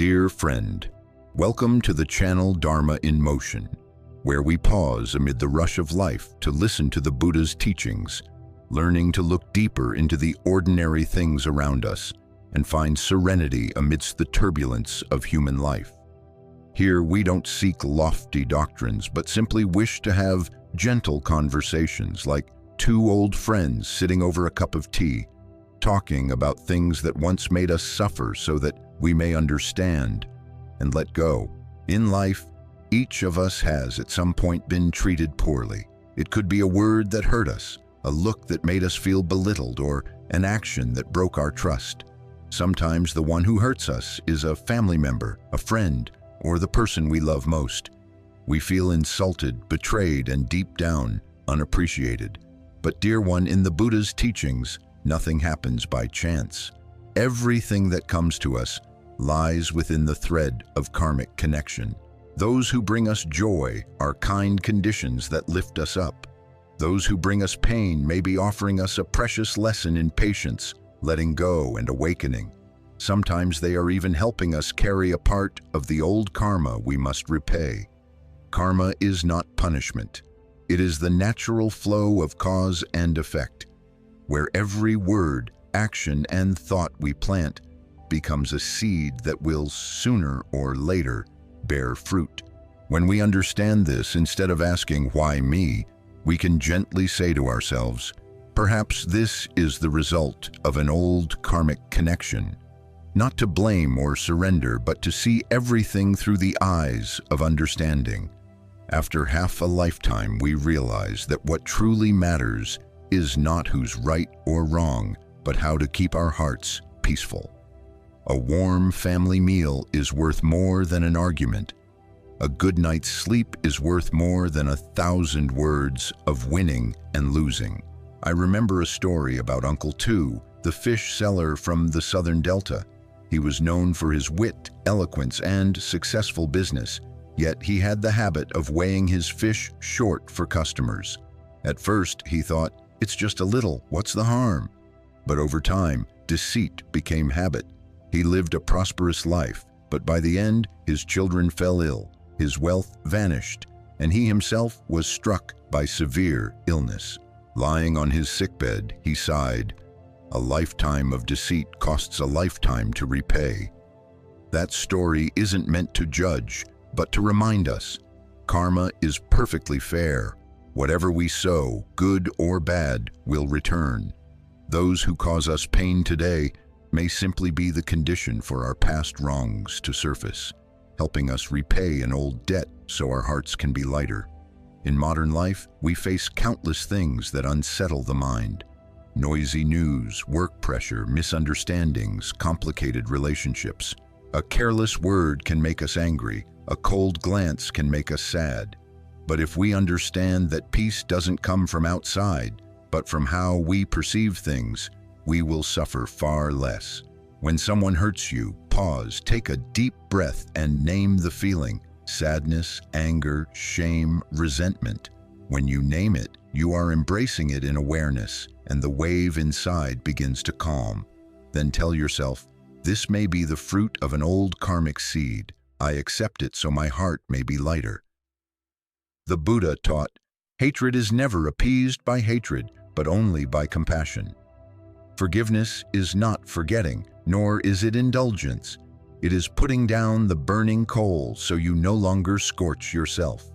Dear friend, welcome to the channel Dharma in Motion, where we pause amid the rush of life to listen to the Buddha's teachings, learning to look deeper into the ordinary things around us and find serenity amidst the turbulence of human life. Here we don't seek lofty doctrines, but simply wish to have gentle conversations like two old friends sitting over a cup of tea, talking about things that once made us suffer so that we may understand and let go. In life, each of us has at some point been treated poorly. It could be a word that hurt us, a look that made us feel belittled, or an action that broke our trust. Sometimes the one who hurts us is a family member, a friend, or the person we love most. We feel insulted, betrayed, and deep down, unappreciated. But dear one, in the Buddha's teachings, nothing happens by chance. Everything that comes to us lies within the thread of karmic connection. Those who bring us joy are kind conditions that lift us up. Those who bring us pain may be offering us a precious lesson in patience, letting go, and awakening. Sometimes they are even helping us carry a part of the old karma we must repay. Karma is not punishment. It is the natural flow of cause and effect, where every word, action, and thought we plant becomes a seed that will sooner or later bear fruit. When we understand this, instead of asking, "Why me?" we can gently say to ourselves, perhaps this is the result of an old karmic connection. Not to blame or surrender, but to see everything through the eyes of understanding. After half a lifetime, we realize that what truly matters is not who's right or wrong, but how to keep our hearts peaceful. A warm family meal is worth more than an argument. A good night's sleep is worth more than 1,000 words of winning and losing. I remember a story about Uncle Two, the fish seller from the Southern Delta. He was known for his wit, eloquence, and successful business, yet he had the habit of weighing his fish short for customers. At first, he thought, "It's just a little, what's the harm?" But over time, deceit became habit. He lived a prosperous life, but by the end, his children fell ill, his wealth vanished, and he himself was struck by severe illness. Lying on his sickbed, he sighed, "A lifetime of deceit costs a lifetime to repay." That story isn't meant to judge, but to remind us, karma is perfectly fair. Whatever we sow, good or bad, will return. Those who cause us pain today may simply be the condition for our past wrongs to surface, helping us repay an old debt so our hearts can be lighter. In modern life, we face countless things that unsettle the mind. Noisy news, work pressure, misunderstandings, complicated relationships. A careless word can make us angry. A cold glance can make us sad. But if we understand that peace doesn't come from outside, but from how we perceive things, we will suffer far less. When someone hurts you, pause, take a deep breath, and name the feeling: sadness, anger, shame, resentment. When you name it, you are embracing it in awareness, and the wave inside begins to calm. Then tell yourself, "This may be the fruit of an old karmic seed. I accept it so my heart may be lighter." The Buddha taught, hatred is never appeased by hatred, but only by compassion. Forgiveness is not forgetting, nor is it indulgence. It is putting down the burning coal so you no longer scorch yourself.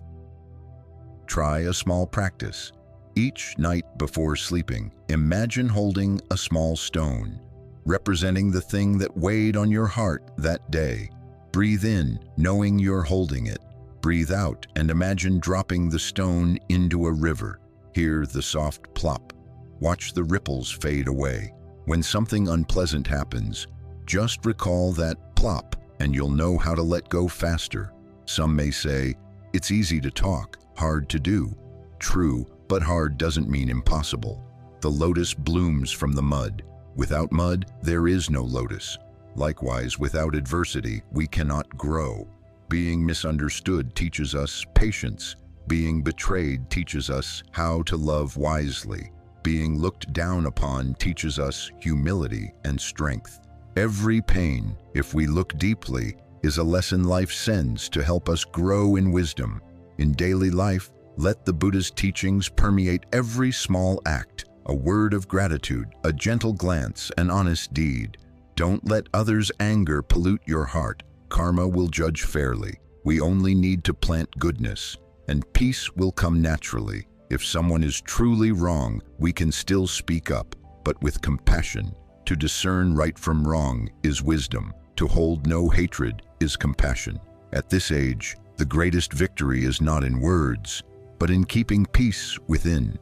Try a small practice. Each night before sleeping, imagine holding a small stone, representing the thing that weighed on your heart that day. Breathe in, knowing you're holding it. Breathe out and imagine dropping the stone into a river. Hear the soft plop. Watch the ripples fade away. When something unpleasant happens, just recall that plop and you'll know how to let go faster. Some may say, "It's easy to talk, hard to do." True, but hard doesn't mean impossible. The lotus blooms from the mud. Without mud, there is no lotus. Likewise, without adversity, we cannot grow. Being misunderstood teaches us patience. Being betrayed teaches us how to love wisely. Being looked down upon teaches us humility and strength. Every pain, if we look deeply, is a lesson life sends to help us grow in wisdom. In daily life, let the Buddha's teachings permeate every small act, a word of gratitude, a gentle glance, an honest deed. Don't let others' anger pollute your heart. Karma will judge fairly. We only need to plant goodness, and peace will come naturally. If someone is truly wrong, we can still speak up, but with compassion. To discern right from wrong is wisdom. To hold no hatred is compassion. At this age, the greatest victory is not in words, but in keeping peace within.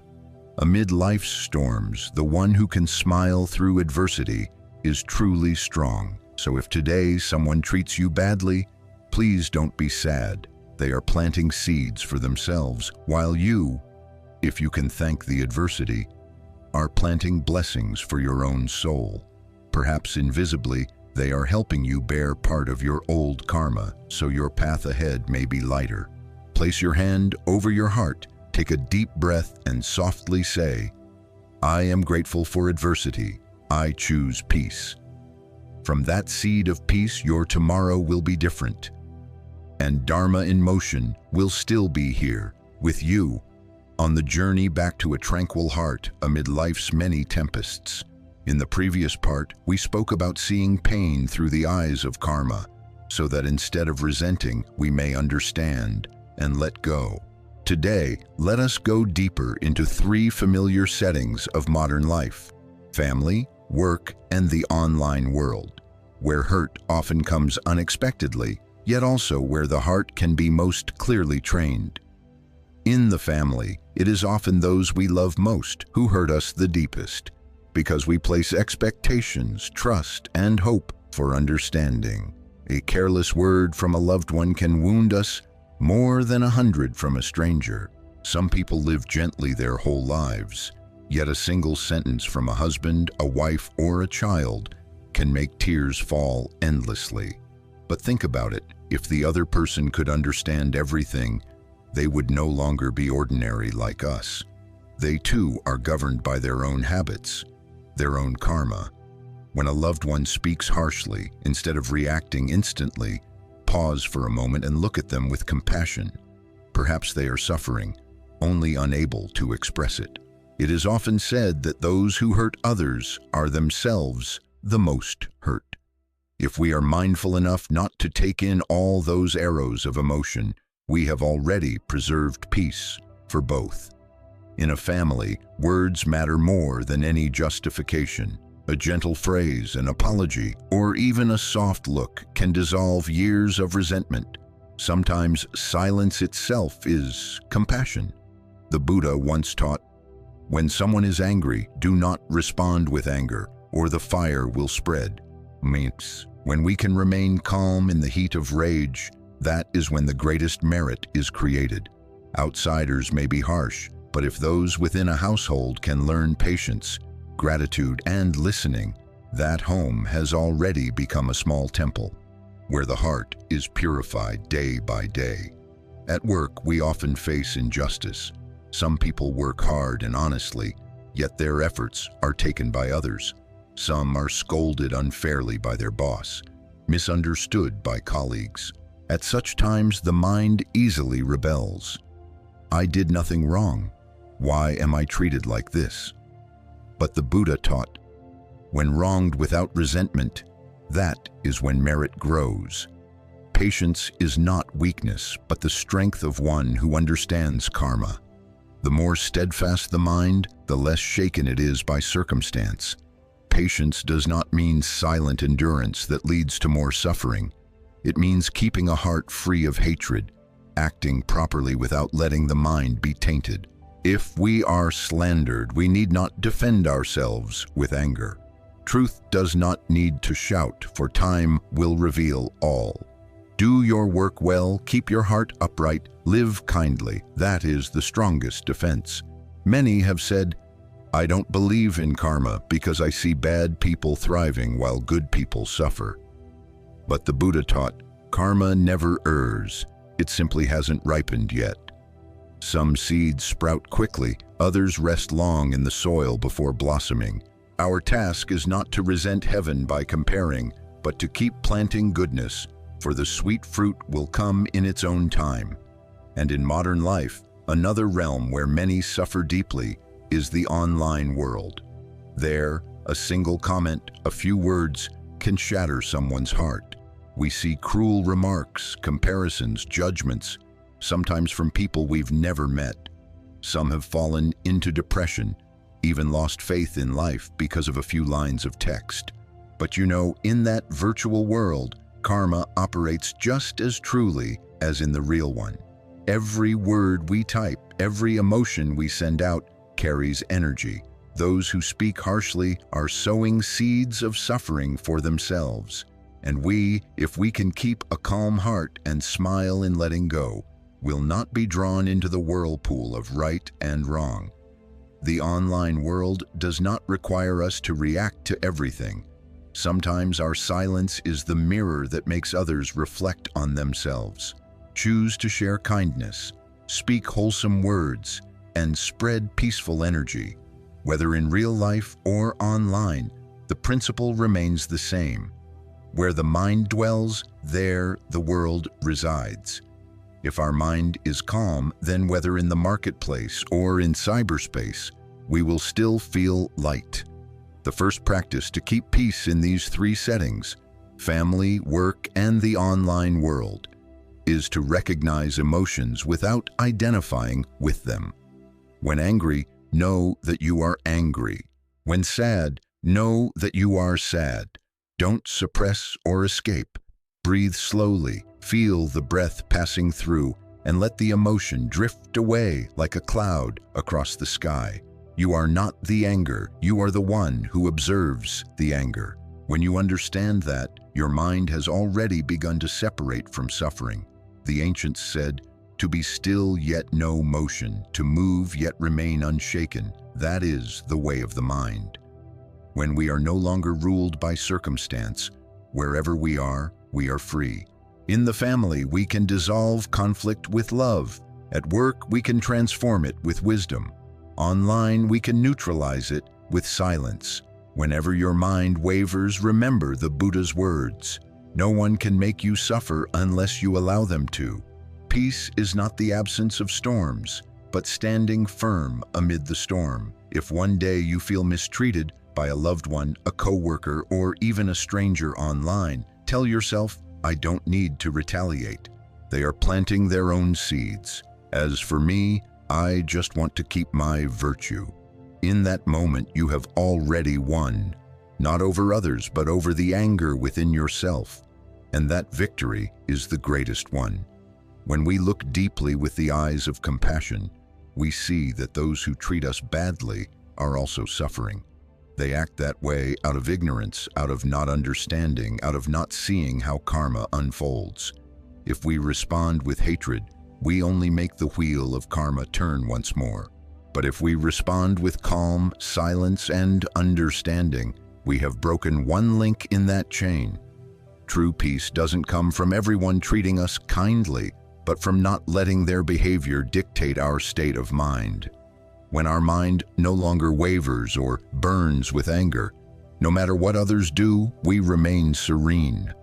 Amid life's storms, the one who can smile through adversity is truly strong. So if today someone treats you badly, please don't be sad. They are planting seeds for themselves, while you, if you can thank the adversity, are planting blessings for your own soul. Perhaps invisibly, they are helping you bear part of your old karma, so your path ahead may be lighter. Place your hand over your heart, take a deep breath, and softly say, "I am grateful for adversity. I choose peace." From that seed of peace, your tomorrow will be different. And Dharma in motion will still be here, with you, on the journey back to a tranquil heart amid life's many tempests. In the previous part, we spoke about seeing pain through the eyes of karma, so that instead of resenting, we may understand and let go. Today, let us go deeper into 3 familiar settings of modern life: family, work, and the online world, where hurt often comes unexpectedly, yet also where the heart can be most clearly trained. In the family, it is often those we love most who hurt us the deepest, because we place expectations, trust, and hope for understanding. A careless word from a loved one can wound us more than 100 from a stranger. Some people live gently their whole lives, yet a single sentence from a husband, a wife, or a child can make tears fall endlessly. But think about it, if the other person could understand everything, they would no longer be ordinary like us. They too are governed by their own habits, their own karma. When a loved one speaks harshly, instead of reacting instantly, pause for a moment and look at them with compassion. Perhaps they are suffering, only unable to express it. It is often said that those who hurt others are themselves the most hurt. If we are mindful enough not to take in all those arrows of emotion, we have already preserved peace for both. In a family, words matter more than any justification. A gentle phrase, an apology, or even a soft look can dissolve years of resentment. Sometimes silence itself is compassion. The Buddha once taught, "When someone is angry, do not respond with anger, or the fire will spread." Means, when we can remain calm in the heat of rage, that is when the greatest merit is created. Outsiders may be harsh, but if those within a household can learn patience, gratitude, and listening, that home has already become a small temple, where the heart is purified day by day. At work, we often face injustice. Some people work hard and honestly, yet their efforts are taken by others. Some are scolded unfairly by their boss, misunderstood by colleagues. At such times, the mind easily rebels. I did nothing wrong. Why am I treated like this? But the Buddha taught, when wronged without resentment, that is when merit grows. Patience is not weakness, but the strength of one who understands karma. The more steadfast the mind, the less shaken it is by circumstance. Patience does not mean silent endurance that leads to more suffering. It means keeping a heart free of hatred, acting properly without letting the mind be tainted. If we are slandered, we need not defend ourselves with anger. Truth does not need to shout, for time will reveal all. Do your work well, keep your heart upright, live kindly. That is the strongest defense. Many have said, "I don't believe in karma because I see bad people thriving while good people suffer." But the Buddha taught, karma never errs. It simply hasn't ripened yet. Some seeds sprout quickly, others rest long in the soil before blossoming. Our task is not to resent heaven by comparing, but to keep planting goodness, for the sweet fruit will come in its own time. And in modern life, another realm where many suffer deeply is the online world. There, a single comment, a few words, can shatter someone's heart. We see cruel remarks, comparisons, judgments, sometimes from people we've never met. Some have fallen into depression, even lost faith in life because of a few lines of text. But you know, in that virtual world, karma operates just as truly as in the real one. Every word we type, every emotion we send out carries energy. Those who speak harshly are sowing seeds of suffering for themselves. And we, if we can keep a calm heart and smile in letting go, will not be drawn into the whirlpool of right and wrong. The online world does not require us to react to everything. Sometimes our silence is the mirror that makes others reflect on themselves. Choose to share kindness, speak wholesome words, and spread peaceful energy. Whether in real life or online, the principle remains the same. Where the mind dwells, there the world resides. If our mind is calm, then whether in the marketplace or in cyberspace, we will still feel light. The first practice to keep peace in these three settings, family, work, and the online world, is to recognize emotions without identifying with them. When angry, know that you are angry. When sad, know that you are sad. Don't suppress or escape. Breathe slowly, feel the breath passing through, and let the emotion drift away like a cloud across the sky. You are not the anger, you are the one who observes the anger. When you understand that, your mind has already begun to separate from suffering. The ancients said, "To be still yet no motion, to move yet remain unshaken, that is the way of the mind." When we are no longer ruled by circumstance, wherever we are free. In the family, we can dissolve conflict with love. At work, we can transform it with wisdom. Online, we can neutralize it with silence. Whenever your mind wavers, remember the Buddha's words. No one can make you suffer unless you allow them to. Peace is not the absence of storms, but standing firm amid the storm. If one day you feel mistreated by a loved one, a coworker, or even a stranger online, tell yourself, "I don't need to retaliate." They are planting their own seeds. As for me, I just want to keep my virtue. In that moment, you have already won, not over others, but over the anger within yourself. And that victory is the greatest one. When we look deeply with the eyes of compassion, we see that those who treat us badly are also suffering. They act that way out of ignorance, out of not understanding, out of not seeing how karma unfolds. If we respond with hatred, we only make the wheel of karma turn once more. But if we respond with calm, silence, and understanding, we have broken one link in that chain. True peace doesn't come from everyone treating us kindly, but from not letting their behavior dictate our state of mind. When our mind no longer wavers or burns with anger, no matter what others do, we remain serene.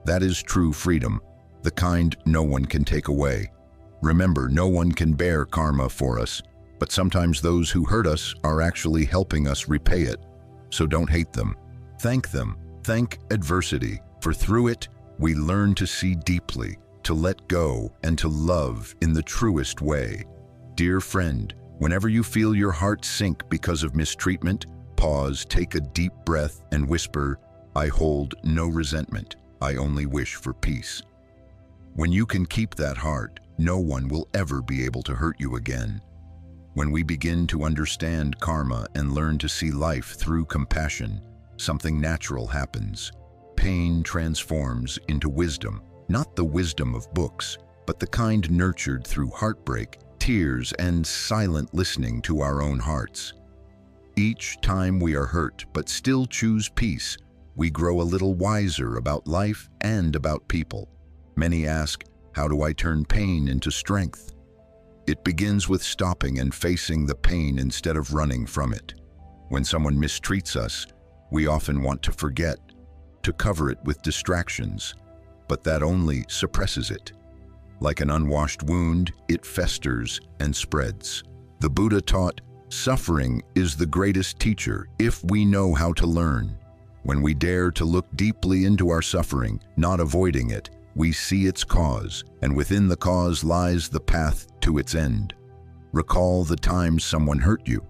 That is true freedom, the kind no one can take away. Remember, no one can bear karma for us, but sometimes those who hurt us are actually helping us repay it. So don't hate them. Thank them. Thank adversity, for through it, we learn to see deeply, to let go, and to love in the truest way. Dear friend, whenever you feel your heart sink because of mistreatment, pause, take a deep breath, and whisper, "I hold no resentment. I only wish for peace." When you can keep that heart, no one will ever be able to hurt you again. When we begin to understand karma and learn to see life through compassion, something natural happens. Pain transforms into wisdom, not the wisdom of books, but the kind nurtured through heartbreak, tears, and silent listening to our own hearts. Each time we are hurt but still choose peace, we grow a little wiser about life and about people. Many ask, how do I turn pain into strength? It begins with stopping and facing the pain instead of running from it. When someone mistreats us, we often want to forget, to cover it with distractions. but that only suppresses it. Like an unwashed wound, it festers and spreads. The Buddha taught, suffering is the greatest teacher if we know how to learn. When we dare to look deeply into our suffering, not avoiding it, we see its cause, and within the cause lies the path to its end. Recall the times someone hurt you.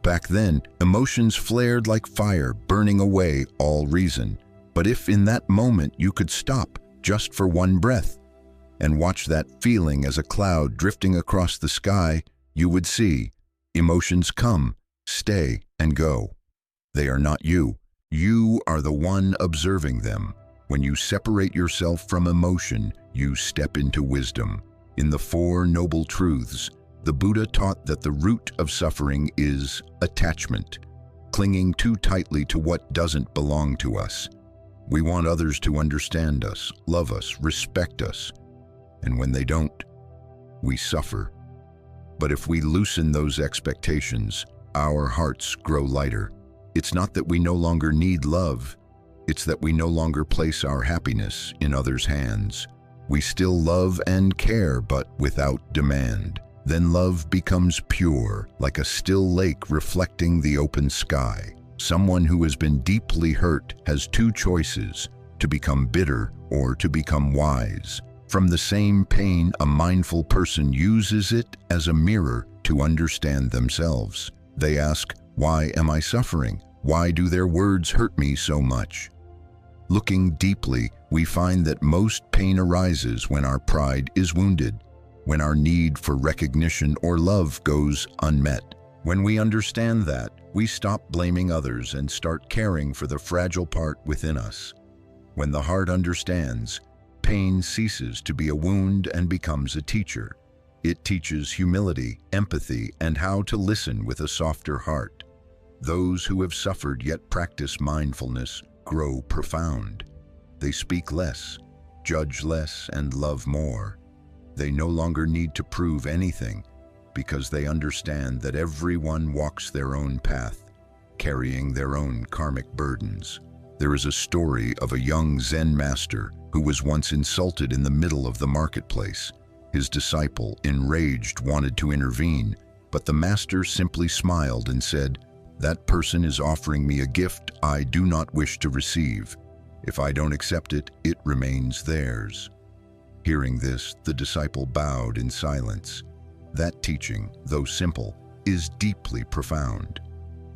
Back then, emotions flared like fire, burning away all reason. But if in that moment you could stop just for one breath and watch that feeling as a cloud drifting across the sky, you would see emotions come, stay, and go. They are not you. You are the one observing them. When you separate yourself from emotion, you step into wisdom. In the Four Noble Truths, the Buddha taught that the root of suffering is attachment, clinging too tightly to what doesn't belong to us. We want others to understand us, love us, respect us, and when they don't, we suffer. But if we loosen those expectations, our hearts grow lighter. It's not that we no longer need love, it's that we no longer place our happiness in others' hands. We still love and care, but without demand. Then love becomes pure, like a still lake reflecting the open sky. Someone who has been deeply hurt has two choices: to become bitter or to become wise. From the same pain, a mindful person uses it as a mirror to understand themselves. They ask, why am I suffering? Why do their words hurt me so much? Looking deeply, we find that most pain arises when our pride is wounded, when our need for recognition or love goes unmet. When we understand that, we stop blaming others and start caring for the fragile part within us. When the heart understands, pain ceases to be a wound and becomes a teacher. It teaches humility, empathy, and how to listen with a softer heart. Those who have suffered yet practice mindfulness grow profound. They speak less, judge less, and love more. They no longer need to prove anything because they understand that everyone walks their own path, carrying their own karmic burdens. There is a story of a young Zen master who was once insulted in the middle of the marketplace. His disciple, enraged, wanted to intervene, but the master simply smiled and said, "That person is offering me a gift I do not wish to receive. If I don't accept it, it remains theirs." Hearing this, the disciple bowed in silence. That teaching, though simple, is deeply profound.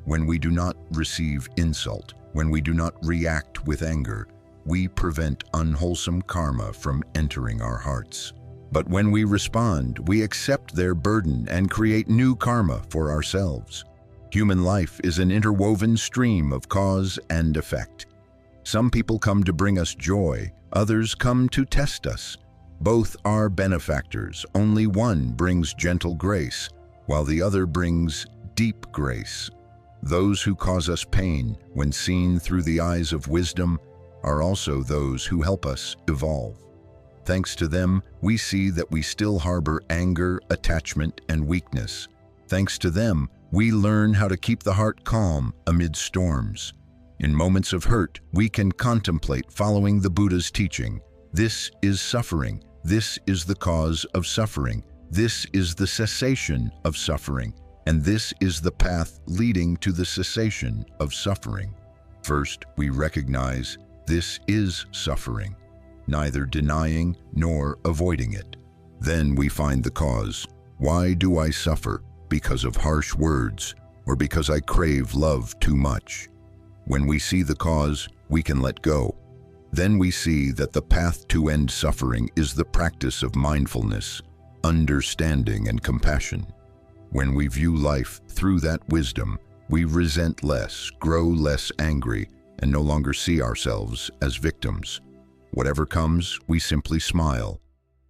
When we do not receive insult, when we do not react with anger, we prevent unwholesome karma from entering our hearts. But when we respond, we accept their burden and create new karma for ourselves. Human life is an interwoven stream of cause and effect. Some people come to bring us joy, others come to test us. Both are benefactors. Only one brings gentle grace, while the other brings deep grace. Those who cause us pain, when seen through the eyes of wisdom, are also those who help us evolve. Thanks to them, we see that we still harbor anger, attachment, and weakness. Thanks to them, we learn how to keep the heart calm amid storms. In moments of hurt, we can contemplate following the Buddha's teaching. This is suffering. This is the cause of suffering. This is the cessation of suffering. And this is the path leading to the cessation of suffering. First, we recognize this is suffering, neither denying nor avoiding it. Then we find the cause. Why do I suffer? Because of harsh words, or because I crave love too much? When we see the cause, we can let go. Then we see that the path to end suffering is the practice of mindfulness, understanding, and compassion. When we view life through that wisdom, we resent less, grow less angry, and no longer see ourselves as victims. Whatever comes, we simply smile.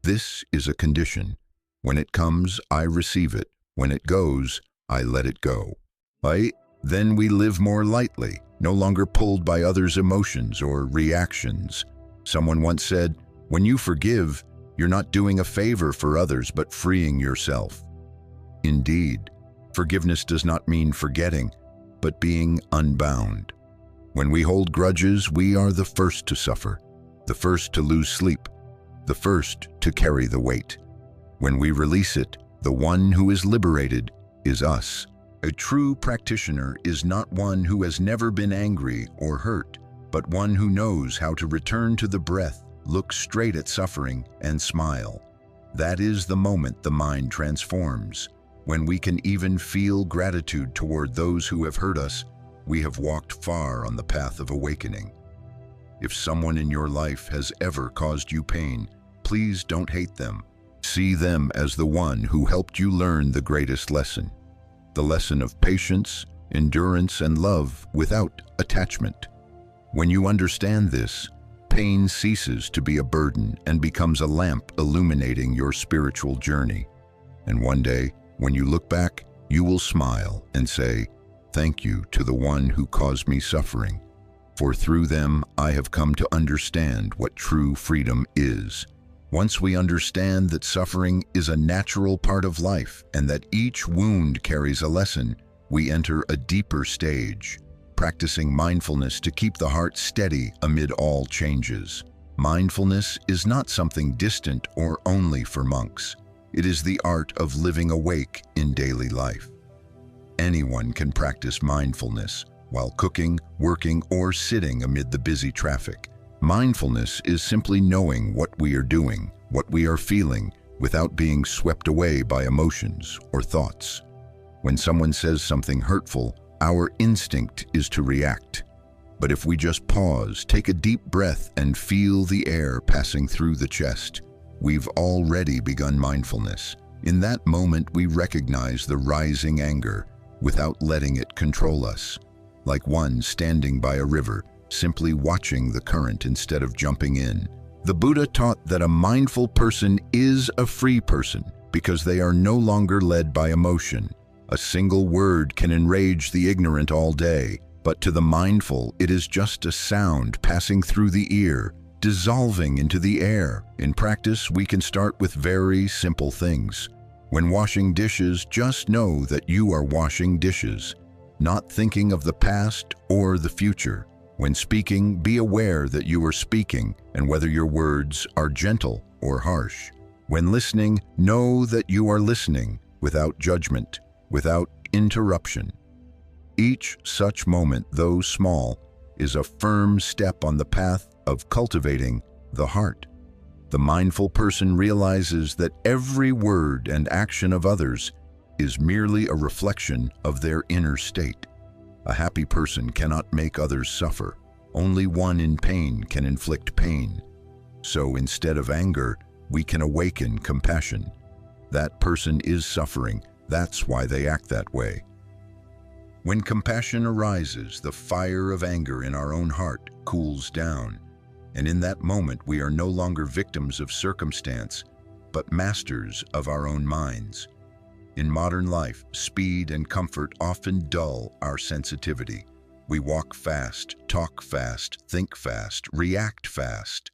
This is a condition. When it comes, I receive it. When it goes, I let it go. Then we live more lightly, no longer pulled by others' emotions or reactions. Someone once said, when you forgive, you're not doing a favor for others but freeing yourself. Indeed, forgiveness does not mean forgetting, but being unbound. When we hold grudges, we are the first to suffer. the first to lose sleep, the first to carry the weight. When we release it, the one who is liberated is us. A true practitioner is not one who has never been angry or hurt, but one who knows how to return to the breath, look straight at suffering, and smile. That is the moment the mind transforms. When we can even feel gratitude toward those who have hurt us, we have walked far on the path of awakening. If someone in your life has ever caused you pain, please don't hate them. See them as the one who helped you learn the greatest lesson. The lesson of patience, endurance, and love without attachment. When you understand this, pain ceases to be a burden and becomes a lamp illuminating your spiritual journey. And one day, when you look back, you will smile and say, "Thank you to the one who caused me suffering, for through them I have come to understand what true freedom is." Once we understand that suffering is a natural part of life and that each wound carries a lesson, we enter a deeper stage, practicing mindfulness to keep the heart steady amid all changes. Mindfulness is not something distant or only for monks. It is the art of living awake in daily life. Anyone can practice mindfulness while cooking, working, or sitting amid the busy traffic. Mindfulness is simply knowing what we are doing, what we are feeling, without being swept away by emotions or thoughts. When someone says something hurtful, our instinct is to react. But if we just pause, take a deep breath, and feel the air passing through the chest, we've already begun mindfulness. In that moment, we recognize the rising anger without letting it control us. Like one standing by a river, simply watching the current instead of jumping in. The Buddha taught that a mindful person is a free person because they are no longer led by emotion. A single word can enrage the ignorant all day, but to the mindful, it is just a sound passing through the ear, dissolving into the air. In practice, we can start with very simple things. When washing dishes, just know that you are washing dishes, not thinking of the past or the future. When speaking, be aware that you are speaking and whether your words are gentle or harsh. When listening, know that you are listening without judgment, without interruption. Each such moment, though small, is a firm step on the path of cultivating the heart. The mindful person realizes that every word and action of others is merely a reflection of their inner state. A happy person cannot make others suffer. Only one in pain can inflict pain. So instead of anger, we can awaken compassion. That person is suffering. That's why they act that way. When compassion arises, the fire of anger in our own heart cools down. And in that moment, we are no longer victims of circumstance, but masters of our own minds. In modern life, speed and comfort often dull our sensitivity. We walk fast, talk fast, think fast, react fast.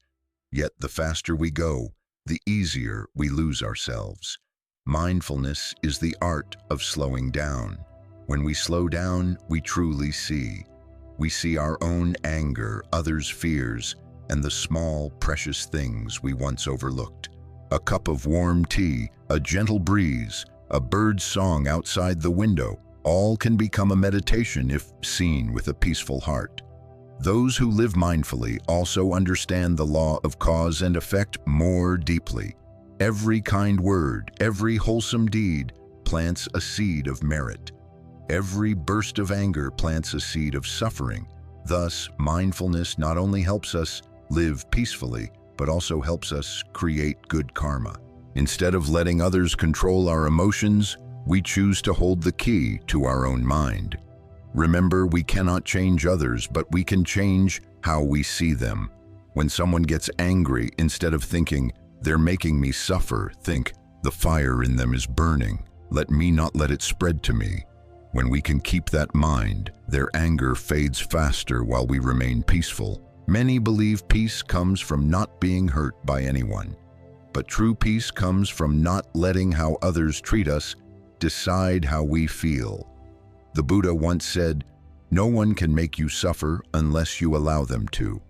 Yet the faster we go, the easier we lose ourselves. Mindfulness is the art of slowing down. When we slow down, we truly see. We see our own anger, others' fears, and the small, precious things we once overlooked. A cup of warm tea, a gentle breeze, a bird's song outside the window, all can become a meditation if seen with a peaceful heart. Those who live mindfully also understand the law of cause and effect more deeply. Every kind word, every wholesome deed plants a seed of merit. Every burst of anger plants a seed of suffering. Thus, mindfulness not only helps us live peacefully, but also helps us create good karma. Instead of letting others control our emotions, we choose to hold the key to our own mind. Remember, we cannot change others, but we can change how we see them. When someone gets angry, instead of thinking, "They're making me suffer," think, "The fire in them is burning. Let me not let it spread to me." When we can keep that mind, their anger fades faster while we remain peaceful. Many believe peace comes from not being hurt by anyone. But true peace comes from not letting how others treat us decide how we feel. The Buddha once said, "No one can make you suffer unless you allow them to."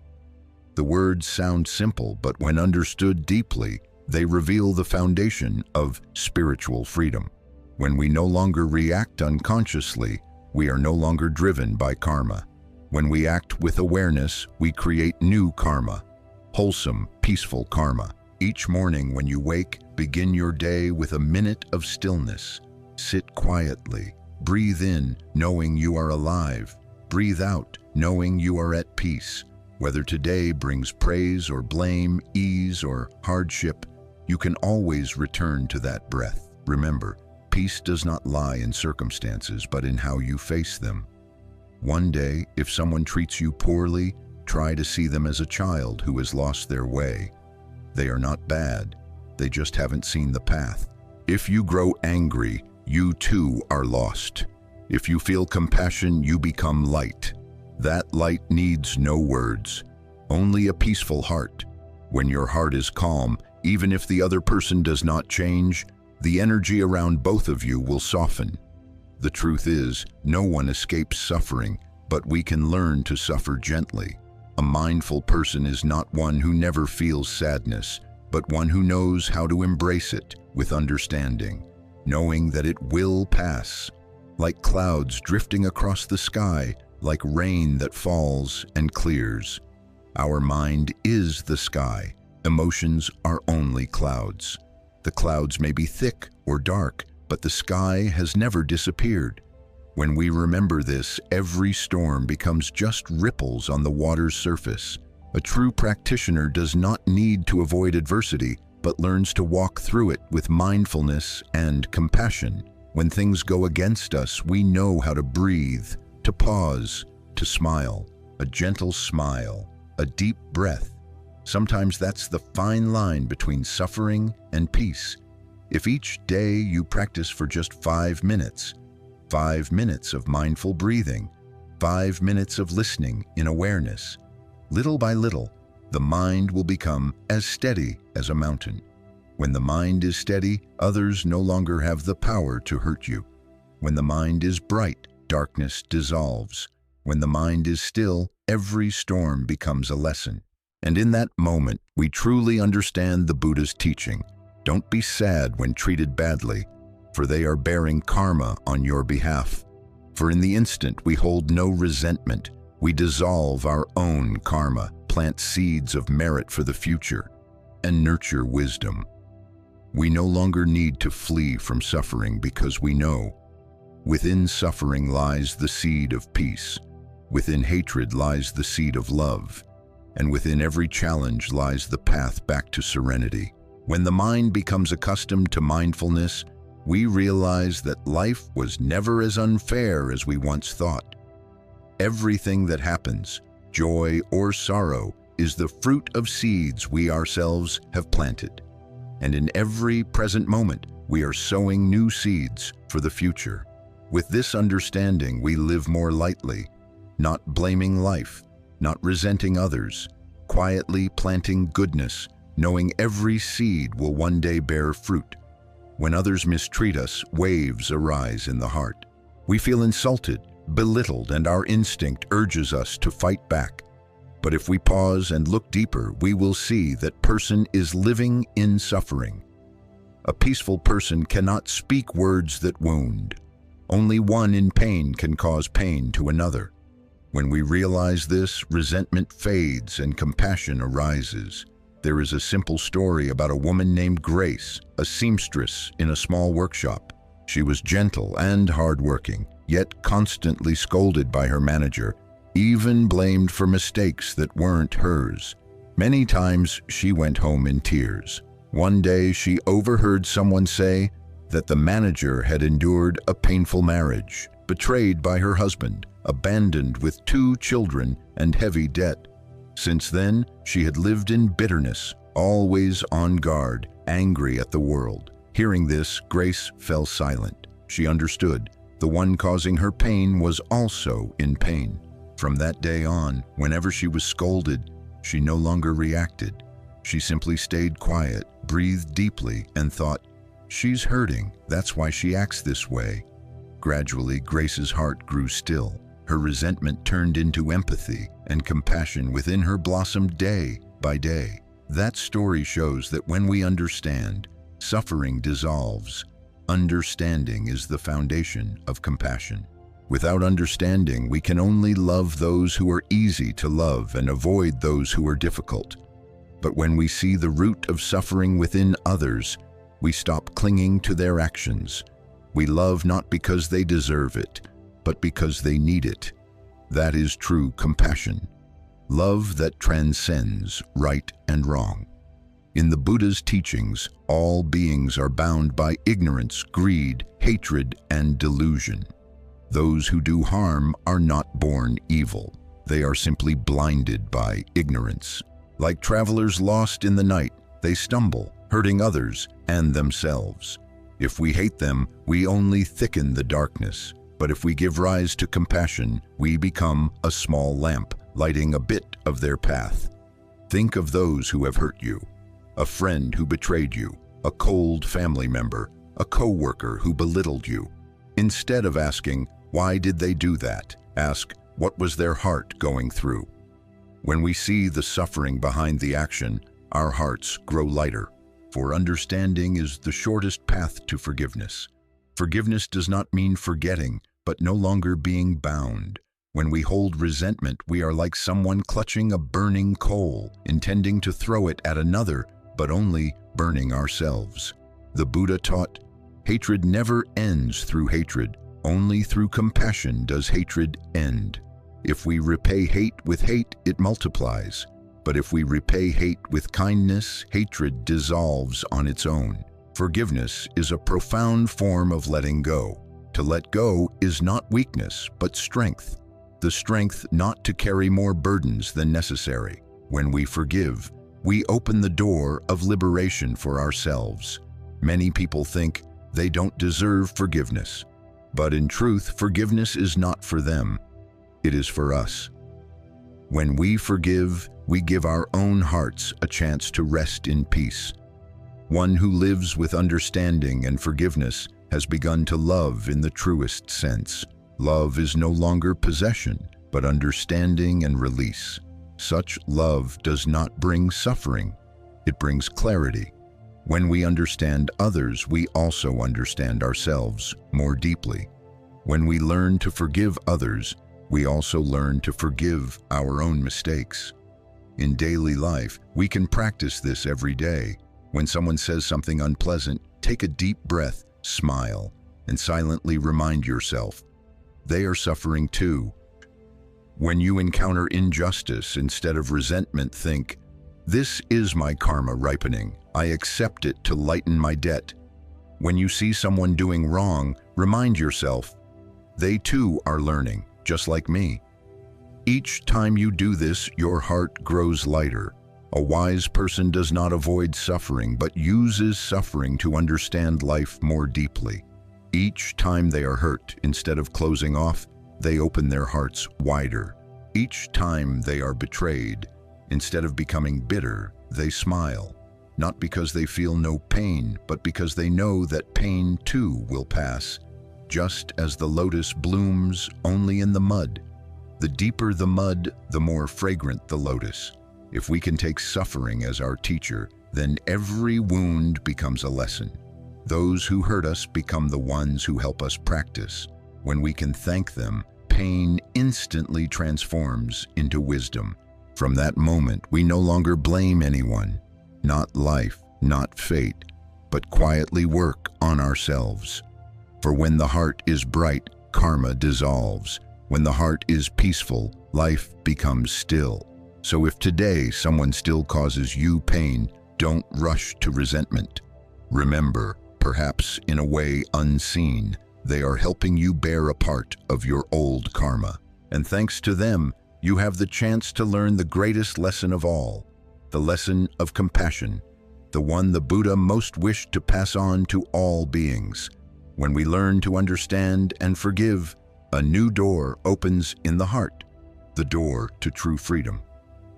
The words sound simple, but when understood deeply, they reveal the foundation of spiritual freedom. When we no longer react unconsciously, we are no longer driven by karma. When we act with awareness, we create new karma, wholesome, peaceful karma. Each morning when you wake, begin your day with a minute of stillness. Sit quietly. Breathe in, knowing you are alive. Breathe out, knowing you are at peace. Whether today brings praise or blame, ease or hardship, you can always return to that breath. Remember, peace does not lie in circumstances, but in how you face them. One day, if someone treats you poorly, try to see them as a child who has lost their way. They are not bad, they just haven't seen the path. If you grow angry, you too are lost. If you feel compassion, you become light. That light needs no words, only a peaceful heart. When your heart is calm, even if the other person does not change, the energy around both of you will soften. The truth is, no one escapes suffering, but we can learn to suffer gently. A mindful person is not one who never feels sadness, but one who knows how to embrace it with understanding, knowing that it will pass. Like clouds drifting across the sky, like rain that falls and clears. Our mind is the sky. Emotions are only clouds. The clouds may be thick or dark, but the sky has never disappeared. When we remember this, every storm becomes just ripples on the water's surface. A true practitioner does not need to avoid adversity, but learns to walk through it with mindfulness and compassion. When things go against us, we know how to breathe, to pause, to smile. A gentle smile, a deep breath. Sometimes that's the fine line between suffering and peace. If each day you practice for just 5 minutes, 5 minutes of mindful breathing, 5 minutes of listening in awareness, little by little, the mind will become as steady as a mountain. When the mind is steady, others no longer have the power to hurt you. When the mind is bright, darkness dissolves. When the mind is still, every storm becomes a lesson. And in that moment, we truly understand the Buddha's teaching. Don't be sad when treated badly, for they are bearing karma on your behalf. For in the instant we hold no resentment, we dissolve our own karma, plant seeds of merit for the future, and nurture wisdom. We no longer need to flee from suffering because we know within suffering lies the seed of peace, within hatred lies the seed of love, and within every challenge lies the path back to serenity. When the mind becomes accustomed to mindfulness, we realize that life was never as unfair as we once thought. Everything that happens, joy or sorrow, is the fruit of seeds we ourselves have planted. And in every present moment, we are sowing new seeds for the future. With this understanding, we live more lightly, not blaming life, not resenting others, quietly planting goodness, knowing every seed will one day bear fruit. When others mistreat us, waves arise in the heart. We feel insulted, belittled, and our instinct urges us to fight back. But if we pause and look deeper, we will see that person is living in suffering. A peaceful person cannot speak words that wound. Only one in pain can cause pain to another. When we realize this, resentment fades and compassion arises. There is a simple story about a woman named Grace, a seamstress in a small workshop. She was gentle and hardworking, yet constantly scolded by her manager, even blamed for mistakes that weren't hers. Many times she went home in tears. One day she overheard someone say that the manager had endured a painful marriage, betrayed by her husband, abandoned with 2 children and heavy debt. Since then, she had lived in bitterness, always on guard, angry at the world. Hearing this, Grace fell silent. She understood the one causing her pain was also in pain. From that day on, whenever she was scolded, she no longer reacted. She simply stayed quiet, breathed deeply, and thought, "She's hurting, that's why she acts this way." Gradually, Grace's heart grew still. Her resentment turned into empathy, and compassion within her blossomed day by day. That story shows that when we understand, suffering dissolves. Understanding is the foundation of compassion. Without understanding, we can only love those who are easy to love and avoid those who are difficult. But when we see the root of suffering within others, we stop clinging to their actions. We love not because they deserve it, but because they need it. That is true compassion. Love that transcends right and wrong. In the Buddha's teachings, all beings are bound by ignorance, greed, hatred, and delusion. Those who do harm are not born evil. They are simply blinded by ignorance. Like travelers lost in the night, they stumble, hurting others and themselves. If we hate them, we only thicken the darkness. But if we give rise to compassion, we become a small lamp, lighting a bit of their path. Think of those who have hurt you. A friend who betrayed you, a cold family member, a co-worker who belittled you. Instead of asking, why did they do that? Ask, what was their heart going through? When we see the suffering behind the action, our hearts grow lighter. For understanding is the shortest path to forgiveness. Forgiveness does not mean forgetting, but no longer being bound. When we hold resentment, we are like someone clutching a burning coal, intending to throw it at another, but only burning ourselves. The Buddha taught, hatred never ends through hatred. Only through compassion does hatred end. If we repay hate with hate, it multiplies. But if we repay hate with kindness, hatred dissolves on its own. Forgiveness is a profound form of letting go. To let go is not weakness, but strength. The strength not to carry more burdens than necessary. When we forgive, we open the door of liberation for ourselves. Many people think they don't deserve forgiveness. But in truth, forgiveness is not for them. It is for us. When we forgive, we give our own hearts a chance to rest in peace. One who lives with understanding and forgiveness has begun to love in the truest sense. Love is no longer possession, but understanding and release. Such love does not bring suffering. It brings clarity. When we understand others, we also understand ourselves more deeply. When we learn to forgive others, we also learn to forgive our own mistakes. In daily life, we can practice this every day. When someone says something unpleasant, take a deep breath, smile, and silently remind yourself, they are suffering too. When you encounter injustice, instead of resentment, think, this is my karma ripening. I accept it to lighten my debt. When you see someone doing wrong, remind yourself, they too are learning, just like me. Each time you do this, your heart grows lighter. A wise person does not avoid suffering, but uses suffering to understand life more deeply. Each time they are hurt, instead of closing off, they open their hearts wider. Each time they are betrayed, instead of becoming bitter, they smile. Not because they feel no pain, but because they know that pain too will pass. Just as the lotus blooms only in the mud. The deeper the mud, the more fragrant the lotus. If we can take suffering as our teacher, then every wound becomes a lesson. Those who hurt us become the ones who help us practice. When we can thank them, pain instantly transforms into wisdom. From that moment, we no longer blame anyone, not life, not fate, but quietly work on ourselves. For when the heart is bright, karma dissolves. When the heart is peaceful, life becomes still. So if today someone still causes you pain, don't rush to resentment. Remember, perhaps in a way unseen, they are helping you bear a part of your old karma. And thanks to them, you have the chance to learn the greatest lesson of all, the lesson of compassion, the one the Buddha most wished to pass on to all beings. When we learn to understand and forgive, a new door opens in the heart, the door to true freedom.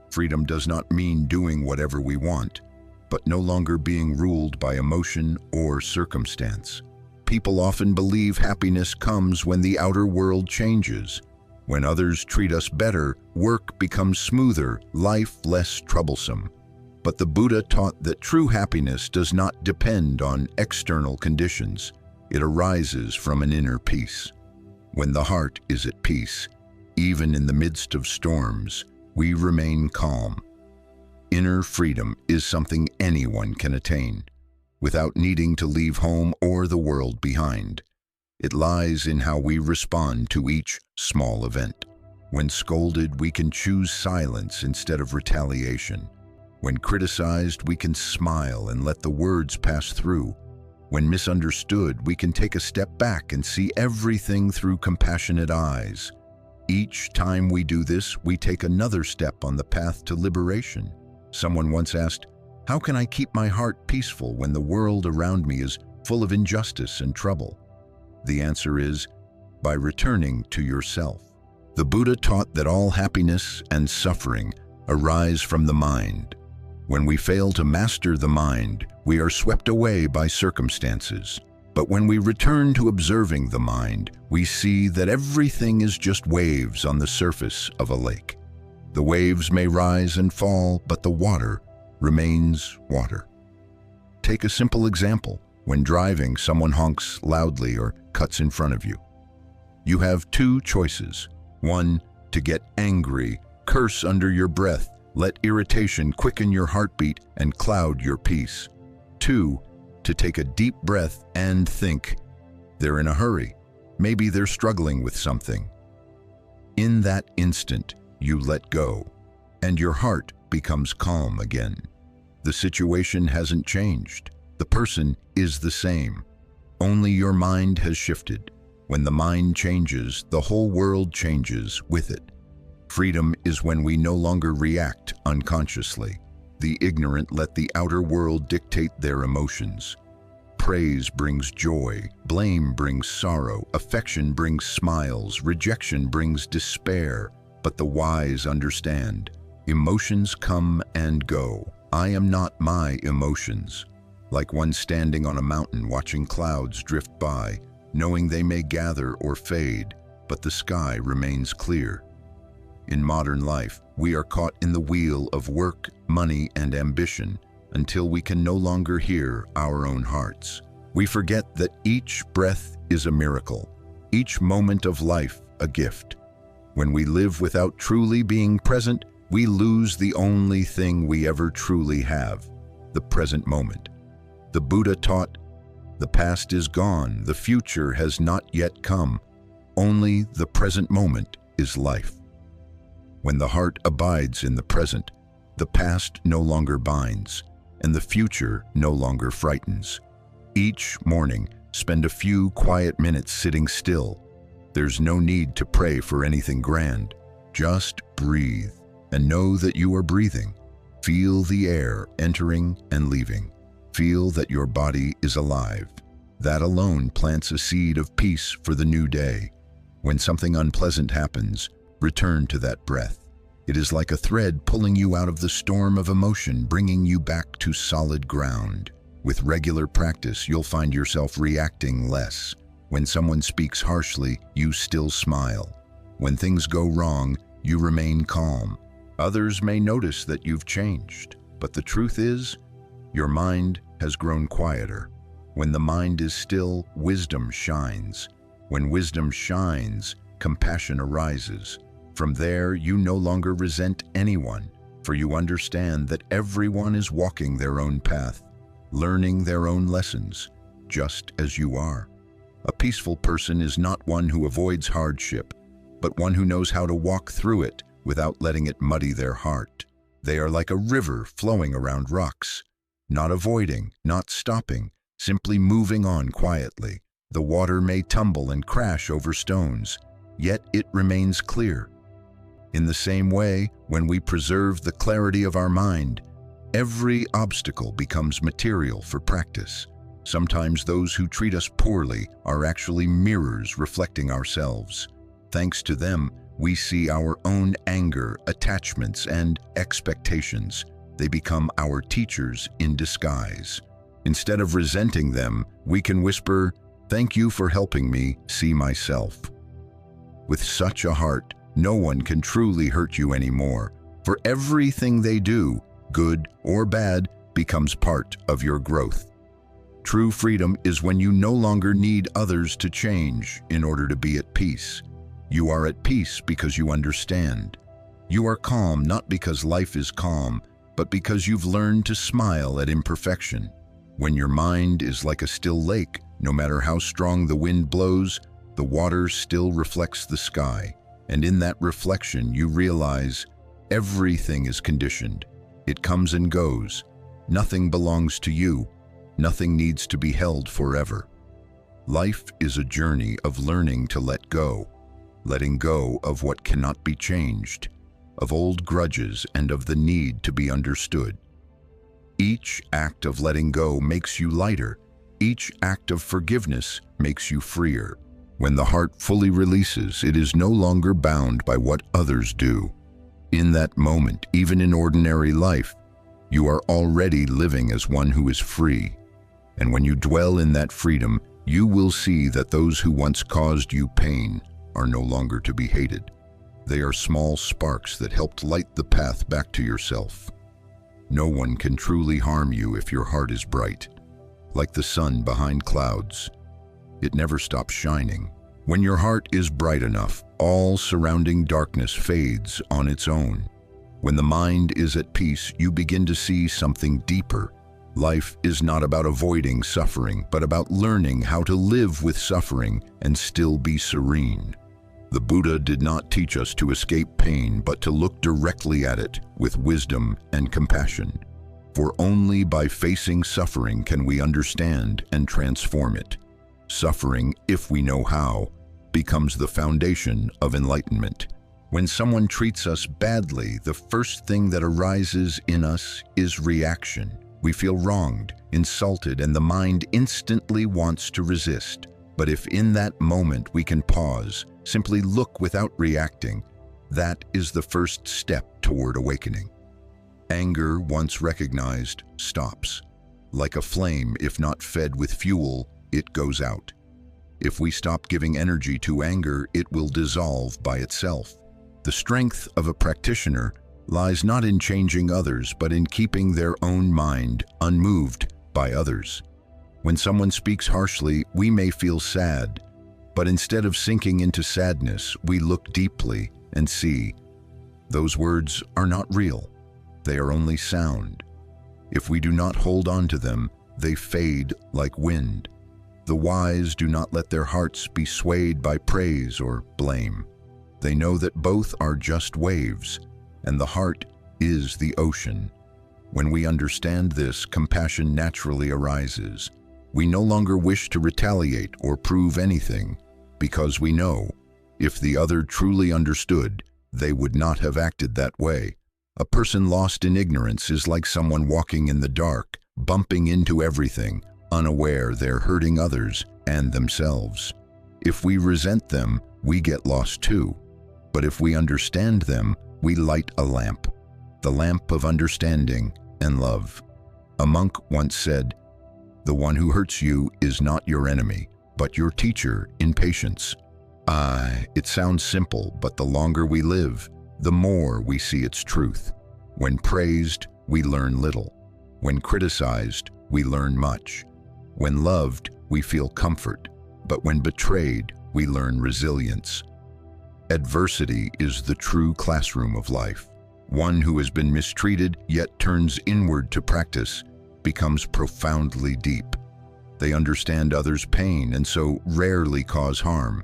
Freedom does not mean doing whatever we want, but no longer being ruled by emotion or circumstance. People often believe happiness comes when the outer world changes, When others treat us better, work becomes smoother, life less troublesome. But the Buddha taught that true happiness does not depend on external conditions. It arises from an inner peace. When the heart is at peace, even in the midst of storms, we remain calm. Inner freedom is something anyone can attain, without needing to leave home or the world behind. It lies in how we respond to each small event. When scolded, we can choose silence instead of retaliation. When criticized, we can smile and let the words pass through. When misunderstood, we can take a step back and see everything through compassionate eyes. Each time we do this, we take another step on the path to liberation. Someone once asked, "How can I keep my heart peaceful when the world around me is full of injustice and trouble?" The answer is, by returning to yourself. The Buddha taught that all happiness and suffering arise from the mind. When we fail to master the mind, we are swept away by circumstances. But when we return to observing the mind, we see that everything is just waves on the surface of a lake. The waves may rise and fall, but the water remains water. Take a simple example. When driving, someone honks loudly or cuts in front of you. You have two choices. One, to get angry, curse under your breath, let irritation quicken your heartbeat and cloud your peace. Two, to take a deep breath and think, they're in a hurry. Maybe they're struggling with something. In that instant, you let go, and your heart becomes calm again. The situation hasn't changed. The person is the same. Only your mind has shifted. When the mind changes, the whole world changes with it. Freedom is when we no longer react unconsciously. The ignorant let the outer world dictate their emotions. Praise brings joy, blame brings sorrow, affection brings smiles, rejection brings despair. But the wise understand. Emotions come and go. I am not my emotions. Like one standing on a mountain watching clouds drift by, knowing they may gather or fade, but the sky remains clear. In modern life, we are caught in the wheel of work, money, and ambition until we can no longer hear our own hearts. We forget that each breath is a miracle, each moment of life a gift. When we live without truly being present, we lose the only thing we ever truly have, the present moment. The Buddha taught, the past is gone, the future has not yet come. Only the present moment is life. When the heart abides in the present, the past no longer binds, and the future no longer frightens. Each morning, spend a few quiet minutes sitting still. There's no need to pray for anything grand. Just breathe and know that you are breathing. Feel the air entering and leaving. Feel that your body is alive. That alone plants a seed of peace for the new day. When something unpleasant happens, return to that breath. It is like a thread pulling you out of the storm of emotion, bringing you back to solid ground. With regular practice, you'll find yourself reacting less. When someone speaks harshly, you still smile. When things go wrong, you remain calm. Others may notice that you've changed, but the truth is, your mind has grown quieter. When the mind is still, wisdom shines. When wisdom shines, compassion arises. From there, you no longer resent anyone, for you understand that everyone is walking their own path, learning their own lessons, just as you are. A peaceful person is not one who avoids hardship, but one who knows how to walk through it without letting it muddy their heart. They are like a river flowing around rocks, not avoiding, not stopping, simply moving on quietly. The water may tumble and crash over stones, yet it remains clear. In the same way, when we preserve the clarity of our mind, every obstacle becomes material for practice. Sometimes those who treat us poorly are actually mirrors reflecting ourselves. Thanks to them, we see our own anger, attachments, and expectations. They become our teachers in disguise. Instead of resenting them, we can whisper, "Thank you for helping me see myself." With such a heart, No one can truly hurt you anymore, for everything they do, good or bad, becomes part of your growth. True freedom is when you no longer need others to change in order to be at peace. You are at peace because you understand. You are calm not because life is calm, but because you've learned to smile at imperfection. When your mind is like a still lake, no matter how strong the wind blows, the water still reflects the sky. And in that reflection, you realize everything is conditioned. It comes and goes. Nothing belongs to you. Nothing needs to be held forever. Life is a journey of learning to let go, letting go of what cannot be changed, of old grudges and of the need to be understood. Each act of letting go makes you lighter. Each act of forgiveness makes you freer. When the heart fully releases, it is no longer bound by what others do. In that moment, even in ordinary life, you are already living as one who is free. And when you dwell in that freedom, you will see that those who once caused you pain are no longer to be hated. They are small sparks that helped light the path back to yourself. No one can truly harm you if your heart is bright. Like the sun behind clouds, it never stops shining. When your heart is bright enough, all surrounding darkness fades on its own. When the mind is at peace, you begin to see something deeper. Life is not about avoiding suffering, but about learning how to live with suffering and still be serene. The Buddha did not teach us to escape pain, but to look directly at it with wisdom and compassion. For only by facing suffering can we understand and transform it. Suffering, if we know how, becomes the foundation of enlightenment. When someone treats us badly, the first thing that arises in us is reaction. We feel wronged, insulted, and the mind instantly wants to resist. But if in that moment we can pause, simply look without reacting, that is the first step toward awakening. Anger, once recognized, stops. Like a flame, if not fed with fuel, it goes out. If we stop giving energy to anger, it will dissolve by itself. The strength of a practitioner lies not in changing others, but in keeping their own mind unmoved by others. When someone speaks harshly, we may feel sad, but instead of sinking into sadness, we look deeply and see those words are not real. They are only sound. If we do not hold on to them, they fade like wind. The wise do not let their hearts be swayed by praise or blame. They know that both are just waves, and the heart is the ocean. When we understand this, compassion naturally arises. We no longer wish to retaliate or prove anything, because we know, if the other truly understood, they would not have acted that way. A person lost in ignorance is like someone walking in the dark, bumping into everything, unaware they're hurting others and themselves. If we resent them, we get lost too. But if we understand them, we light a lamp, the lamp of understanding and love. A monk once said, "The one who hurts you is not your enemy, but your teacher in patience." It sounds simple, but the longer we live, the more we see its truth. When praised, we learn little. When criticized, we learn much. When loved, we feel comfort, but when betrayed, we learn resilience. Adversity is the true classroom of life. One who has been mistreated yet turns inward to practice becomes profoundly deep. They understand others' pain and so rarely cause harm.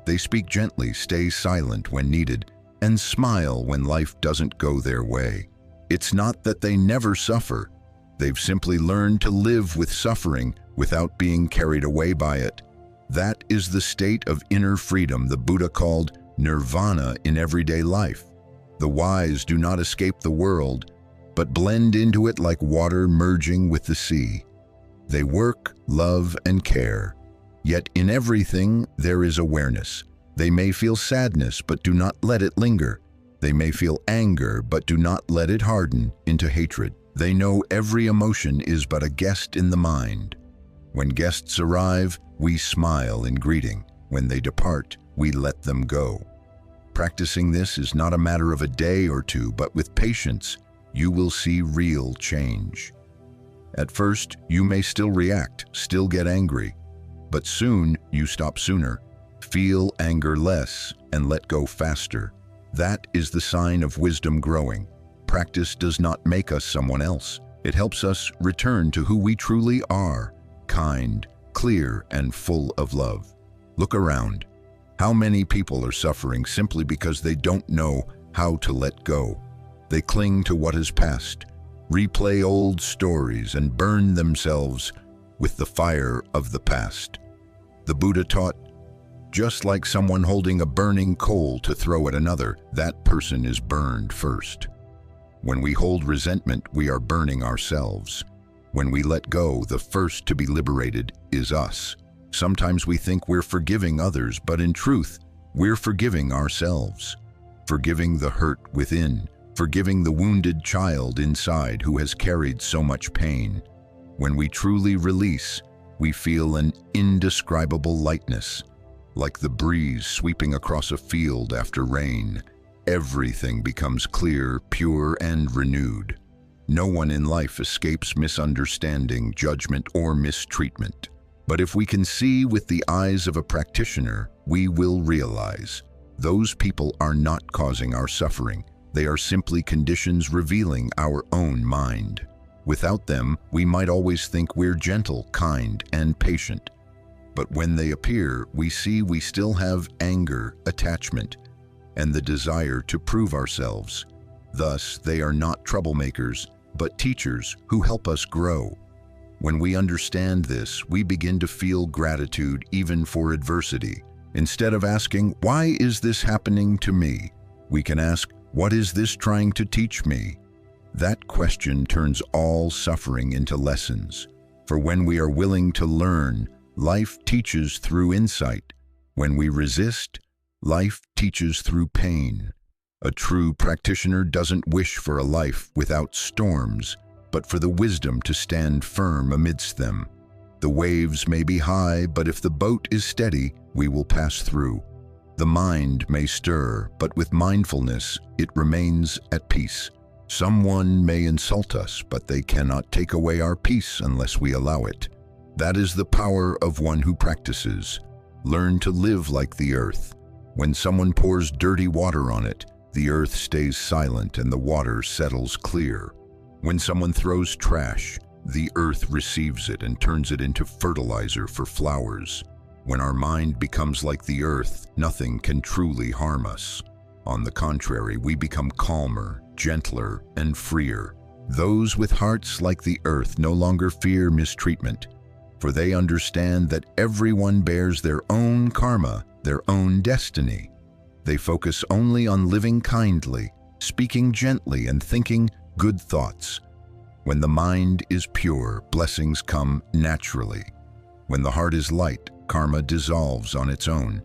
They speak gently, stay silent when needed, and smile when life doesn't go their way. It's not that they never suffer. They've simply learned to live with suffering without being carried away by it. That is the state of inner freedom the Buddha called nirvana in everyday life. The wise do not escape the world, but blend into it like water merging with the sea. They work, love, and care. Yet in everything there is awareness. They may feel sadness, but do not let it linger. They may feel anger, but do not let it harden into hatred. They know every emotion is but a guest in the mind. When guests arrive, we smile in greeting. When they depart, we let them go. Practicing this is not a matter of a day or two, but with patience, you will see real change. At first, you may still react, still get angry, but soon you stop sooner, feel anger less, and let go faster. That is the sign of wisdom growing. Practice does not make us someone else. It helps us return to who we truly are, kind, clear, and full of love. Look around. How many people are suffering simply because they don't know how to let go? They cling to what is past, replay old stories, and burn themselves with the fire of the past. The Buddha taught, just like someone holding a burning coal to throw at another, that person is burned first. When we hold resentment, we are burning ourselves. When we let go, the first to be liberated is us. Sometimes we think we're forgiving others, but in truth, we're forgiving ourselves. Forgiving the hurt within, forgiving the wounded child inside who has carried so much pain. When we truly release, we feel an indescribable lightness, like the breeze sweeping across a field after rain. Everything becomes clear, pure, and renewed. No one in life escapes misunderstanding, judgment, or mistreatment. But if we can see with the eyes of a practitioner, we will realize those people are not causing our suffering. They are simply conditions revealing our own mind. Without them, we might always think we're gentle, kind, and patient. But when they appear, we see we still have anger, attachment, and the desire to prove ourselves. Thus, they are not troublemakers, but teachers who help us grow. When we understand this, we begin to feel gratitude even for adversity. Instead of asking, "Why is this happening to me?" we can ask, "What is this trying to teach me?" That question turns all suffering into lessons. For when we are willing to learn, life teaches through insight. When we resist, life teaches through pain. A true practitioner doesn't wish for a life without storms, but for the wisdom to stand firm amidst them. The waves may be high, but if the boat is steady, we will pass through. The mind may stir, but with mindfulness, it remains at peace. Someone may insult us, but they cannot take away our peace unless we allow it. That is the power of one who practices. Learn to live like the earth. When someone pours dirty water on it, the earth stays silent and the water settles clear. When someone throws trash, the earth receives it and turns it into fertilizer for flowers. When our mind becomes like the earth, nothing can truly harm us. On the contrary, we become calmer, gentler, and freer. Those with hearts like the earth no longer fear mistreatment, for they understand that everyone bears their own karma, their own destiny. They focus only on living kindly, speaking gently, and thinking good thoughts. When the mind is pure, blessings come naturally. When the heart is light, karma dissolves on its own.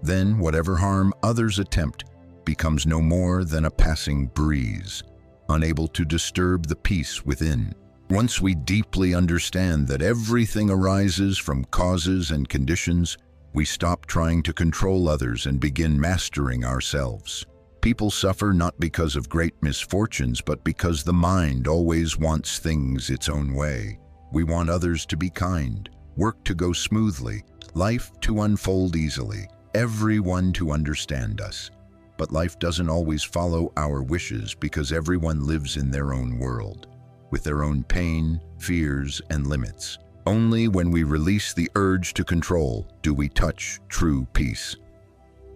Then whatever harm others attempt becomes no more than a passing breeze, unable to disturb the peace within. Once we deeply understand that everything arises from causes and conditions, we stop trying to control others and begin mastering ourselves. People suffer not because of great misfortunes, but because the mind always wants things its own way. We want others to be kind, work to go smoothly, life to unfold easily, everyone to understand us. But life doesn't always follow our wishes because everyone lives in their own world, with their own pain, fears, and limits. Only when we release the urge to control do we touch true peace.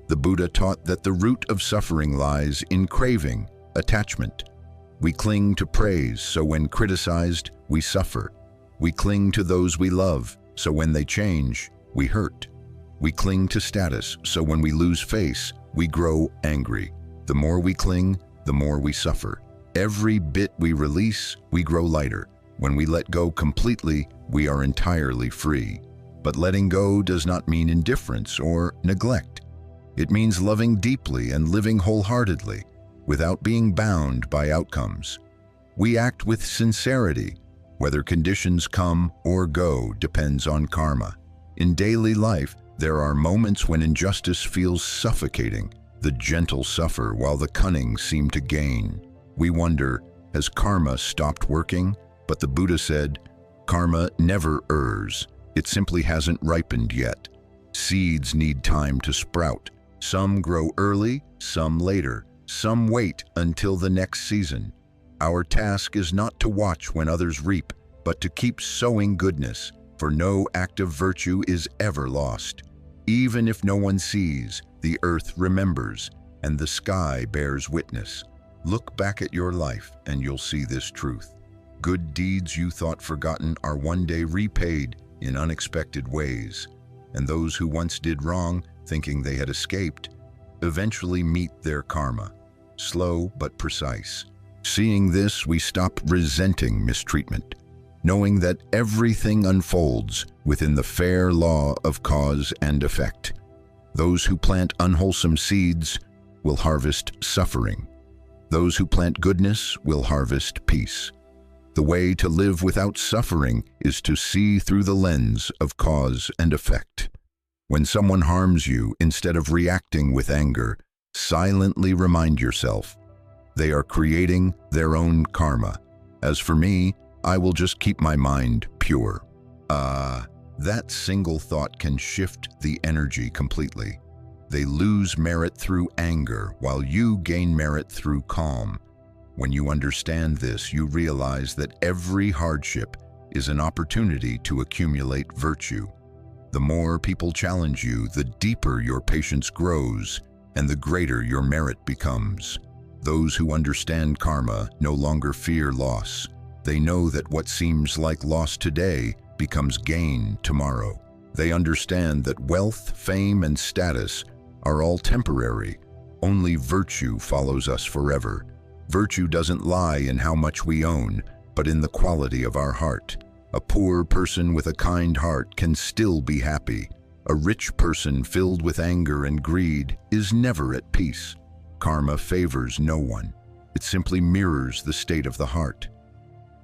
The Buddha taught that the root of suffering lies in craving, attachment. We cling to praise, so when criticized, we suffer. We cling to those we love, so when they change, we hurt. We cling to status, so when we lose face, we grow angry. The more we cling, the more we suffer. Every bit we release, we grow lighter. When we let go completely, we are entirely free. But letting go does not mean indifference or neglect. It means loving deeply and living wholeheartedly, without being bound by outcomes. We act with sincerity. Whether conditions come or go depends on karma. In daily life, there are moments when injustice feels suffocating. The gentle suffer while the cunning seem to gain. We wonder, has karma stopped working? But the Buddha said, karma never errs. It simply hasn't ripened yet. Seeds need time to sprout. Some grow early, some later. Some wait until the next season. Our task is not to watch when others reap, but to keep sowing goodness, for no act of virtue is ever lost. Even if no one sees, the earth remembers, and the sky bears witness. Look back at your life, and you'll see this truth. Good deeds you thought forgotten are one day repaid in unexpected ways, and those who once did wrong, thinking they had escaped, eventually meet their karma, slow but precise. Seeing this, we stop resenting mistreatment, knowing that everything unfolds within the fair law of cause and effect. Those who plant unwholesome seeds will harvest suffering. Those who plant goodness will harvest peace. The way to live without suffering is to see through the lens of cause and effect. When someone harms you, instead of reacting with anger, silently remind yourself, they are creating their own karma. As for me, I will just keep my mind pure. That single thought can shift the energy completely. They lose merit through anger, while you gain merit through calm. When you understand this, you realize that every hardship is an opportunity to accumulate virtue. The more people challenge you, the deeper your patience grows, and the greater your merit becomes. Those who understand karma no longer fear loss. They know that what seems like loss today becomes gain tomorrow. They understand that wealth, fame, and status are all temporary. Only virtue follows us forever. Virtue doesn't lie in how much we own, but in the quality of our heart. A poor person with a kind heart can still be happy. A rich person filled with anger and greed is never at peace. Karma favors no one. It simply mirrors the state of the heart.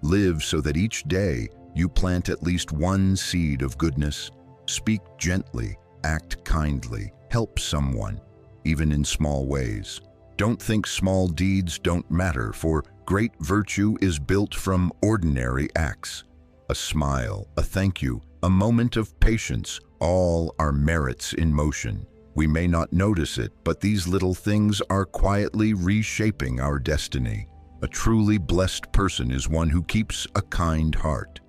Live so that each day you plant at least one seed of goodness. Speak gently, act kindly, help someone, even in small ways. Don't think small deeds don't matter, for great virtue is built from ordinary acts. A smile, a thank you, a moment of patience, all are merits in motion. We may not notice it, but these little things are quietly reshaping our destiny. A truly blessed person is one who keeps a kind heart.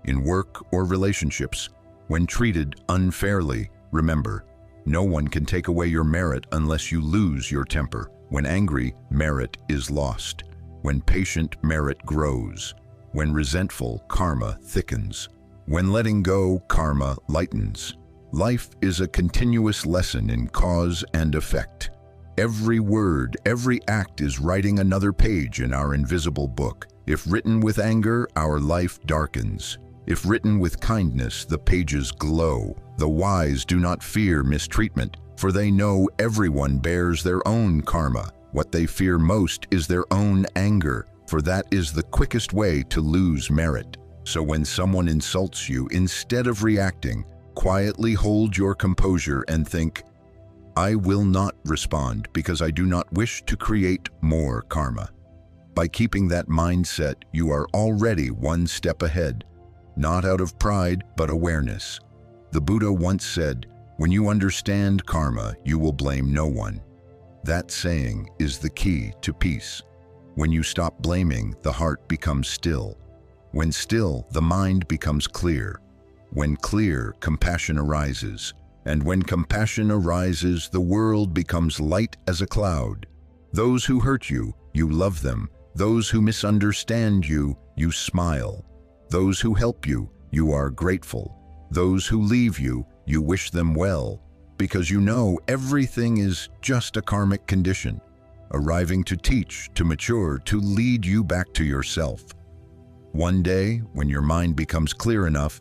In work or relationships, when treated unfairly, remember, no one can take away your merit unless you lose your temper. When angry, merit is lost. When patient, merit grows. When resentful, karma thickens. When letting go, karma lightens. Life is a continuous lesson in cause and effect. Every word, every act is writing another page in our invisible book. If written with anger, our life darkens. If written with kindness, the pages glow. The wise do not fear mistreatment, for they know everyone bears their own karma. What they fear most is their own anger, for that is the quickest way to lose merit. So when someone insults you, instead of reacting, quietly hold your composure and think, I will not respond because I do not wish to create more karma. By keeping that mindset, you are already one step ahead, not out of pride, but awareness. The Buddha once said, when you understand karma, you will blame no one. That saying is the key to peace. When you stop blaming, the heart becomes still. When still, the mind becomes clear. When clear, compassion arises. And when compassion arises, the world becomes light as a cloud. Those who hurt you, you love them. Those who misunderstand you, you smile. Those who help you, you are grateful. Those who leave you, you wish them well, because you know everything is just a karmic condition, arriving to teach, to mature, to lead you back to yourself. One day, when your mind becomes clear enough,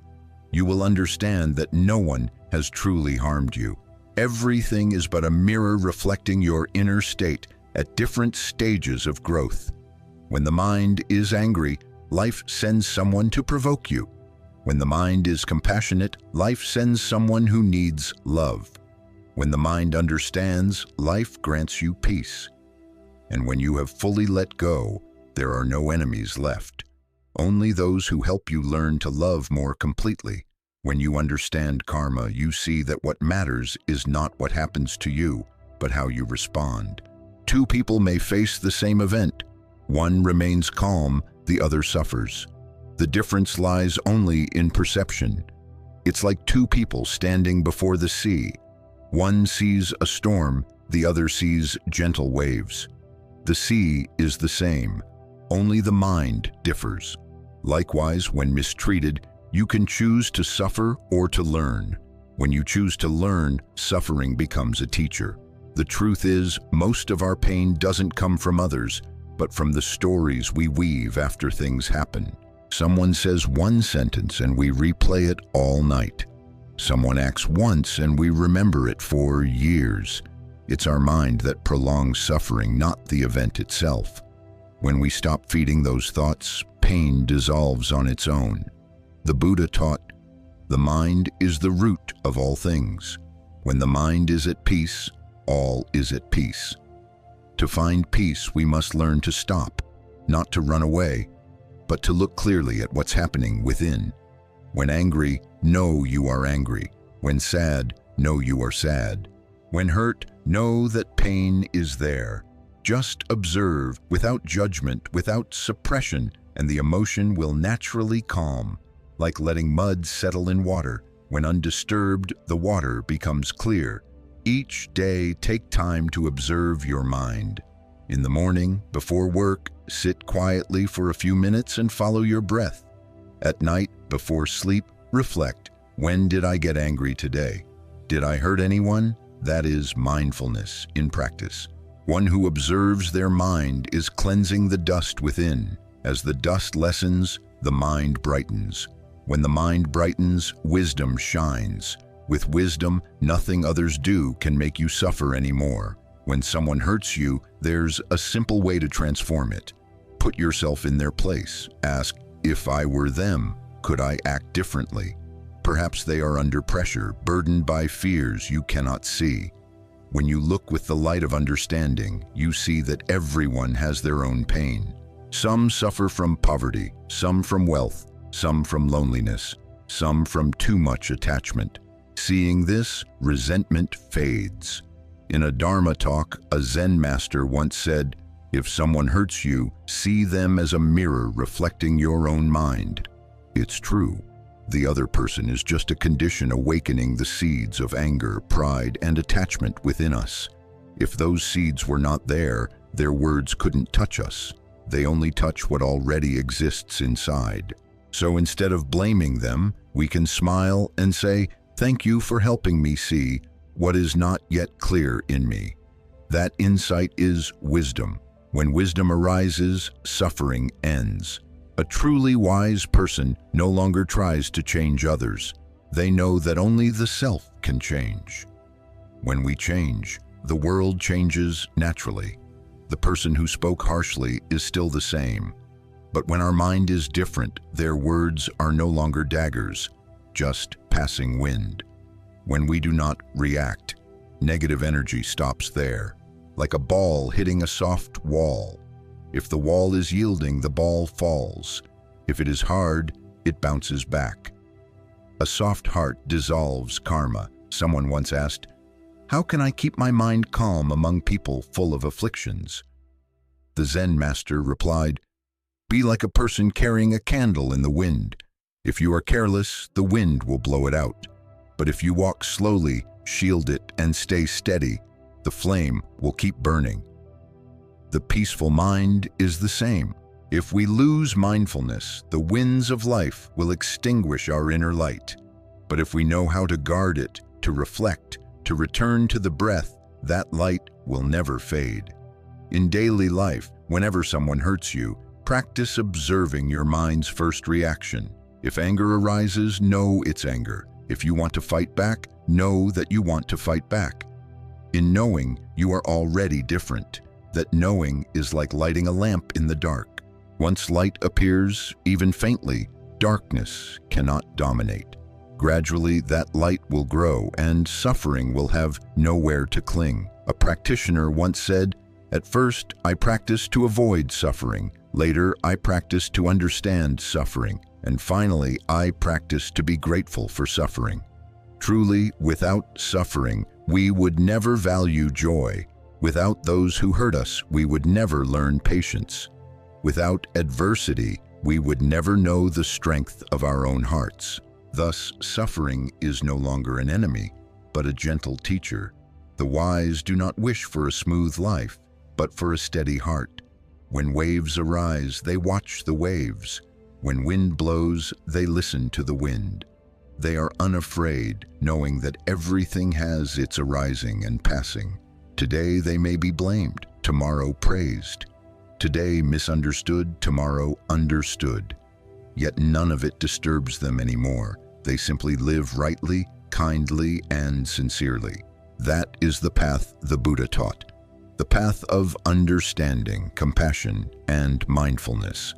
you will understand that no one has truly harmed you. Everything is but a mirror reflecting your inner state at different stages of growth. When the mind is angry, life sends someone to provoke you. When the mind is compassionate, life sends someone who needs love. When the mind understands, life grants you peace. And when you have fully let go, there are no enemies left. Only those who help you learn to love more completely. When you understand karma, you see that what matters is not what happens to you, but how you respond. Two people may face the same event. One remains calm, the other suffers. The difference lies only in perception. It's like two people standing before the sea. One sees a storm, the other sees gentle waves. The sea is the same, only the mind differs. Likewise, when mistreated, you can choose to suffer or to learn. When you choose to learn, suffering becomes a teacher. The truth is, most of our pain doesn't come from others, but from the stories we weave after things happen. Someone says one sentence and we replay it all night. Someone acts once and we remember it for years. It's our mind that prolongs suffering, not the event itself. When we stop feeding those thoughts, pain dissolves on its own. The Buddha taught, the mind is the root of all things. When the mind is at peace, all is at peace. To find peace, we must learn to stop, not to run away, but to look clearly at what's happening within. When angry, know you are angry. When sad, know you are sad. When hurt, know that pain is there. Just observe, without judgment, without suppression, and the emotion will naturally calm. Like letting mud settle in water. When undisturbed, the water becomes clear. Each day, take time to observe your mind. In the morning, before work, sit quietly for a few minutes and follow your breath. At night, before sleep, reflect. When did I get angry today? Did I hurt anyone? That is mindfulness in practice. One who observes their mind is cleansing the dust within. As the dust lessens, the mind brightens. When the mind brightens, wisdom shines. With wisdom, nothing others do can make you suffer anymore. When someone hurts you, there's a simple way to transform it. Put yourself in their place. Ask, if I were them, could I act differently? Perhaps they are under pressure, burdened by fears you cannot see. When you look with the light of understanding, you see that everyone has their own pain. Some suffer from poverty, some from wealth, some from loneliness, some from too much attachment. Seeing this, resentment fades. In a Dharma talk, a Zen master once said, if someone hurts you, see them as a mirror reflecting your own mind. It's true. The other person is just a condition awakening the seeds of anger, pride, and attachment within us. If those seeds were not there, their words couldn't touch us. They only touch what already exists inside. So instead of blaming them, we can smile and say, thank you for helping me see what is not yet clear in me. That insight is wisdom. When wisdom arises, suffering ends. A truly wise person no longer tries to change others. They know that only the self can change. When we change, the world changes naturally. The person who spoke harshly is still the same. But when our mind is different, their words are no longer daggers, just passing wind. When we do not react, negative energy stops there, like a ball hitting a soft wall. If the wall is yielding, the ball falls. If it is hard, it bounces back. A soft heart dissolves karma. Someone once asked, how can I keep my mind calm among people full of afflictions? The Zen master replied, be like a person carrying a candle in the wind. If you are careless, the wind will blow it out. But if you walk slowly, shield it, and stay steady, the flame will keep burning. The peaceful mind is the same. If we lose mindfulness, the winds of life will extinguish our inner light. But if we know how to guard it, to reflect, to return to the breath, that light will never fade. In daily life, whenever someone hurts you, practice observing your mind's first reaction. If anger arises, know it's anger. If you want to fight back, know that you want to fight back. In knowing, you are already different. That knowing is like lighting a lamp in the dark. Once light appears, even faintly, darkness cannot dominate. Gradually, that light will grow and suffering will have nowhere to cling. A practitioner once said, "At first, I practiced to avoid suffering. Later, I practiced to understand suffering. And finally, I practiced to be grateful for suffering." Truly, without suffering, we would never value joy. Without those who hurt us, we would never learn patience. Without adversity, we would never know the strength of our own hearts. Thus, suffering is no longer an enemy, but a gentle teacher. The wise do not wish for a smooth life, but for a steady heart. When waves arise, they watch the waves. When wind blows, they listen to the wind. They are unafraid, knowing that everything has its arising and passing. Today they may be blamed, tomorrow praised. Today misunderstood, tomorrow understood. Yet none of it disturbs them anymore. They simply live rightly, kindly, and sincerely. That is the path the Buddha taught. The path of understanding, compassion, and mindfulness.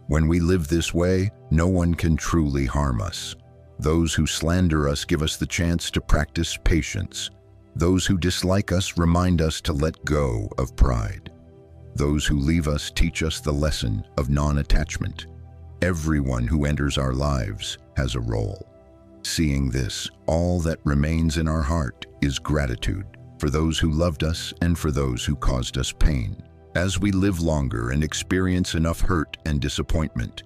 When we live this way, no one can truly harm us. Those who slander us give us the chance to practice patience. Those who dislike us remind us to let go of pride. Those who leave us teach us the lesson of non-attachment. Everyone who enters our lives has a role. Seeing this, all that remains in our heart is gratitude for those who loved us and for those who caused us pain. As we live longer and experience enough hurt and disappointment,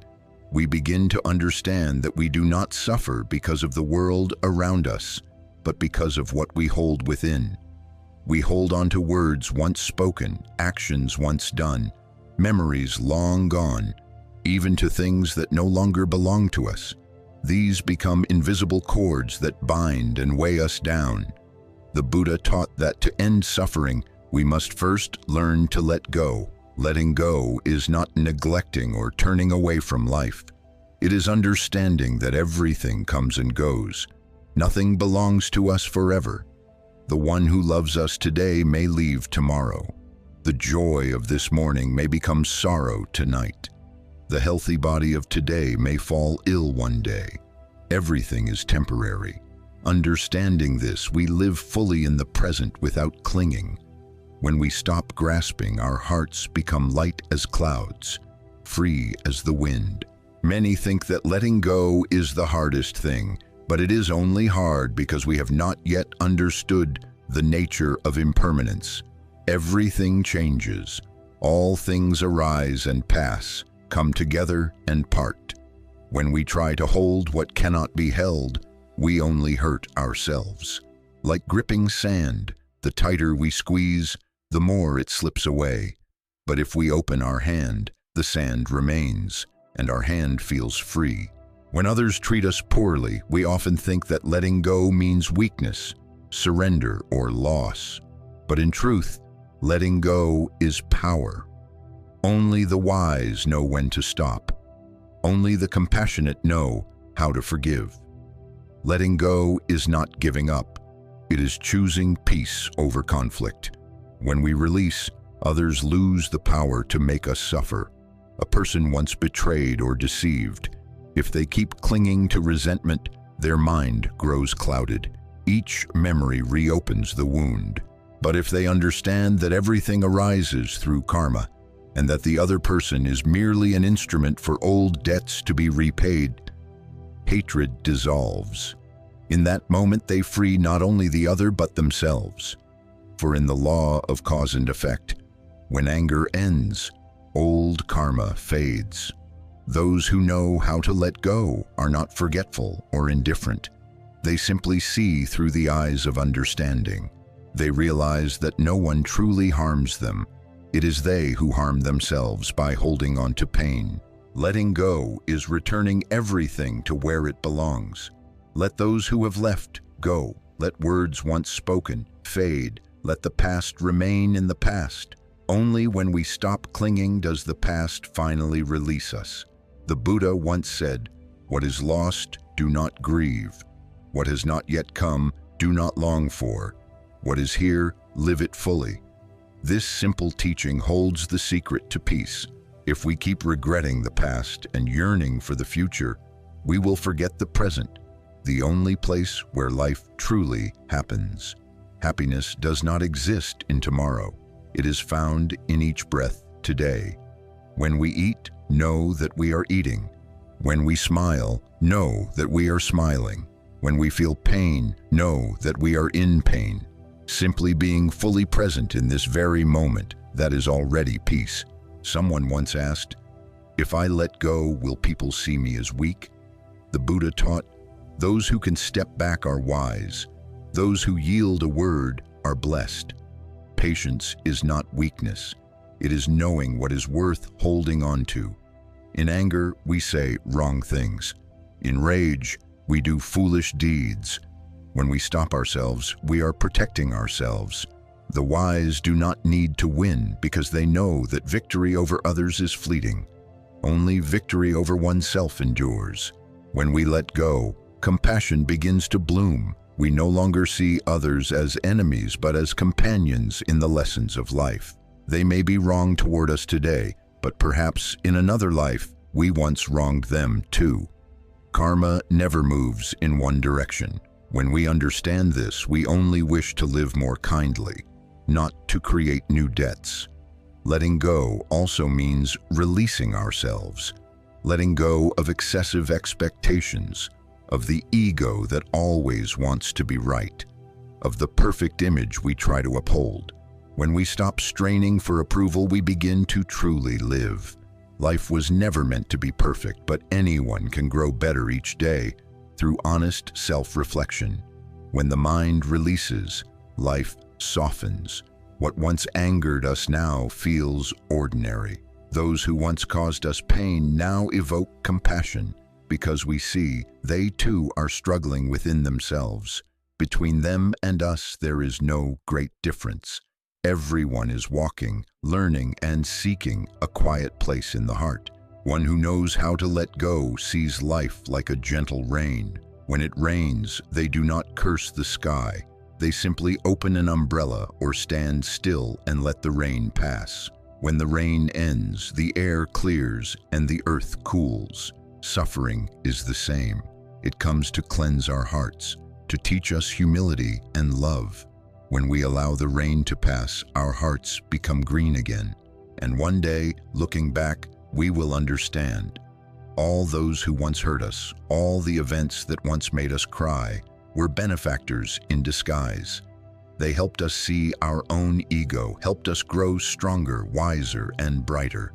we begin to understand that we do not suffer because of the world around us, but because of what we hold within. We hold on to words once spoken, actions once done, memories long gone, even to things that no longer belong to us. These become invisible cords that bind and weigh us down. The Buddha taught that to end suffering, we must first learn to let go. Letting go is not neglecting or turning away from life. It is understanding that everything comes and goes. Nothing belongs to us forever. The one who loves us today may leave tomorrow. The joy of this morning may become sorrow tonight. The healthy body of today may fall ill one day. Everything is temporary. Understanding this, we live fully in the present without clinging. When we stop grasping, our hearts become light as clouds, free as the wind. Many think that letting go is the hardest thing, but it is only hard because we have not yet understood the nature of impermanence. Everything changes. All things arise and pass, come together and part. When we try to hold what cannot be held, we only hurt ourselves. Like gripping sand, the tighter we squeeze, the more it slips away. But if we open our hand, the sand remains, and our hand feels free. When others treat us poorly, we often think that letting go means weakness, surrender, or loss. But in truth, letting go is power. Only the wise know when to stop. Only the compassionate know how to forgive. Letting go is not giving up. It is choosing peace over conflict. When we release, others lose the power to make us suffer. A person once betrayed or deceived. If they keep clinging to resentment, their mind grows clouded. Each memory reopens the wound. But if they understand that everything arises through karma, and that the other person is merely an instrument for old debts to be repaid, hatred dissolves. In that moment, they free not only the other but themselves. For in the law of cause and effect, when anger ends, old karma fades. Those who know how to let go are not forgetful or indifferent. They simply see through the eyes of understanding. They realize that no one truly harms them. It is they who harm themselves by holding on to pain. Letting go is returning everything to where it belongs. Let those who have left go. Let words once spoken fade. Let the past remain in the past. Only when we stop clinging does the past finally release us. The Buddha once said, "What is lost, do not grieve. What has not yet come, do not long for. What is here, live it fully." This simple teaching holds the secret to peace. If we keep regretting the past and yearning for the future, we will forget the present. the only place where life truly happens. Happiness does not exist in tomorrow. It is found in each breath today. When we eat, know that we are eating. When we smile, know that we are smiling. When we feel pain, know that we are in pain. Simply being fully present in this very moment, that is already peace. Someone once asked, "If I let go, will people see me as weak?" The Buddha taught, "Those who can step back are wise. Those who yield a word are blessed." Patience is not weakness. It is knowing what is worth holding on to. In anger, we say wrong things. In rage, we do foolish deeds. When we stop ourselves, we are protecting ourselves. The wise do not need to win because they know that victory over others is fleeting. Only victory over oneself endures. When we let go, compassion begins to bloom. We no longer see others as enemies but as companions in the lessons of life. They may be wrong toward us today, but perhaps in another life, we once wronged them too. Karma never moves in one direction. When we understand this, we only wish to live more kindly, not to create new debts. Letting go also means releasing ourselves, letting go of excessive expectations, of the ego that always wants to be right, of the perfect image we try to uphold. When we stop straining for approval, we begin to truly live. Life was never meant to be perfect, but anyone can grow better each day through honest self-reflection. When the mind releases, life softens. What once angered us now feels ordinary. Those who once caused us pain now evoke compassion because we see they too are struggling within themselves. Between them and us, there is no great difference. Everyone is walking, learning, and seeking a quiet place in the heart. One who knows how to let go sees life like a gentle rain. When it rains, they do not curse the sky. They simply open an umbrella or stand still and let the rain pass. When the rain ends, the air clears and the earth cools. Suffering is the same. It comes to cleanse our hearts, to teach us humility and love. When we allow the rain to pass, our hearts become green again. And one day, looking back, we will understand. All those who once hurt us, all the events that once made us cry, were benefactors in disguise. They helped us see our own ego, helped us grow stronger, wiser, and brighter.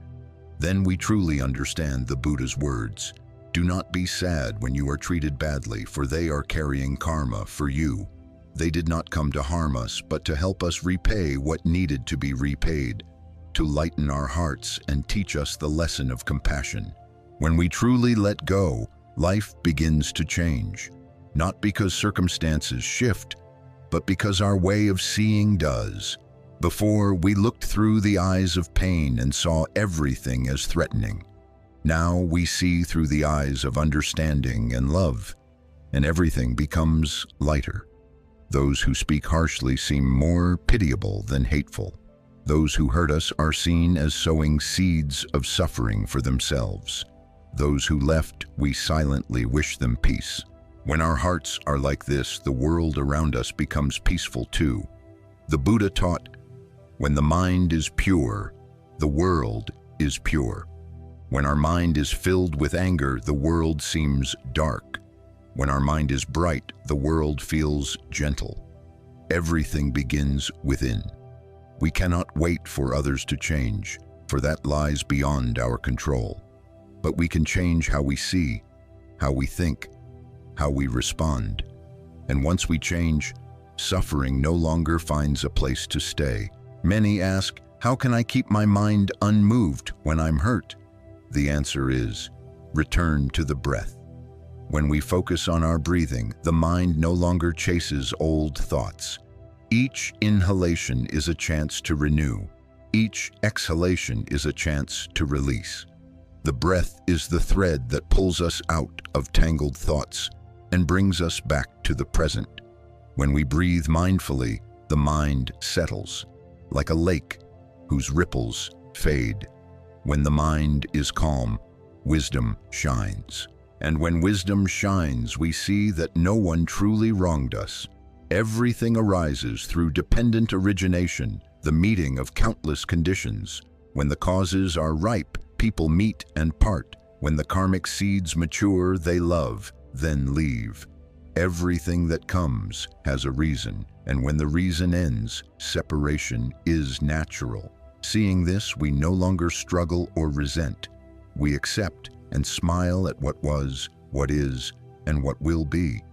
Then we truly understand the Buddha's words. Do not be sad when you are treated badly, for they are carrying karma for you. They did not come to harm us, but to help us repay what needed to be repaid, to lighten our hearts and teach us the lesson of compassion. When we truly let go, life begins to change, not because circumstances shift, but because our way of seeing does. Before, we looked through the eyes of pain and saw everything as threatening. Now we see through the eyes of understanding and love, and everything becomes lighter. Those who speak harshly seem more pitiable than hateful. Those who hurt us are seen as sowing seeds of suffering for themselves. Those who left, we silently wish them peace. When our hearts are like this, the world around us becomes peaceful too. The Buddha taught, when the mind is pure, the world is pure. When our mind is filled with anger, the world seems dark. When our mind is bright, the world feels gentle. Everything begins within. We cannot wait for others to change, for that lies beyond our control. But we can change how we see, how we think, how we respond. And once we change, suffering no longer finds a place to stay. Many ask, how can I keep my mind unmoved when I'm hurt? The answer is, return to the breath. When we focus on our breathing, the mind no longer chases old thoughts. Each inhalation is a chance to renew. Each exhalation is a chance to release. The breath is the thread that pulls us out of tangled thoughts and brings us back to the present. When we breathe mindfully, the mind settles, like a lake whose ripples fade. When the mind is calm, wisdom shines. And when wisdom shines, we see that no one truly wronged us. Everything arises through dependent origination, the meeting of countless conditions. When the causes are ripe, people meet and part. When the karmic seeds mature, they love, then leave. Everything that comes has a reason, and when the reason ends, separation is natural. Seeing this, we no longer struggle or resent. We accept and smile at what was, what is, and what will be.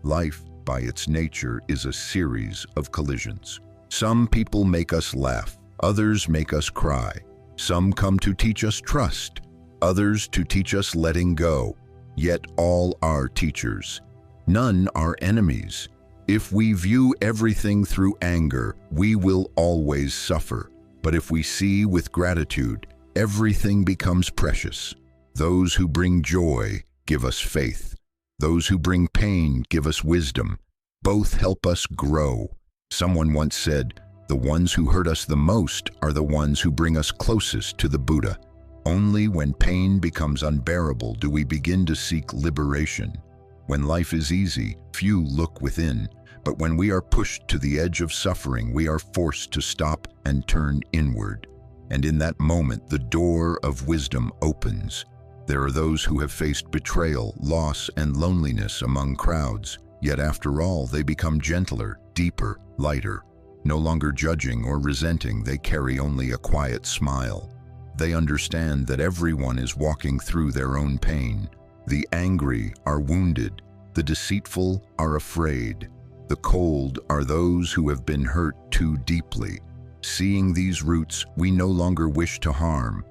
Life, by its nature, is a series of collisions. Some people make us laugh, others make us cry. Some come to teach us trust, others to teach us letting go. Yet all are teachers. None are enemies. If we view everything through anger, we will always suffer. But if we see with gratitude, everything becomes precious. Those who bring joy give us faith. Those who bring pain give us wisdom. Both help us grow. Someone once said, "The ones who hurt us the most are the ones who bring us closest to the Buddha." Only when pain becomes unbearable do we begin to seek liberation. When life is easy, few look within. But when we are pushed to the edge of suffering, we are forced to stop and turn inward. And in that moment, the door of wisdom opens. There are those who have faced betrayal, loss, and loneliness among crowds. Yet after all, they become gentler, deeper, lighter. No longer judging or resenting, they carry only a quiet smile. They understand that everyone is walking through their own pain. The angry are wounded. The deceitful are afraid. The cold are those who have been hurt too deeply. Seeing these roots, we no longer wish to harm.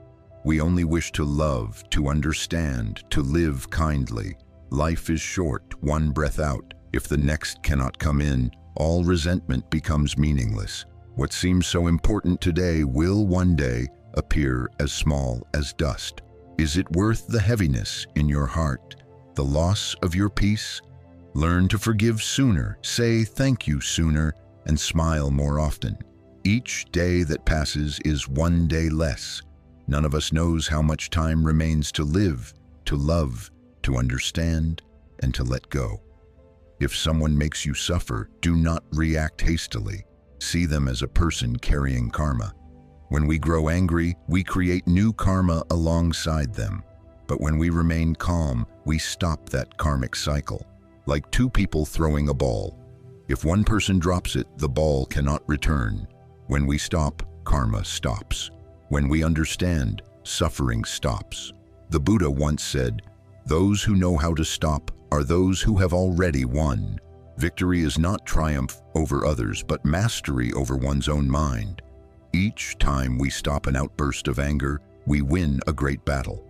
We only wish to love, to understand, to live kindly. Life is short, one breath out. If the next cannot come in, all resentment becomes meaningless. What seems so important today will one day appear as small as dust. Is it worth the heaviness in your heart, the loss of your peace? Learn to forgive sooner, say thank you sooner, and smile more often. Each day that passes is one day less. None of us knows how much time remains to live, to love, to understand, and to let go. If someone makes you suffer, do not react hastily. See them as a person carrying karma. When we grow angry, we create new karma alongside them. But when we remain calm, we stop that karmic cycle. Like two people throwing a ball. If one person drops it, the ball cannot return. When we stop, karma stops. When we understand, suffering stops. The Buddha once said, "Those who know how to stop are those who have already won." Victory is not triumph over others, but mastery over one's own mind. Each time we stop an outburst of anger, we win a great battle.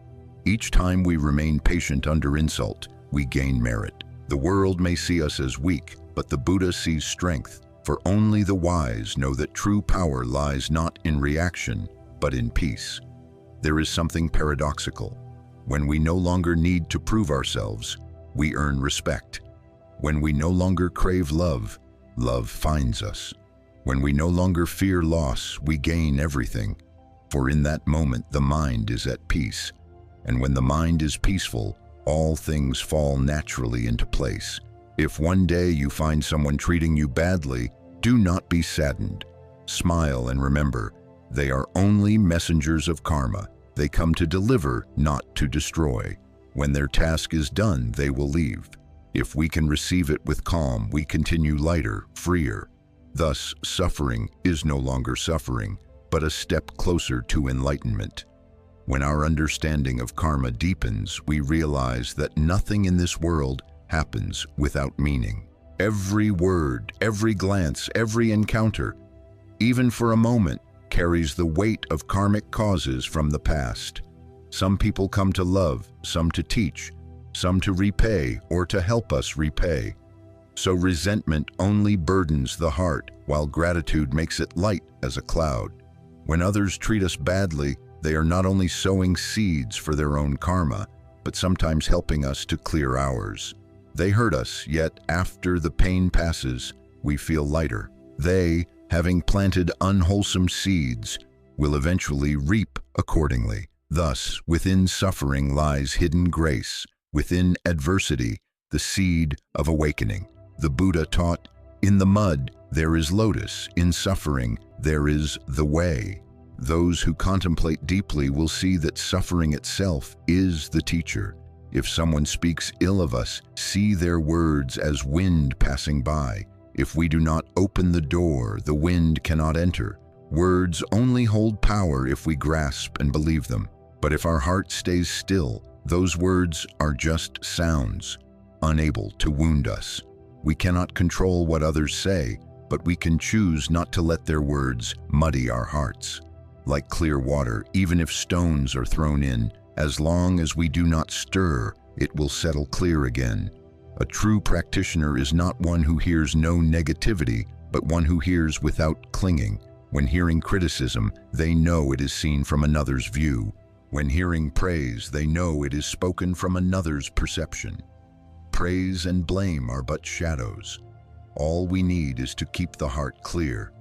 Each time we remain patient under insult, we gain merit. The world may see us as weak, but the Buddha sees strength, for only the wise know that true power lies not in reaction, but in peace. There is something paradoxical. When we no longer need to prove ourselves, we earn respect. When we no longer crave love, love finds us. When we no longer fear loss, we gain everything. For in that moment, the mind is at peace. And when the mind is peaceful, all things fall naturally into place. If one day you find someone treating you badly, do not be saddened. Smile and remember, they are only messengers of karma. They come to deliver, not to destroy. When their task is done, they will leave. If we can receive it with calm, we continue lighter, freer. Thus, suffering is no longer suffering, but a step closer to enlightenment. When our understanding of karma deepens, we realize that nothing in this world happens without meaning. Every word, every glance, every encounter, even for a moment, carries the weight of karmic causes from the past. Some people come to love, some to teach, some to repay or to help us repay. So resentment only burdens the heart, while gratitude makes it light as a cloud. When others treat us badly, they are not only sowing seeds for their own karma, but sometimes helping us to clear ours. They hurt us, yet after the pain passes, we feel lighter. They, having planted unwholesome seeds, will eventually reap accordingly. Thus, within suffering lies hidden grace, Within adversity, the seed of awakening. The Buddha taught, in the mud there is lotus, in suffering there is the way. Those who contemplate deeply will see that suffering itself is the teacher. If someone speaks ill of us, see their words as wind passing by. If we do not open the door, the wind cannot enter. Words only hold power if we grasp and believe them. But if our heart stays still, those words are just sounds, unable to wound us. We cannot control what others say, but we can choose not to let their words muddy our hearts. Like clear water, even if stones are thrown in, as long as we do not stir, it will settle clear again. A true practitioner is not one who hears no negativity, but one who hears without clinging. When hearing criticism, they know it is seen from another's view. When hearing praise, they know it is spoken from another's perception. Praise and blame are but shadows. All we need is to keep the heart clear.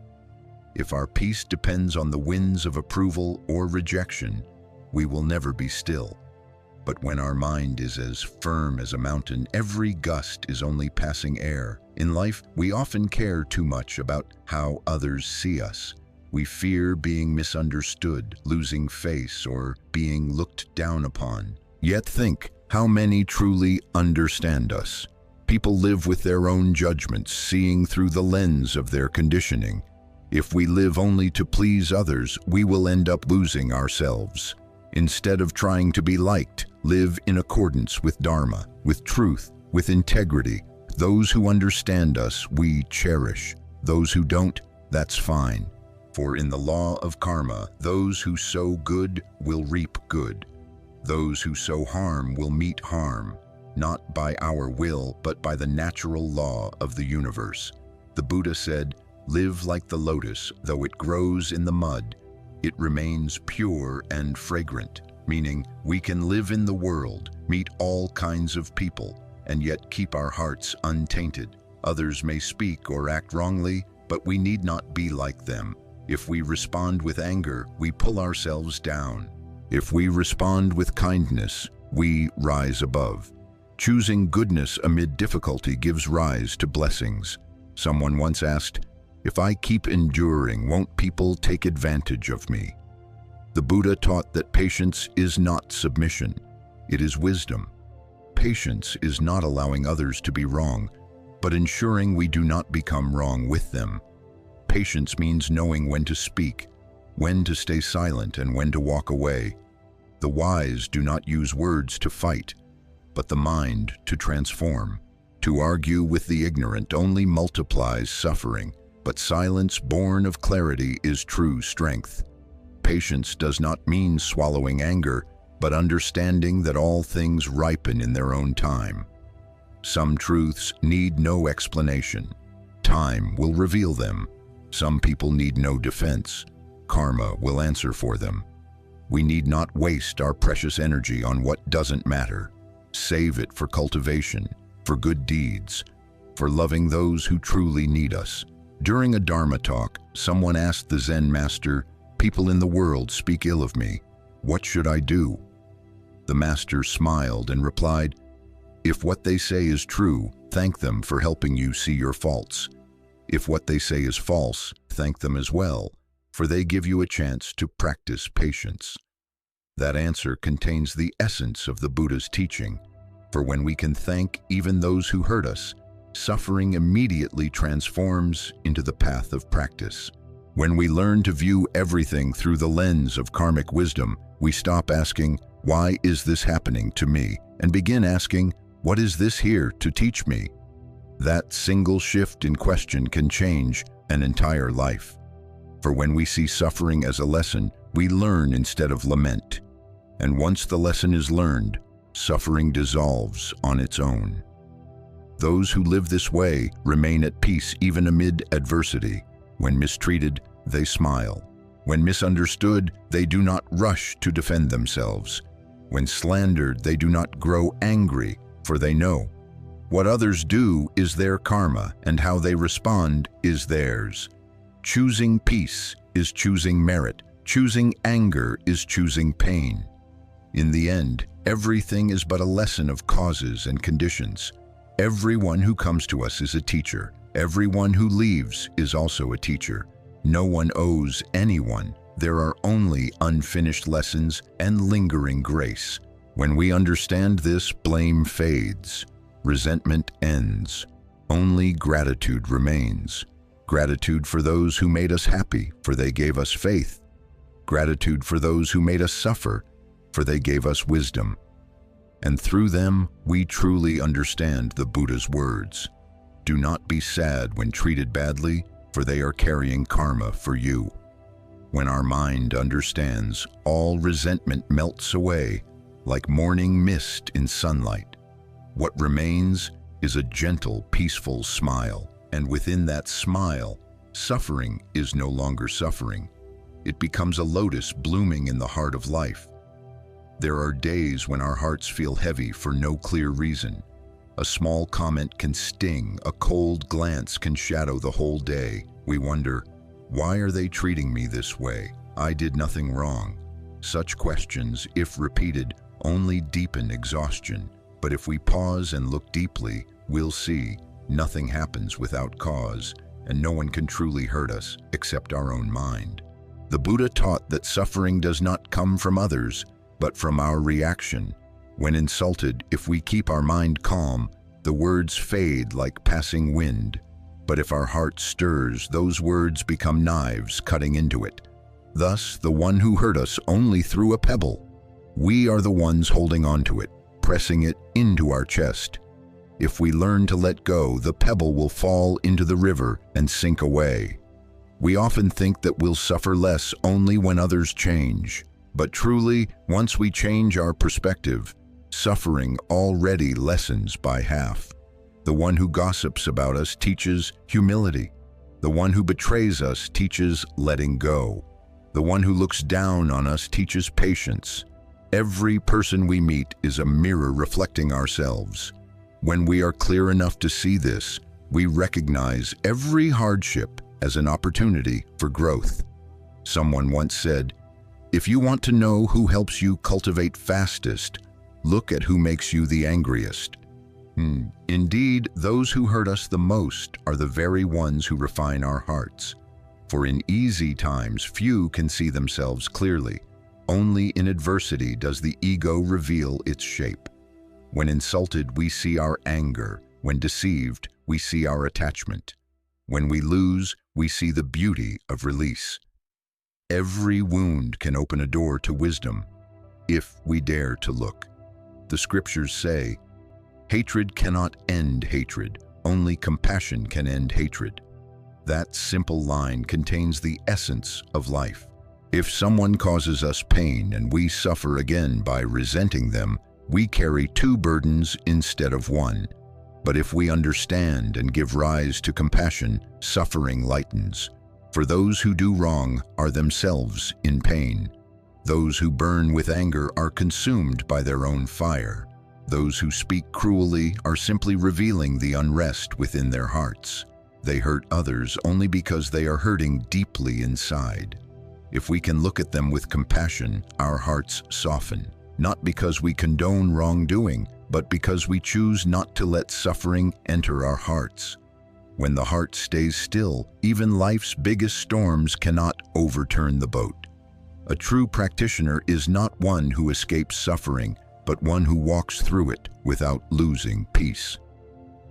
If our peace depends on the winds of approval or rejection, we will never be still. But when our mind is as firm as a mountain, every gust is only passing air. In life, we often care too much about how others see us. We fear being misunderstood, losing face, or being looked down upon. Yet think, how many truly understand us? People live with their own judgments, seeing through the lens of their conditioning. If we live only to please others, we will end up losing ourselves. Instead of trying to be liked, live in accordance with Dharma, with truth, with integrity. Those who understand us, we cherish. Those who don't, that's fine. For in the law of karma, those who sow good will reap good. Those who sow harm will meet harm, not by our will, but by the natural law of the universe. The Buddha said, "Live like the lotus, though it grows in the mud. It remains pure and fragrant," meaning we can live in the world, meet all kinds of people, and yet keep our hearts untainted. Others may speak or act wrongly, but we need not be like them. If we respond with anger, we pull ourselves down. If we respond with kindness, we rise above. Choosing goodness amid difficulty gives rise to blessings. Someone once asked, "If I keep enduring, won't people take advantage of me?" The Buddha taught that patience is not submission, it is wisdom. Patience is not allowing others to be wrong, but ensuring we do not become wrong with them. Patience means knowing when to speak, when to stay silent, and when to walk away. The wise do not use words to fight, but the mind to transform. To argue with the ignorant only multiplies suffering, but silence born of clarity is true strength. Patience does not mean swallowing anger, but understanding that all things ripen in their own time. Some truths need no explanation. Time will reveal them. Some people need no defense. Karma will answer for them. We need not waste our precious energy on what doesn't matter. Save it for cultivation, for good deeds, for loving those who truly need us. During a Dharma talk, someone asked the Zen master, "People in the world speak ill of me. What should I do?" The master smiled and replied, "If what they say is true, thank them for helping you see your faults. If what they say is false, thank them as well, for they give you a chance to practice patience." That answer contains the essence of the Buddha's teaching, for when we can thank even those who hurt us, suffering immediately transforms into the path of practice. When we learn to view everything through the lens of karmic wisdom, we stop asking, "Why is this happening to me?" and begin asking, "What is this here to teach me?" That single shift in question can change an entire life. For when we see suffering as a lesson, we learn instead of lament. And once the lesson is learned, suffering dissolves on its own. Those who live this way remain at peace even amid adversity. When mistreated, they smile. When misunderstood, they do not rush to defend themselves. When slandered, they do not grow angry, for they know what others do is their karma, and how they respond is theirs. Choosing peace is choosing merit. Choosing anger is choosing pain. In the end, Everything is but a lesson of causes and conditions. Everyone who comes to us is a teacher. Everyone who leaves is also a teacher. No one owes anyone. There are only unfinished lessons and lingering grace. When we understand this, blame fades. Resentment ends. Only gratitude remains. Gratitude for those who made us happy, for they gave us faith. Gratitude for those who made us suffer, for they gave us wisdom. And through them, we truly understand the Buddha's words. Do not be sad when treated badly, for they are carrying karma for you. When our mind understands, all resentment melts away, like morning mist in sunlight. What remains is a gentle, peaceful smile, and within that smile, suffering is no longer suffering. It becomes a lotus blooming in the heart of life. There are days when our hearts feel heavy for no clear reason. A small comment can sting, a cold glance can shadow the whole day. We wonder, why are they treating me this way? I did nothing wrong. Such questions, if repeated, only deepen exhaustion. But if we pause and look deeply, we'll see nothing happens without cause, and no one can truly hurt us except our own mind. The Buddha taught that suffering does not come from others, but from our reaction. When insulted, if we keep our mind calm, the words fade like passing wind. But if our heart stirs, those words become knives cutting into it. Thus, the one who hurt us only threw a pebble. We are the ones holding on to it, pressing it into our chest. If we learn to let go, the pebble will fall into the river and sink away. We often think that we'll suffer less only when others change. But truly, once we change our perspective, suffering already lessens by half. The one who gossips about us teaches humility. The one who betrays us teaches letting go. The one who looks down on us teaches patience. Every person we meet is a mirror reflecting ourselves. When we are clear enough to see this, we recognize every hardship as an opportunity for growth. Someone once said, "If you want to know who helps you cultivate fastest, look at who makes you the angriest." Indeed, those who hurt us the most are the very ones who refine our hearts. For in easy times, few can see themselves clearly. Only in adversity does the ego reveal its shape. When insulted, we see our anger. When deceived, we see our attachment. When we lose, we see the beauty of release. Every wound can open a door to wisdom, if we dare to look. The scriptures say, "Hatred cannot end hatred, only compassion can end hatred." That simple line contains the essence of life. If someone causes us pain and we suffer again by resenting them, we carry two burdens instead of one. But if we understand and give rise to compassion, suffering lightens. For those who do wrong are themselves in pain. Those who burn with anger are consumed by their own fire. Those who speak cruelly are simply revealing the unrest within their hearts. They hurt others only because they are hurting deeply inside. If we can look at them with compassion, our hearts soften, not because we condone wrongdoing, but because we choose not to let suffering enter our hearts. When the heart stays still, even life's biggest storms cannot overturn the boat. A true practitioner is not one who escapes suffering, but one who walks through it without losing peace.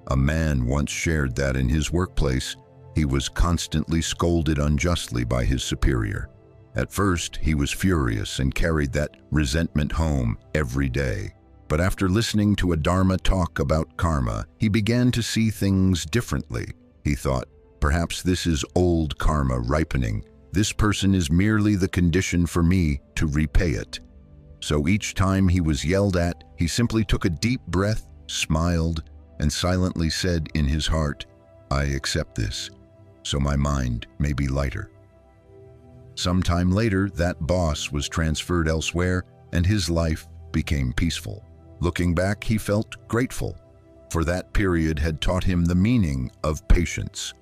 A man once shared that in his workplace, he was constantly scolded unjustly by his superior. At first, he was furious and carried that resentment home every day. But after listening to a Dharma talk about karma, he began to see things differently. He thought, perhaps this is old karma ripening. This person is merely the condition for me to repay it. So each time he was yelled at, he simply took a deep breath, smiled, and silently said in his heart, "I accept this, so my mind may be lighter." Sometime later, that boss was transferred elsewhere, and his life became peaceful. Looking back, he felt grateful, for that period had taught him the meaning of patience.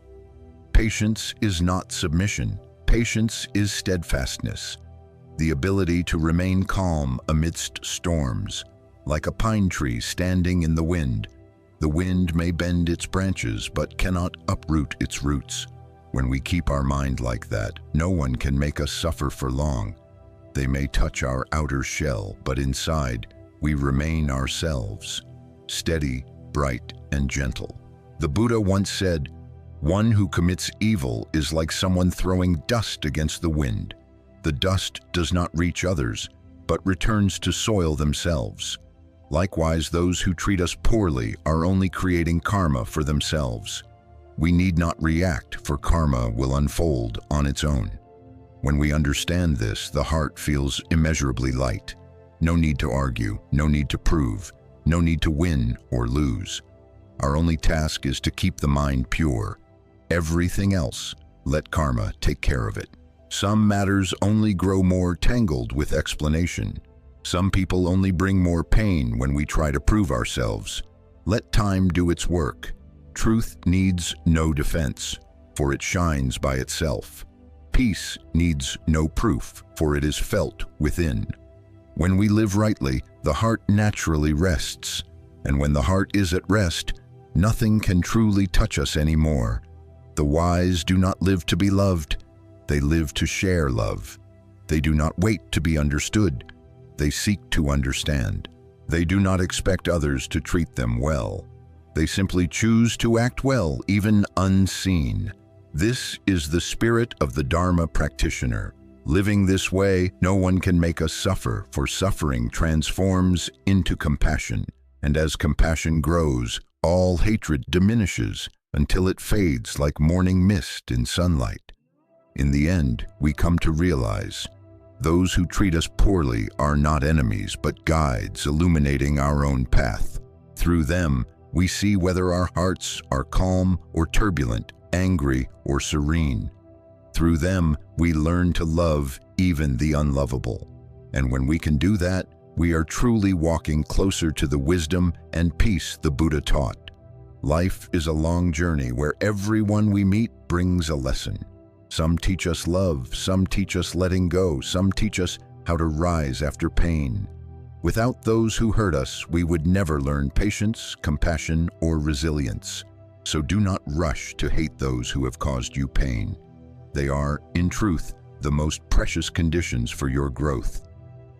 Patience is not submission. Patience is steadfastness, the ability to remain calm amidst storms. like a pine tree standing in the wind. The wind may bend its branches, but cannot uproot its roots. When we keep our mind like that, no one can make us suffer for long. They may touch our outer shell, but inside, we remain ourselves, steady, bright, and gentle. The Buddha once said, "One who commits evil is like someone throwing dust against the wind. The dust does not reach others, but returns to soil themselves. Likewise, those who treat us poorly are only creating karma for themselves. We need not react, for karma will unfold on its own." When we understand this, the heart feels immeasurably light. No need to argue, no need to prove, no need to win or lose. Our only task is to keep the mind pure. Everything else, let karma take care of it. Some matters only grow more tangled with explanation. Some people only bring more pain when we try to prove ourselves. Let time do its work. Truth needs no defense, for it shines by itself. Peace needs no proof, for it is felt within. When we live rightly, the heart naturally rests, and when the heart is at rest, nothing can truly touch us anymore. The wise do not live to be loved, they live to share love. They do not wait to be understood, they seek to understand. They do not expect others to treat them well. They simply choose to act well, even unseen. This is the spirit of the Dharma practitioner. Living this way, no one can make us suffer, for suffering transforms into compassion. And as compassion grows, all hatred diminishes until it fades like morning mist in sunlight. In the end, we come to realize those who treat us poorly are not enemies, but guides illuminating our own path. Through them, we see whether our hearts are calm or turbulent, angry or serene. Through them, we learn to love even the unlovable. And when we can do that, we are truly walking closer to the wisdom and peace the Buddha taught. Life is a long journey where everyone we meet brings a lesson. Some teach us love, some teach us letting go, some teach us how to rise after pain. Without those who hurt us, we would never learn patience, compassion, or resilience. So do not rush to hate those who have caused you pain. They are, in truth, the most precious conditions for your growth.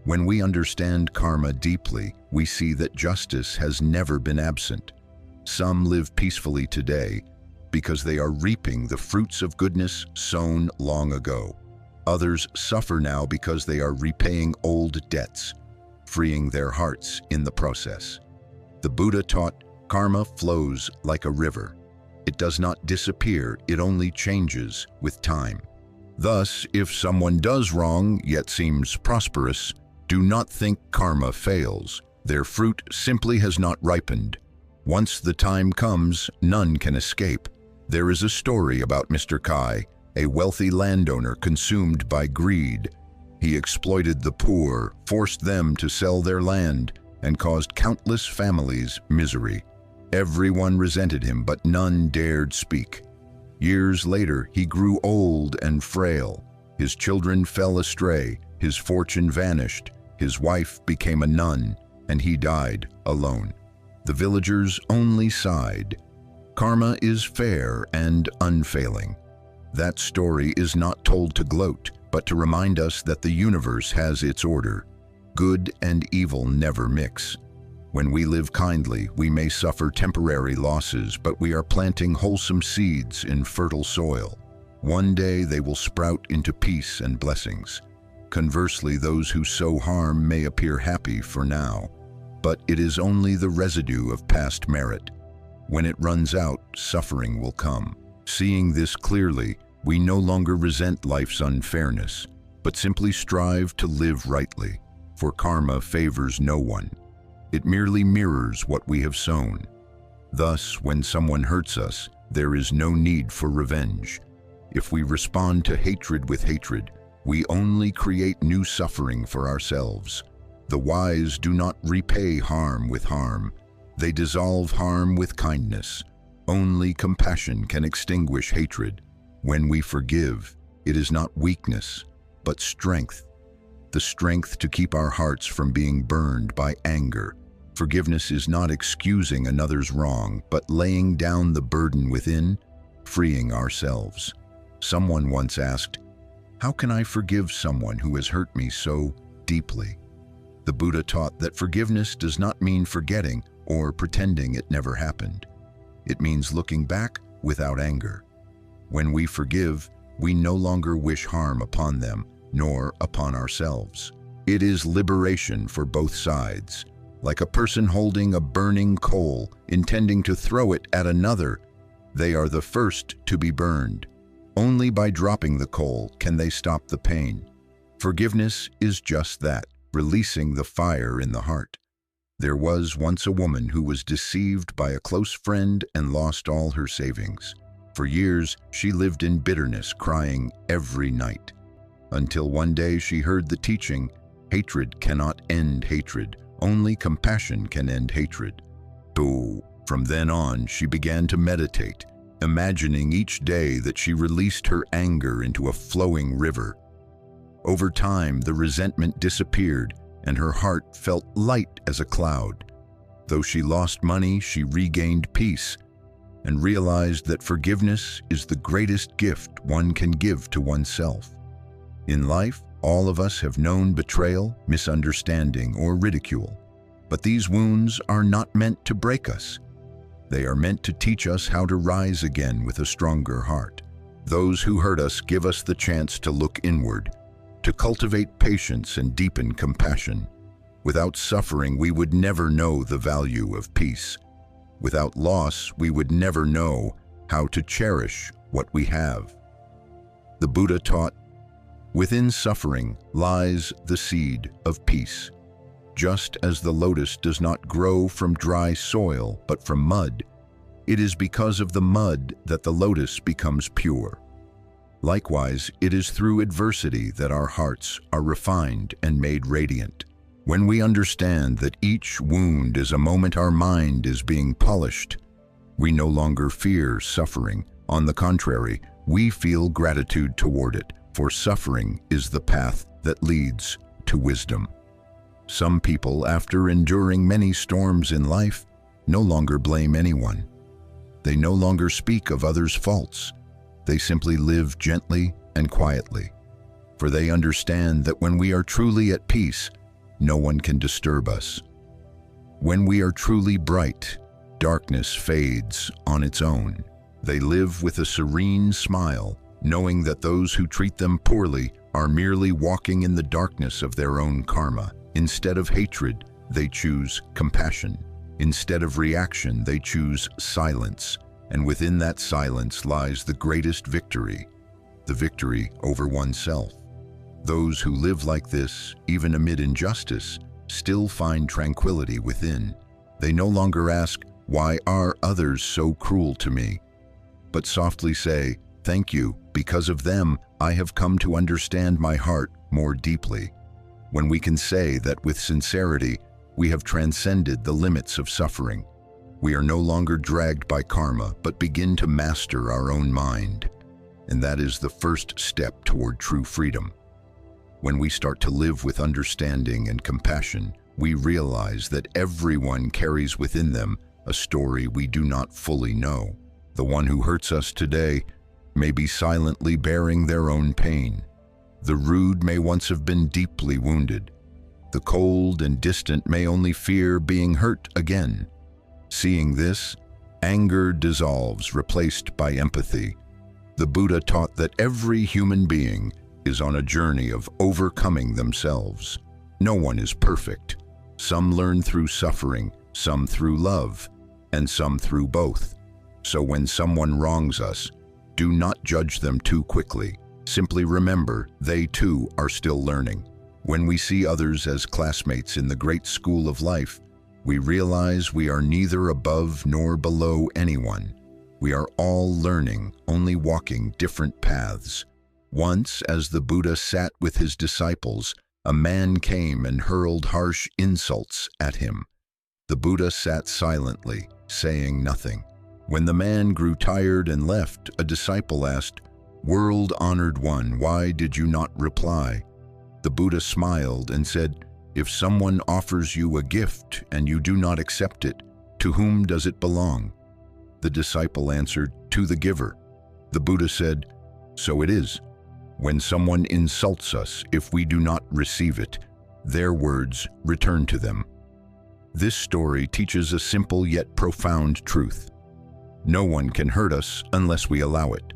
When we understand karma deeply, we see that justice has never been absent. Some live peacefully today because they are reaping the fruits of goodness sown long ago. Others suffer now because they are repaying old debts, freeing their hearts in the process. The Buddha taught karma flows like a river. It does not disappear, it only changes with time. Thus, if someone does wrong yet seems prosperous, do not think karma fails. Their fruit simply has not ripened. Once the time comes, none can escape. There is a story about Mr. Kai, a wealthy landowner consumed by greed. He exploited the poor, forced them to sell their land, and caused countless families misery. Everyone resented him, but none dared speak. Years later, he grew old and frail. His children fell astray, his fortune vanished, his wife became a nun, and he died alone. The villagers only sighed. Karma is fair and unfailing. That story is not told to gloat, but to remind us that the universe has its order. Good and evil never mix. When we live kindly, we may suffer temporary losses, but we are planting wholesome seeds in fertile soil. One day they will sprout into peace and blessings. Conversely, those who sow harm may appear happy for now, but it is only the residue of past merit. When it runs out, suffering will come. Seeing this clearly, we no longer resent life's unfairness, but simply strive to live rightly, for karma favors no one. It merely mirrors what we have sown. Thus, when someone hurts us, there is no need for revenge. If we respond to hatred with hatred, we only create new suffering for ourselves. The wise do not repay harm with harm. They dissolve harm with kindness. Only compassion can extinguish hatred. When we forgive, it is not weakness, but strength. The strength to keep our hearts from being burned by anger, Forgiveness is not excusing another's wrong, but laying down the burden within, freeing ourselves. Someone once asked, "How can I forgive someone who has hurt me so deeply?" The Buddha taught that forgiveness does not mean forgetting or pretending it never happened. It means looking back without anger. When we forgive, we no longer wish harm upon them, nor upon ourselves. It is liberation for both sides. Like a person holding a burning coal, intending to throw it at another, they are the first to be burned. Only by dropping the coal can they stop the pain. Forgiveness is just that, releasing the fire in the heart. There was once a woman who was deceived by a close friend and lost all her savings. For years, she lived in bitterness, crying every night. Until one day she heard the teaching, hatred cannot end hatred. Only compassion can end hatred. So, from then on, she began to meditate, imagining each day that she released her anger into a flowing river. Over time, the resentment disappeared, and her heart felt light as a cloud. Though she lost money, she regained peace, and realized that forgiveness is the greatest gift one can give to oneself. In life, all of us have known betrayal, misunderstanding, or ridicule. But these wounds are not meant to break us. They are meant to teach us how to rise again with a stronger heart. Those who hurt us give us the chance to look inward, to cultivate patience and deepen compassion. Without suffering, we would never know the value of peace. Without loss, we would never know how to cherish what we have. The Buddha taught, "Within suffering lies the seed of peace. Just as the lotus does not grow from dry soil, but from mud, it is because of the mud that the lotus becomes pure. Likewise, it is through adversity that our hearts are refined and made radiant. When we understand that each wound is a moment our mind is being polished, we no longer fear suffering. On the contrary, we feel gratitude toward it, for suffering is the path that leads to wisdom." Some people, after enduring many storms in life, no longer blame anyone. They no longer speak of others' faults. They simply live gently and quietly, for they understand that when we are truly at peace, no one can disturb us. When we are truly bright, darkness fades on its own. They live with a serene smile, knowing that those who treat them poorly are merely walking in the darkness of their own karma. Instead of hatred, they choose compassion. Instead of reaction, they choose silence. And within that silence lies the greatest victory, the victory over oneself. Those who live like this, even amid injustice, still find tranquility within. They no longer ask, "Why are others so cruel to me?" but softly say, "Thank you, because of them, I have come to understand my heart more deeply." When we can say that with sincerity, we have transcended the limits of suffering. We are no longer dragged by karma, but begin to master our own mind. And that is the first step toward true freedom. When we start to live with understanding and compassion, we realize that everyone carries within them a story we do not fully know. The one who hurts us today may be silently bearing their own pain. The rude may once have been deeply wounded. The cold and distant may only fear being hurt again. Seeing this, anger dissolves, replaced by empathy. The Buddha taught that every human being is on a journey of overcoming themselves. No one is perfect. Some learn through suffering, some through love, and some through both. So when someone wrongs us, do not judge them too quickly. Simply remember, they too are still learning. When we see others as classmates in the great school of life, we realize we are neither above nor below anyone. We are all learning, only walking different paths. Once, as the Buddha sat with his disciples, a man came and hurled harsh insults at him. The Buddha sat silently, saying nothing. When the man grew tired and left, a disciple asked, "World-honored one, why did you not reply?" The Buddha smiled and said, If someone offers you a gift and you do not accept it, to whom does it belong? The disciple answered, to the giver. The Buddha said, so it is. When someone insults us, if we do not receive it, their words return to them. This story teaches a simple yet profound truth. No one can hurt us unless we allow it.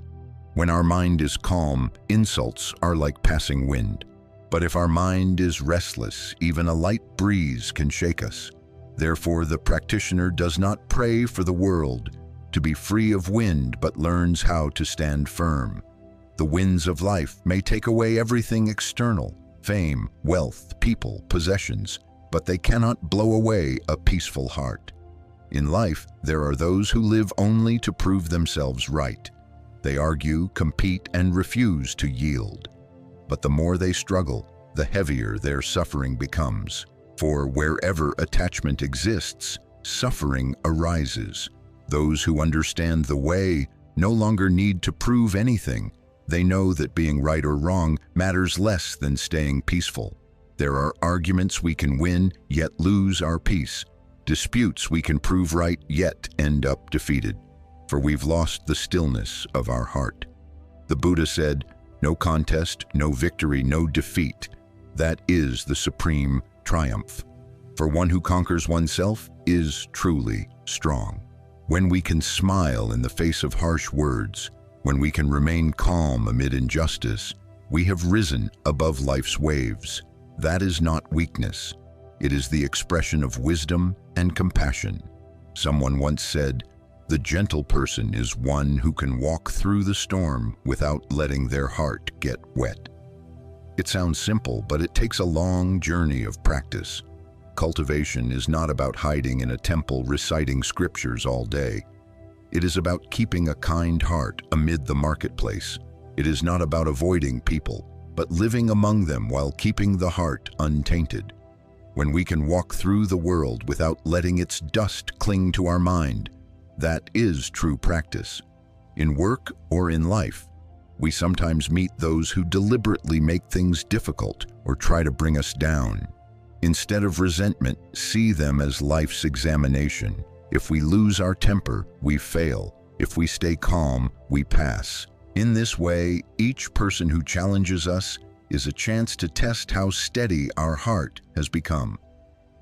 When our mind is calm, insults are like passing wind. But if our mind is restless, even a light breeze can shake us. Therefore, the practitioner does not pray for the world to be free of wind, but learns how to stand firm. The winds of life may take away everything external, fame, wealth, people, possessions, but they cannot blow away a peaceful heart. In life, there are those who live only to prove themselves right. They argue, compete, and refuse to yield. But the more they struggle, the heavier their suffering becomes. For wherever attachment exists, suffering arises. Those who understand the way no longer need to prove anything. They know that being right or wrong matters less than staying peaceful. There are arguments we can win, yet lose our peace. Disputes we can prove right, yet end up defeated. For we've lost the stillness of our heart. The Buddha said, no contest, no victory, no defeat. That is the supreme triumph. For one who conquers oneself is truly strong. When we can smile in the face of harsh words, when we can remain calm amid injustice, we have risen above life's waves. That is not weakness. It is the expression of wisdom and compassion. Someone once said, the gentle person is one who can walk through the storm without letting their heart get wet. It sounds simple, but it takes a long journey of practice. Cultivation is not about hiding in a temple reciting scriptures all day. It is about keeping a kind heart amid the marketplace. It is not about avoiding people, but living among them while keeping the heart untainted. When we can walk through the world without letting its dust cling to our mind, that is true practice. In work or in life, we sometimes meet those who deliberately make things difficult or try to bring us down. Instead of resentment, see them as life's examination. If we lose our temper, we fail. If we stay calm, we pass. In this way, each person who challenges us is a chance to test how steady our heart has become.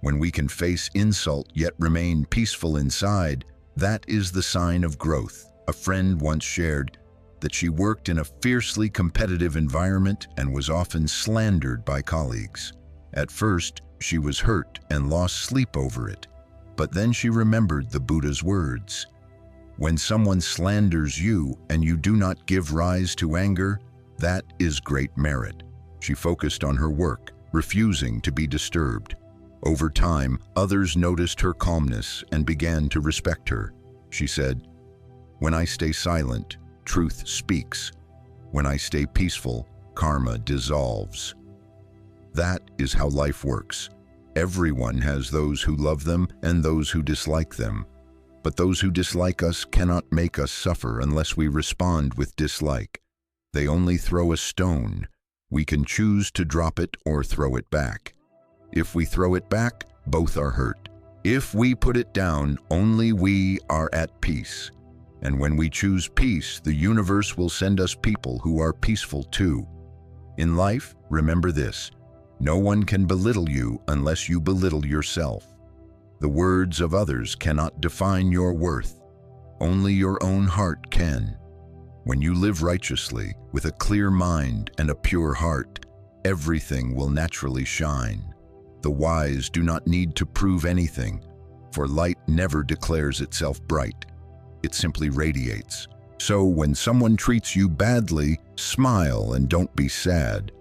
When we can face insult yet remain peaceful inside, that is the sign of growth. A friend once shared that she worked in a fiercely competitive environment and was often slandered by colleagues. At first, she was hurt and lost sleep over it. But then she remembered the Buddha's words. When someone slanders you and you do not give rise to anger, that is great merit. She focused on her work, refusing to be disturbed. Over time, others noticed her calmness and began to respect her. She said, when I stay silent, truth speaks. When I stay peaceful, karma dissolves. That is how life works. Everyone has those who love them and those who dislike them. But those who dislike us cannot make us suffer unless we respond with dislike. They only throw a stone. We can choose to drop it or throw it back. If we throw it back, both are hurt. If we put it down, only we are at peace. And when we choose peace, the universe will send us people who are peaceful too. In life, remember this: no one can belittle you unless you belittle yourself. The words of others cannot define your worth. Only your own heart can. When you live righteously, with a clear mind and a pure heart, everything will naturally shine. The wise do not need to prove anything, for light never declares itself bright. It simply radiates. So when someone treats you badly, smile and don't be sad.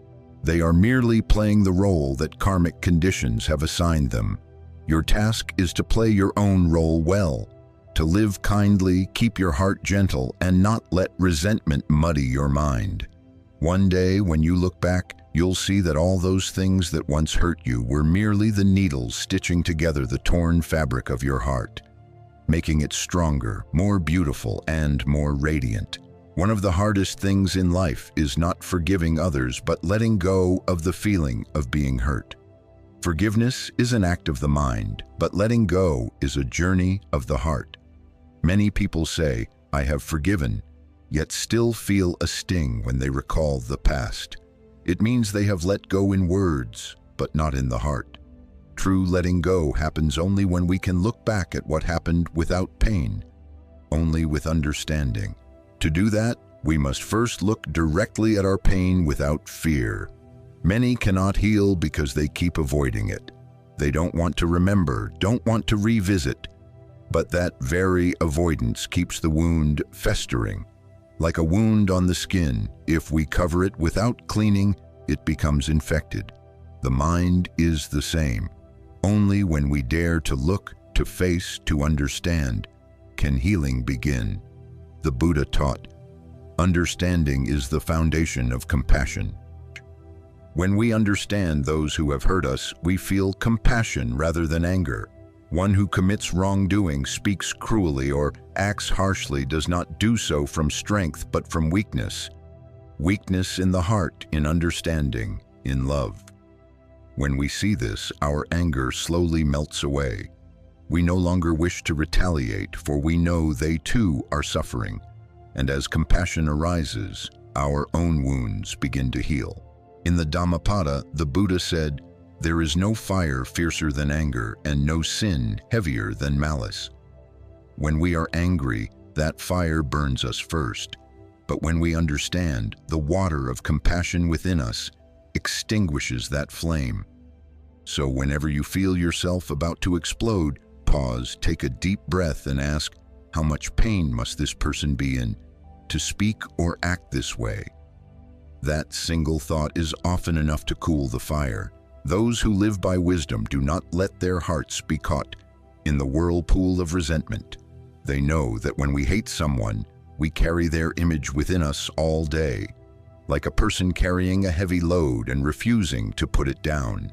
They are merely playing the role that karmic conditions have assigned them. Your task is to play your own role well, to live kindly, keep your heart gentle, and not let resentment muddy your mind. One day, when you look back, you'll see that all those things that once hurt you were merely the needles stitching together the torn fabric of your heart, making it stronger, more beautiful, and more radiant. One of the hardest things in life is not forgiving others, but letting go of the feeling of being hurt. Forgiveness is an act of the mind, but letting go is a journey of the heart. Many people say, "I have forgiven," yet still feel a sting when they recall the past. It means they have let go in words, but not in the heart. True letting go happens only when we can look back at what happened without pain, only with understanding. To do that, we must first look directly at our pain without fear. Many cannot heal because they keep avoiding it. They don't want to remember, don't want to revisit. But that very avoidance keeps the wound festering. Like a wound on the skin, if we cover it without cleaning, it becomes infected. The mind is the same. Only when we dare to look, to face, to understand, can healing begin. The Buddha taught, "Understanding is the foundation of compassion." When we understand those who have hurt us, we feel compassion rather than anger. One who commits wrongdoing, speaks cruelly, or acts harshly does not do so from strength but from weakness. Weakness in the heart, in understanding, in love. When we see this, our anger slowly melts away. We no longer wish to retaliate, for we know they too are suffering. And as compassion arises, our own wounds begin to heal. In the Dhammapada, the Buddha said, "There is no fire fiercer than anger, and no sin heavier than malice." When we are angry, that fire burns us first. But when we understand, the water of compassion within us extinguishes that flame. So whenever you feel yourself about to explode, pause, take a deep breath, and ask, how much pain must this person be in to speak or act this way? That single thought is often enough to cool the fire. Those who live by wisdom do not let their hearts be caught in the whirlpool of resentment. They know that when we hate someone, we carry their image within us all day, like a person carrying a heavy load and refusing to put it down.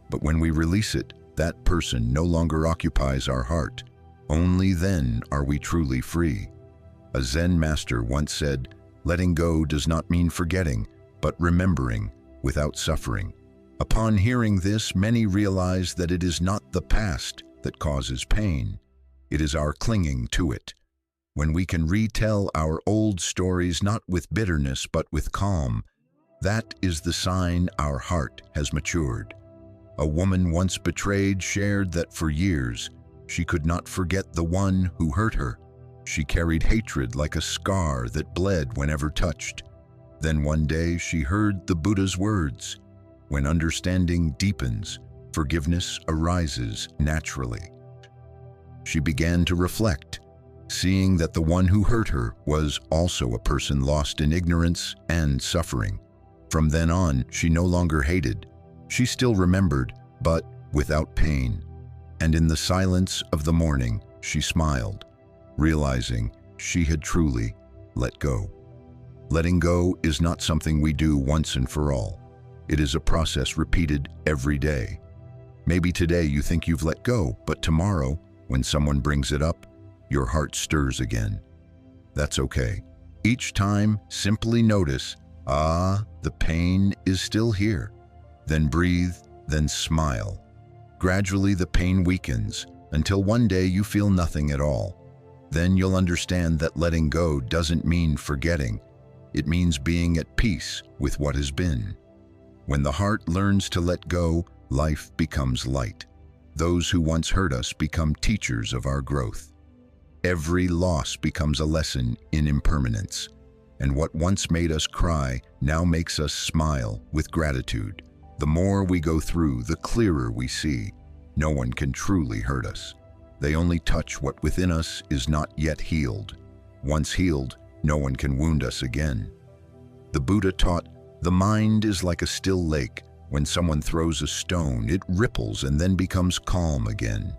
But when we release it, that person no longer occupies our heart. Only then are we truly free. A Zen master once said, "Letting go does not mean forgetting, but remembering without suffering." Upon hearing this, many realize that it is not the past that causes pain. It is our clinging to it. When we can retell our old stories not with bitterness but with calm, that is the sign our heart has matured. A woman once betrayed shared that for years she could not forget the one who hurt her. She carried hatred like a scar that bled whenever touched. Then one day she heard the Buddha's words, "When understanding deepens, forgiveness arises naturally." She began to reflect, seeing that the one who hurt her was also a person lost in ignorance and suffering. From then on, she no longer hated. She still remembered, but without pain. And in the silence of the morning, she smiled, realizing she had truly let go. Letting go is not something we do once and for all. It is a process repeated every day. Maybe today you think you've let go, but tomorrow, when someone brings it up, your heart stirs again. That's okay. Each time, simply notice, the pain is still here. Then breathe, then smile. Gradually the pain weakens until one day you feel nothing at all. Then you'll understand that letting go doesn't mean forgetting. It means being at peace with what has been. When the heart learns to let go, life becomes light. Those who once hurt us become teachers of our growth. Every loss becomes a lesson in impermanence. And what once made us cry now makes us smile with gratitude. The more we go through, the clearer we see. No one can truly hurt us. They only touch what within us is not yet healed. Once healed, no one can wound us again. The Buddha taught, the mind is like a still lake. When someone throws a stone, it ripples and then becomes calm again.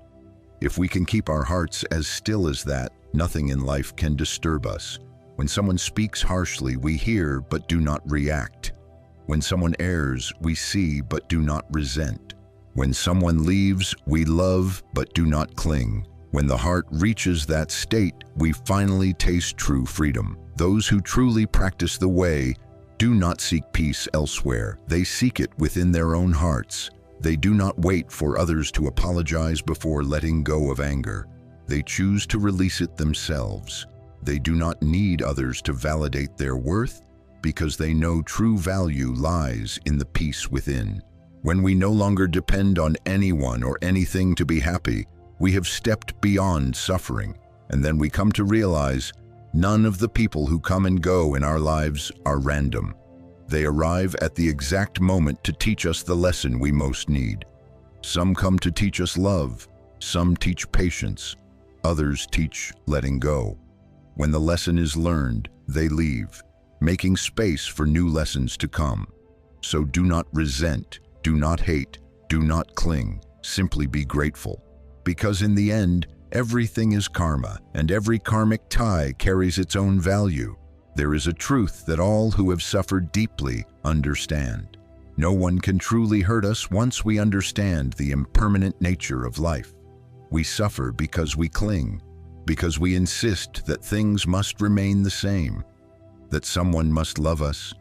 If we can keep our hearts as still as that, nothing in life can disturb us. When someone speaks harshly, we hear but do not react. When someone errs, we see but do not resent. When someone leaves, we love but do not cling. When the heart reaches that state, we finally taste true freedom. Those who truly practice the way do not seek peace elsewhere. They seek it within their own hearts. They do not wait for others to apologize before letting go of anger. They choose to release it themselves. They do not need others to validate their worth because they know true value lies in the peace within. When we no longer depend on anyone or anything to be happy, we have stepped beyond suffering, and then we come to realize none of the people who come and go in our lives are random. They arrive at the exact moment to teach us the lesson we most need. Some come to teach us love, some teach patience, others teach letting go. When the lesson is learned, they leave, making space for new lessons to come. So do not resent, do not hate, do not cling, simply be grateful. Because in the end, everything is karma, and every karmic tie carries its own value. There is a truth that all who have suffered deeply understand. No one can truly hurt us once we understand the impermanent nature of life. We suffer because we cling, because we insist that things must remain the same, that someone must love us,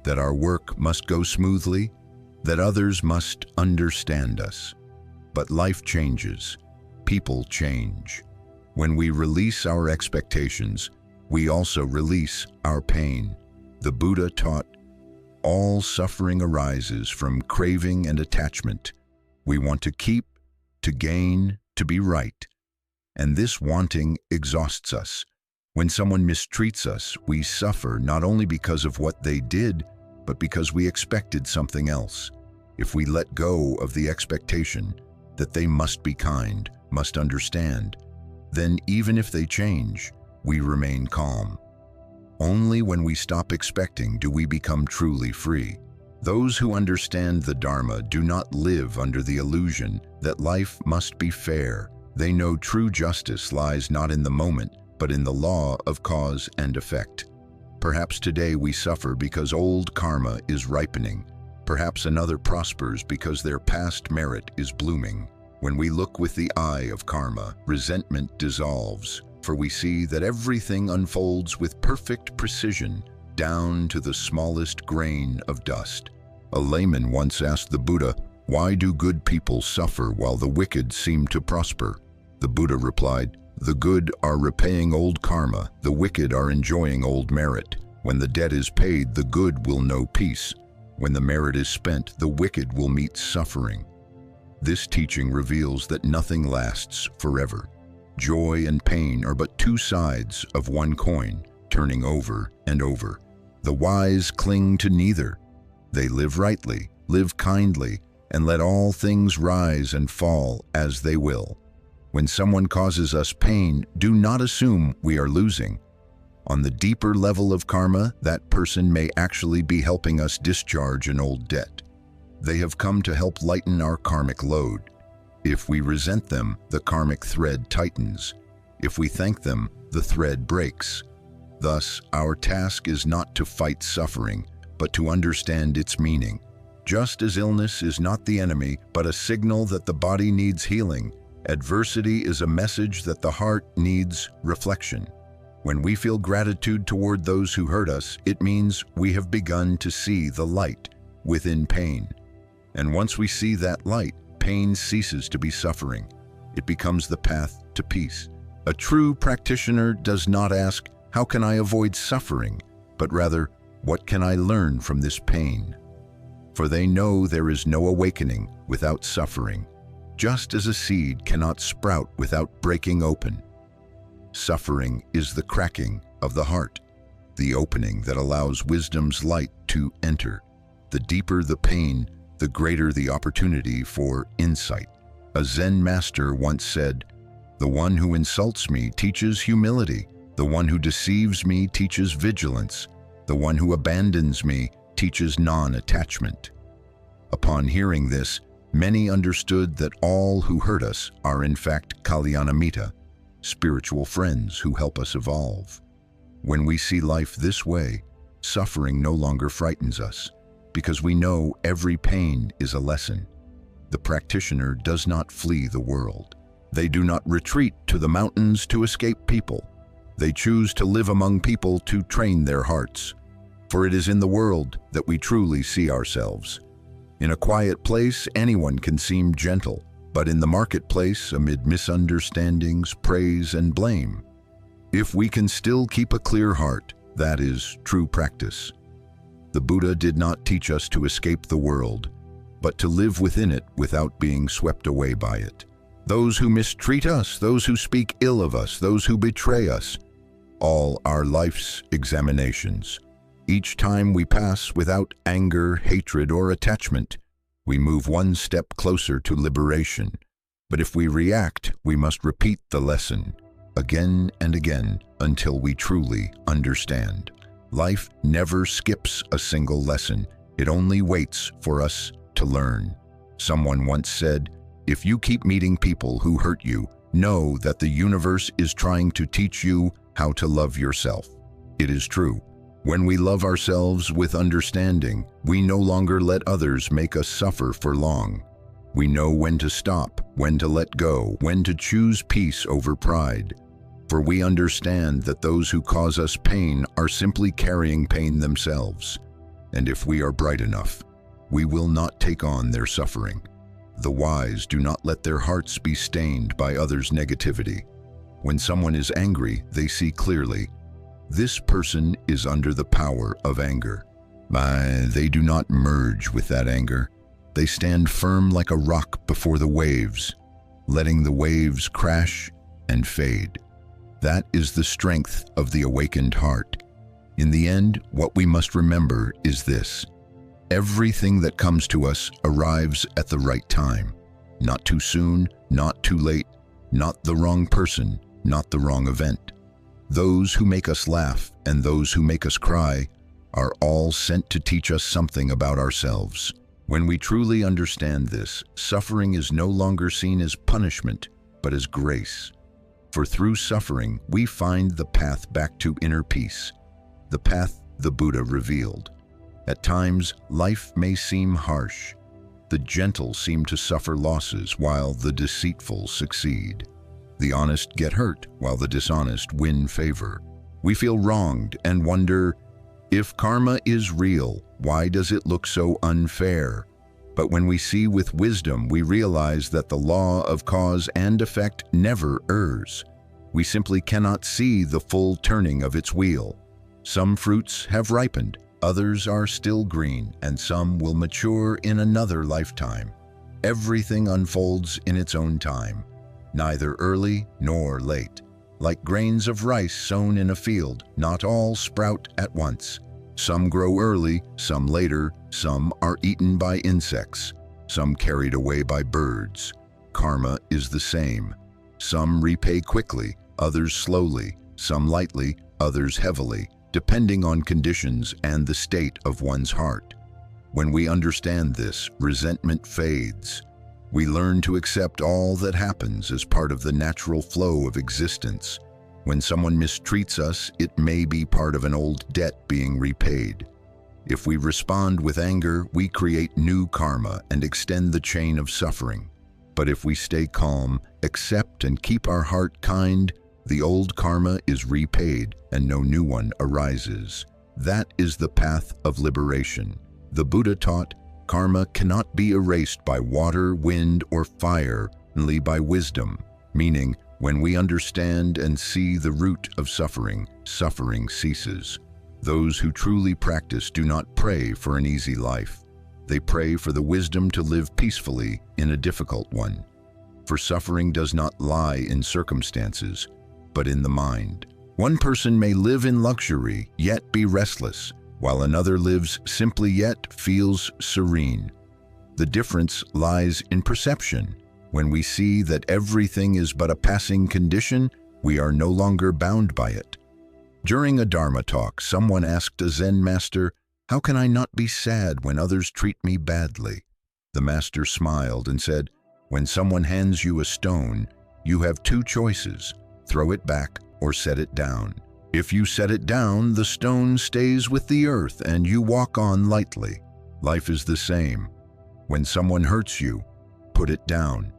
that our work must go smoothly, that others must understand us. But life changes. People change. When we release our expectations, we also release our pain. The Buddha taught, all suffering arises from craving and attachment. We want to keep, to gain, to be right. And this wanting exhausts us. When someone mistreats us, we suffer not only because of what they did, but because we expected something else. If we let go of the expectation that they must be kind, must understand, then even if they change, we remain calm. Only when we stop expecting do we become truly free. Those who understand the Dharma do not live under the illusion that life must be fair. They know true justice lies not in the moment, but in the law of cause and effect. Perhaps today we suffer because old karma is ripening. Perhaps another prospers because their past merit is blooming. When we look with the eye of karma, resentment dissolves, for we see that everything unfolds with perfect precision, down to the smallest grain of dust. A layman once asked the Buddha, "Why do good people suffer while the wicked seem to prosper?" The Buddha replied, "The good are repaying old karma, the wicked are enjoying old merit. When the debt is paid, the good will know peace. When the merit is spent, the wicked will meet suffering." This teaching reveals that nothing lasts forever. Joy and pain are but two sides of one coin, turning over and over. The wise cling to neither. They live rightly, live kindly, and let all things rise and fall as they will. When someone causes us pain, do not assume we are losing. On the deeper level of karma, that person may actually be helping us discharge an old debt. They have come to help lighten our karmic load. If we resent them, the karmic thread tightens. If we thank them, the thread breaks. Thus, our task is not to fight suffering, but to understand its meaning. Just as illness is not the enemy, but a signal that the body needs healing, adversity is a message that the heart needs reflection. When we feel gratitude toward those who hurt us, it means we have begun to see the light within pain. And once we see that light, pain ceases to be suffering. It becomes the path to peace. A true practitioner does not ask, "How can I avoid suffering?" but rather, "What can I learn from this pain?" For they know there is no awakening without suffering, just as a seed cannot sprout without breaking open. Suffering is the cracking of the heart, the opening that allows wisdom's light to enter. The deeper the pain, the greater the opportunity for insight. A Zen master once said, "The one who insults me teaches humility. The one who deceives me teaches vigilance. The one who abandons me teaches non-attachment." Upon hearing this, many understood that all who hurt us are in fact Kalyanamitta, spiritual friends who help us evolve. When we see life this way, suffering no longer frightens us, because we know every pain is a lesson. The practitioner does not flee the world. They do not retreat to the mountains to escape people. They choose to live among people to train their hearts. For it is in the world that we truly see ourselves. In a quiet place, anyone can seem gentle, but in the marketplace, amid misunderstandings, praise, and blame, if we can still keep a clear heart, that is true practice. The Buddha did not teach us to escape the world, but to live within it without being swept away by it. Those who mistreat us, those who speak ill of us, those who betray us, all are life's examinations. Each time we pass without anger, hatred, or attachment, we move one step closer to liberation. But if we react, we must repeat the lesson again and again until we truly understand. Life never skips a single lesson. It only waits for us to learn. Someone once said, "If you keep meeting people who hurt you, know that the universe is trying to teach you how to love yourself." It is true. When we love ourselves with understanding, we no longer let others make us suffer for long. We know when to stop, when to let go, when to choose peace over pride. For we understand that those who cause us pain are simply carrying pain themselves. And if we are bright enough, we will not take on their suffering. The wise do not let their hearts be stained by others' negativity. When someone is angry, they see clearly. This person is under the power of anger. They do not merge with that anger. They stand firm like a rock before the waves, letting the waves crash and fade. That is the strength of the awakened heart. In the end, what we must remember is this: everything that comes to us arrives at the right time. Not too soon, not too late, not the wrong person, not the wrong event. Those who make us laugh and those who make us cry are all sent to teach us something about ourselves. When we truly understand this, suffering is no longer seen as punishment, but as grace. For through suffering, we find the path back to inner peace, the path the Buddha revealed. At times, life may seem harsh. The gentle seem to suffer losses while the deceitful succeed. The honest get hurt while the dishonest win favor. We feel wronged and wonder, if karma is real, why does it look so unfair? But when we see with wisdom, we realize that the law of cause and effect never errs. We simply cannot see the full turning of its wheel. Some fruits have ripened, others are still green, and some will mature in another lifetime. Everything unfolds in its own time, neither early nor late. Like grains of rice sown in a field, not all sprout at once. Some grow early, some later, some are eaten by insects, some carried away by birds. Karma is the same. Some repay quickly, others slowly, some lightly, others heavily, depending on conditions and the state of one's heart. When we understand this, resentment fades. We learn to accept all that happens as part of the natural flow of existence. When someone mistreats us, it may be part of an old debt being repaid. If we respond with anger, we create new karma and extend the chain of suffering. But if we stay calm, accept and keep our heart kind, the old karma is repaid and no new one arises. That is the path of liberation. The Buddha taught, karma cannot be erased by water, wind, or fire, only by wisdom, meaning, when we understand and see the root of suffering, suffering ceases. Those who truly practice do not pray for an easy life. They pray for the wisdom to live peacefully in a difficult one. For suffering does not lie in circumstances, but in the mind. One person may live in luxury, yet be restless, while another lives simply yet feels serene. The difference lies in perception. When we see that everything is but a passing condition, we are no longer bound by it. During a Dharma talk, someone asked a Zen master, "How can I not be sad when others treat me badly?" The master smiled and said, "When someone hands you a stone, you have two choices: throw it back or set it down. If you set it down, the stone stays with the earth and you walk on lightly. Life is the same. When someone hurts you, put it down.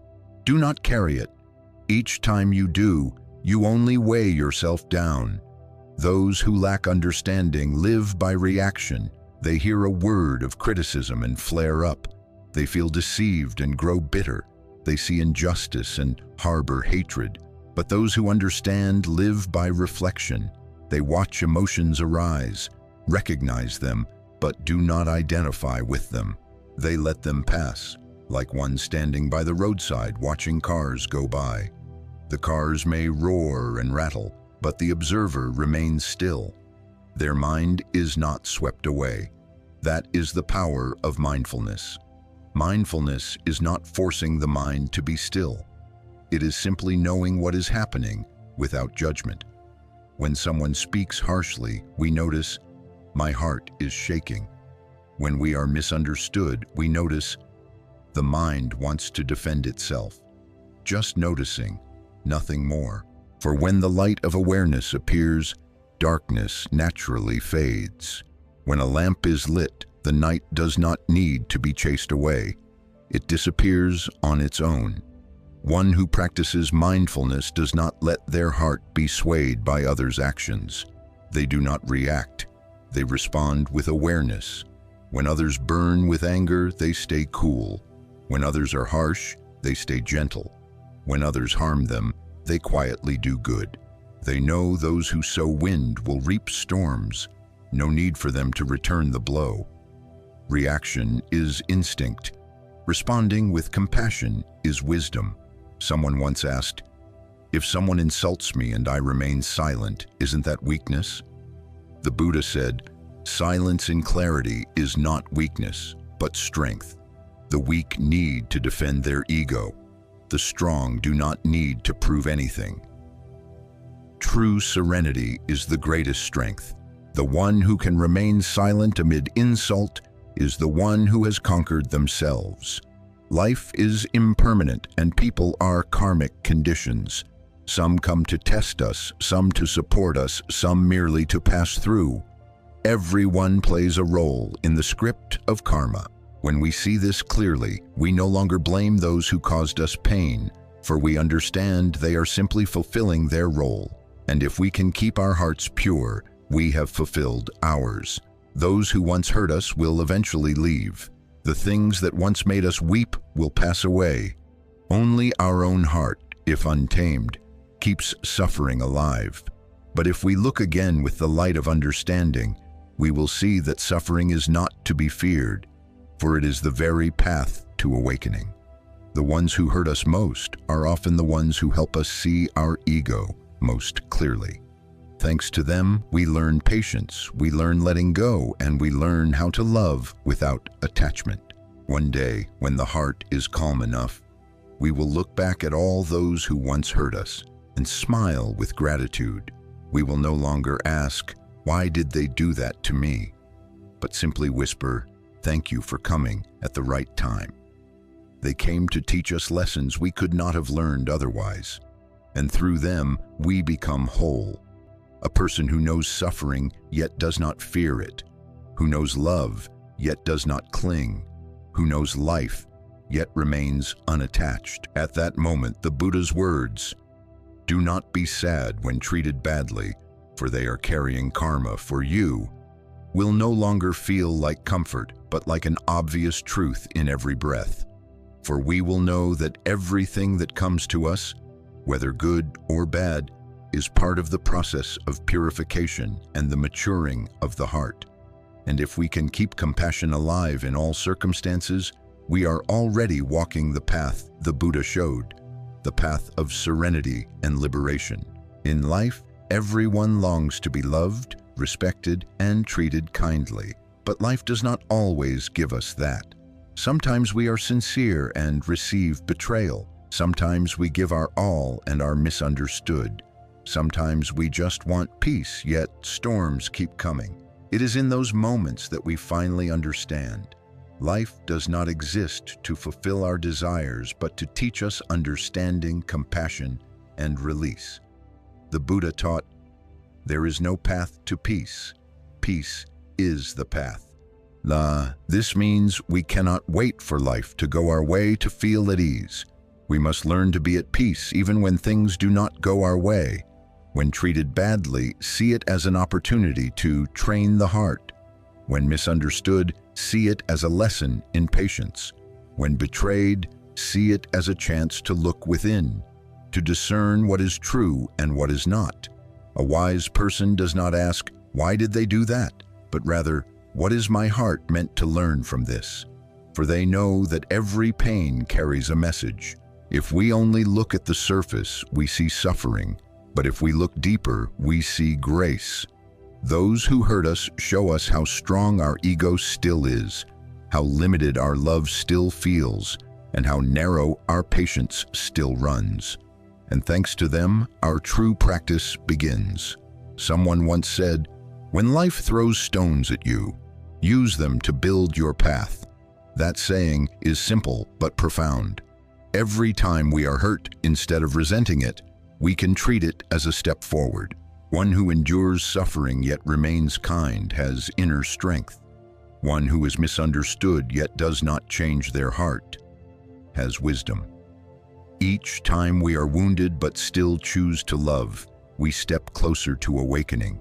Do not carry it. Each time you do, you only weigh yourself down. Those who lack understanding live by reaction. They hear a word of criticism and flare up. They feel deceived and grow bitter. They see injustice and harbor hatred. But those who understand live by reflection. They watch emotions arise, recognize them, but do not identify with them. They let them pass, like one standing by the roadside watching cars go by. The cars may roar and rattle, but the observer remains still. Their mind is not swept away. That is the power of mindfulness. Mindfulness is not forcing the mind to be still. It is simply knowing what is happening without judgment. When someone speaks harshly, we notice, "My heart is shaking." When we are misunderstood, we notice, "The mind wants to defend itself." Just noticing, nothing more. For when the light of awareness appears, darkness naturally fades. When a lamp is lit, the night does not need to be chased away. It disappears on its own. One who practices mindfulness does not let their heart be swayed by others' actions. They do not react. They respond with awareness. When others burn with anger, they stay cool. When others are harsh, they stay gentle. When others harm them, they quietly do good. They know those who sow wind will reap storms. No need for them to return the blow. Reaction is instinct. Responding with compassion is wisdom. Someone once asked, "If someone insults me and I remain silent, isn't that weakness?" The Buddha said, "Silence in clarity is not weakness, but strength. The weak need to defend their ego. The strong do not need to prove anything." True serenity is the greatest strength. The one who can remain silent amid insult is the one who has conquered themselves. Life is impermanent and people are karmic conditions. Some come to test us, some to support us, some merely to pass through. Everyone plays a role in the script of karma. When we see this clearly, we no longer blame those who caused us pain, for we understand they are simply fulfilling their role. And if we can keep our hearts pure, we have fulfilled ours. Those who once hurt us will eventually leave. The things that once made us weep will pass away. Only our own heart, if untamed, keeps suffering alive. But if we look again with the light of understanding, we will see that suffering is not to be feared, for it is the very path to awakening. The ones who hurt us most are often the ones who help us see our ego most clearly. Thanks to them, we learn patience, we learn letting go, and we learn how to love without attachment. One day, when the heart is calm enough, we will look back at all those who once hurt us and smile with gratitude. We will no longer ask, "Why did they do that to me?" but simply whisper, "Thank you for coming at the right time." They came to teach us lessons we could not have learned otherwise, and through them, we become whole. A person who knows suffering yet does not fear it, who knows love yet does not cling, who knows life yet remains unattached. At that moment, the Buddha's words, "Do not be sad when treated badly, for they are carrying karma for you," will no longer feel like comfort, but like an obvious truth in every breath. For we will know that everything that comes to us, whether good or bad, is part of the process of purification and the maturing of the heart. And if we can keep compassion alive in all circumstances, we are already walking the path the Buddha showed, the path of serenity and liberation. In life, everyone longs to be loved, respected, and treated kindly. But life does not always give us that. Sometimes we are sincere and receive betrayal. Sometimes we give our all and are misunderstood. Sometimes we just want peace, yet storms keep coming. It is in those moments that we finally understand. Life does not exist to fulfill our desires, but to teach us understanding, compassion, and release. The Buddha taught, "There is no path to peace. Peace is the path." This means we cannot wait for life to go our way to feel at ease. We must learn to be at peace even when things do not go our way. When treated badly, see it as an opportunity to train the heart. When misunderstood, see it as a lesson in patience. When betrayed, see it as a chance to look within, to discern what is true and what is not. A wise person does not ask, "Why did they do that?" but rather, "What is my heart meant to learn from this?" For they know that every pain carries a message. If we only look at the surface, we see suffering, but if we look deeper, we see grace. Those who hurt us show us how strong our ego still is, how limited our love still feels, and how narrow our patience still runs. And thanks to them, our true practice begins. Someone once said, "When life throws stones at you, use them to build your path." That saying is simple but profound. Every time we are hurt, instead of resenting it, we can treat it as a step forward. One who endures suffering yet remains kind has inner strength. One who is misunderstood yet does not change their heart has wisdom. Each time we are wounded but still choose to love, we step closer to awakening.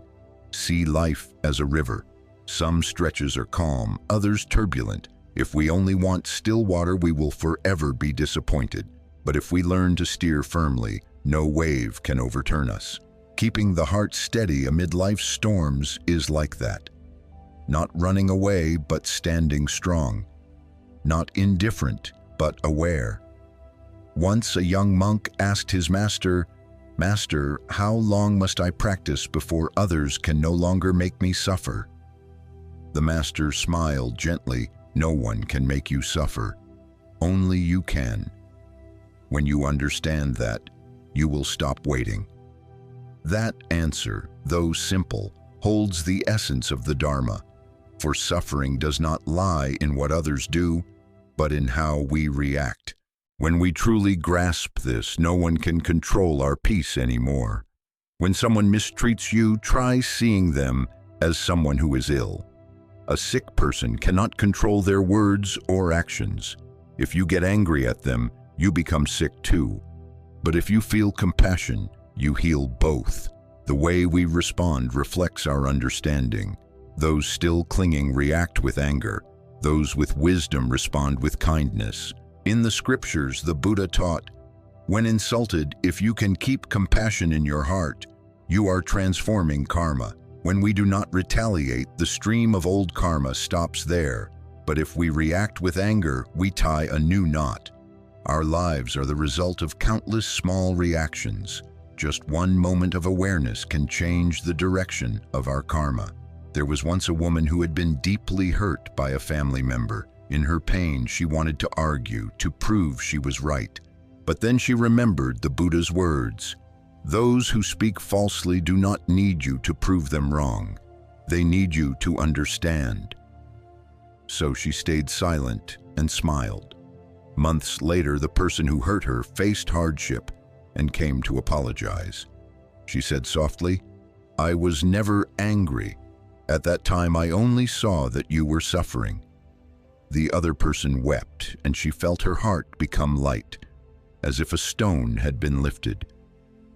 See life as a river. Some stretches are calm, others turbulent. If we only want still water, we will forever be disappointed. But if we learn to steer firmly, no wave can overturn us. Keeping the heart steady amid life's storms is like that. Not running away, but standing strong. Not indifferent, but aware. Once a young monk asked his master, "Master, how long must I practice before others can no longer make me suffer?" The master smiled gently. "No one can make you suffer. Only you can. When you understand that, you will stop waiting." That answer, though simple, holds the essence of the Dharma. For suffering does not lie in what others do, but in how we react. When we truly grasp this, no one can control our peace anymore. When someone mistreats you, try seeing them as someone who is ill. A sick person cannot control their words or actions. If you get angry at them, you become sick too. But if you feel compassion, you heal both. The way we respond reflects our understanding. Those still clinging react with anger. Those with wisdom respond with kindness. In the scriptures, the Buddha taught, "When insulted, if you can keep compassion in your heart, you are transforming karma." When we do not retaliate, the stream of old karma stops there. But if we react with anger, we tie a new knot. Our lives are the result of countless small reactions. Just one moment of awareness can change the direction of our karma. There was once a woman who had been deeply hurt by a family member. In her pain, she wanted to argue, to prove she was right. But then she remembered the Buddha's words, "Those who speak falsely do not need you to prove them wrong. They need you to understand." So she stayed silent and smiled. Months later, the person who hurt her faced hardship and came to apologize. She said softly, "I was never angry. At that time, I only saw that you were suffering." The other person wept, and she felt her heart become light, as if a stone had been lifted.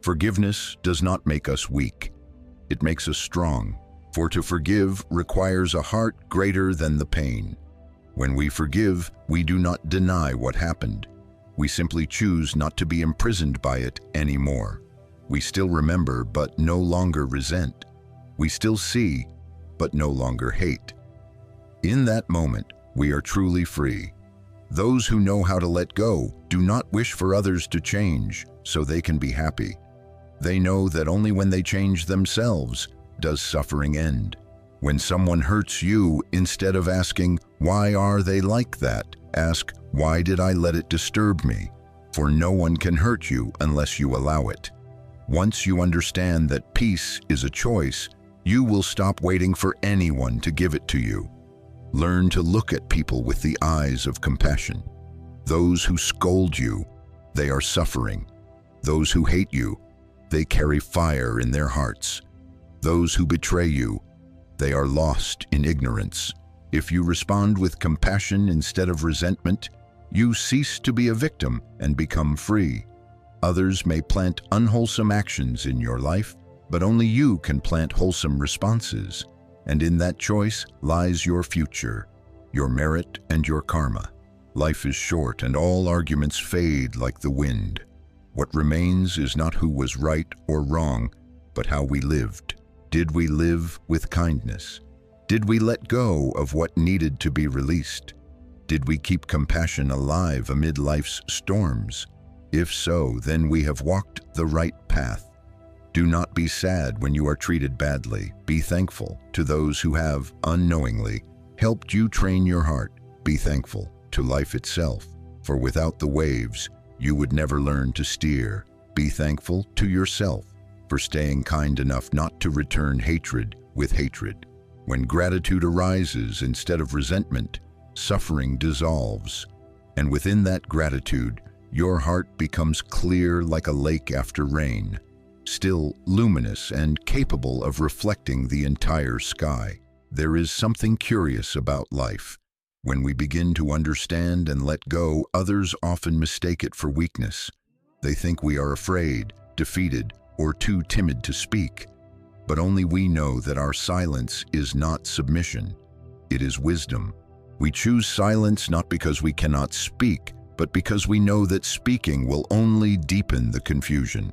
Forgiveness does not make us weak. It makes us strong, for to forgive requires a heart greater than the pain. When we forgive, we do not deny what happened. We simply choose not to be imprisoned by it anymore. We still remember, but no longer resent. We still see, but no longer hate. In that moment, we are truly free. Those who know how to let go do not wish for others to change so they can be happy. They know that only when they change themselves does suffering end. When someone hurts you, instead of asking, "Why are they like that?" ask, "Why did I let it disturb me?" For no one can hurt you unless you allow it. Once you understand that peace is a choice, you will stop waiting for anyone to give it to you. Learn to look at people with the eyes of compassion. Those who scold you, they are suffering. Those who hate you, they carry fire in their hearts. Those who betray you, they are lost in ignorance. If you respond with compassion instead of resentment, you cease to be a victim and become free. Others may plant unwholesome actions in your life, but only you can plant wholesome responses. And in that choice lies your future, your merit, and your karma. Life is short and all arguments fade like the wind. What remains is not who was right or wrong, but how we lived. Did we live with kindness? Did we let go of what needed to be released? Did we keep compassion alive amid life's storms? If so, then we have walked the right path. Do not be sad when you are treated badly. Be thankful to those who have, unknowingly, helped you train your heart. Be thankful to life itself, for without the waves, you would never learn to steer. Be thankful to yourself for staying kind enough not to return hatred with hatred. When gratitude arises instead of resentment, suffering dissolves, and within that gratitude, your heart becomes clear like a lake after rain, still luminous and capable of reflecting the entire sky. There is something curious about life. When we begin to understand and let go, others often mistake it for weakness. They think we are afraid, defeated, or too timid to speak. But only we know that our silence is not submission. It is wisdom. We choose silence not because we cannot speak, but because we know that speaking will only deepen the confusion.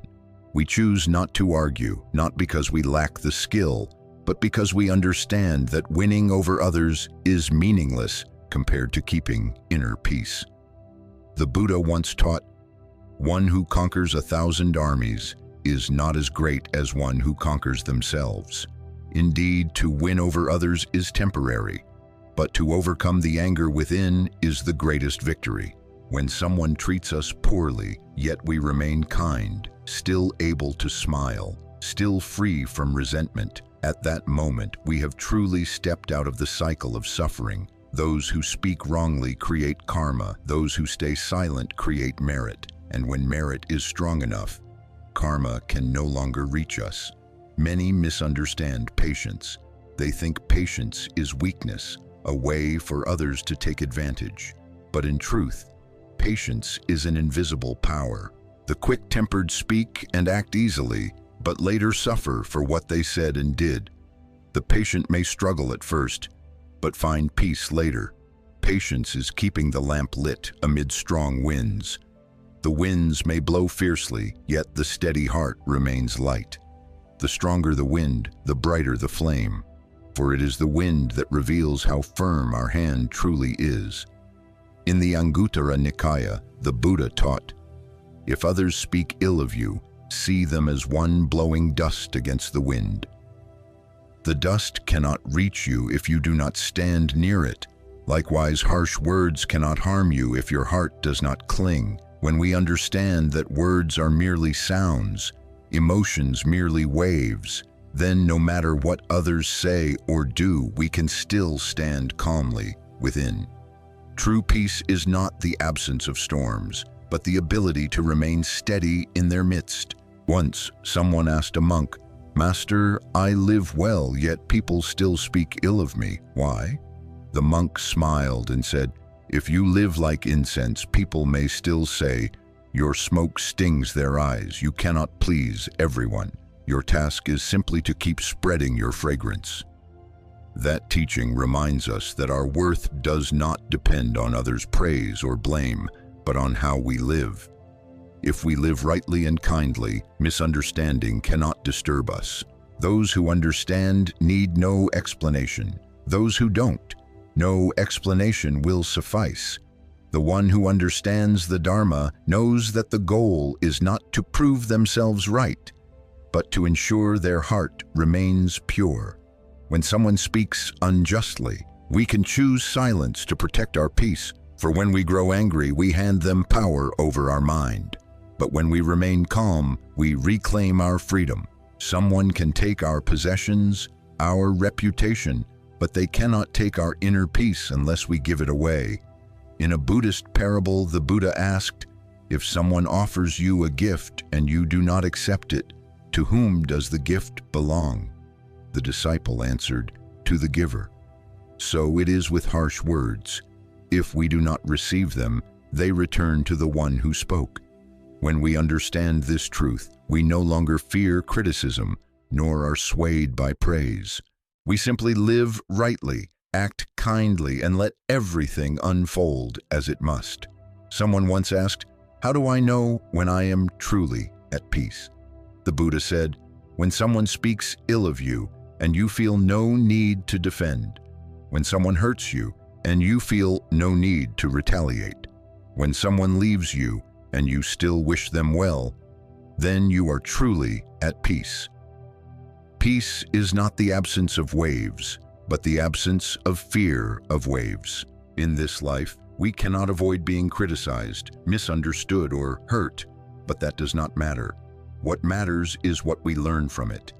We choose not to argue, not because we lack the skill, but because we understand that winning over others is meaningless compared to keeping inner peace. The Buddha once taught, "One who conquers 1,000 armies is not as great as one who conquers themselves." Indeed, to win over others is temporary, but to overcome the anger within is the greatest victory. When someone treats us poorly, yet we remain kind, still able to smile, still free from resentment, at that moment we have truly stepped out of the cycle of suffering. Those who speak wrongly create karma. Those who stay silent create merit. And when merit is strong enough, karma can no longer reach us. Many misunderstand patience. They think patience is weakness, a way for others to take advantage. But in truth, patience is an invisible power. The quick-tempered speak and act easily, but later suffer for what they said and did. The patient may struggle at first, but find peace later. Patience is keeping the lamp lit amid strong winds. The winds may blow fiercely, yet the steady heart remains light. The stronger the wind, the brighter the flame, for it is the wind that reveals how firm our hand truly is. In the Anguttara Nikaya, the Buddha taught, "If others speak ill of you, see them as one blowing dust against the wind. The dust cannot reach you if you do not stand near it. Likewise, harsh words cannot harm you if your heart does not cling." When we understand that words are merely sounds, emotions merely waves, then no matter what others say or do, we can still stand calmly within. True peace is not the absence of storms, but the ability to remain steady in their midst. Once, someone asked a monk, "Master, I live well, yet people still speak ill of me. Why?" The monk smiled and said, "If you live like incense, people may still say, 'Your smoke stings their eyes. You cannot please everyone. Your task is simply to keep spreading your fragrance.'" That teaching reminds us that our worth does not depend on others' praise or blame, but on how we live. If we live rightly and kindly, misunderstanding cannot disturb us. Those who understand need no explanation. Those who don't, no explanation will suffice. The one who understands the Dharma knows that the goal is not to prove themselves right, but to ensure their heart remains pure. When someone speaks unjustly, we can choose silence to protect our peace, for when we grow angry, we hand them power over our mind. But when we remain calm, we reclaim our freedom. Someone can take our possessions, our reputation, but they cannot take our inner peace unless we give it away. In a Buddhist parable, the Buddha asked, "If someone offers you a gift and you do not accept it, to whom does the gift belong?" The disciple answered, "To the giver." So it is with harsh words. If we do not receive them, they return to the one who spoke. When we understand this truth, we no longer fear criticism, nor are swayed by praise. We simply live rightly, Act kindly and let everything unfold as it must. Someone once asked, "How do I know when I am truly at peace?" The Buddha said, "When someone speaks ill of you and you feel no need to defend. When someone hurts you and you feel no need to retaliate. When someone leaves you and you still wish them well, then you are truly at peace." Peace is not the absence of waves, but the absence of fear of waves. In this life, we cannot avoid being criticized, misunderstood, or hurt, but that does not matter. What matters is what we learn from it.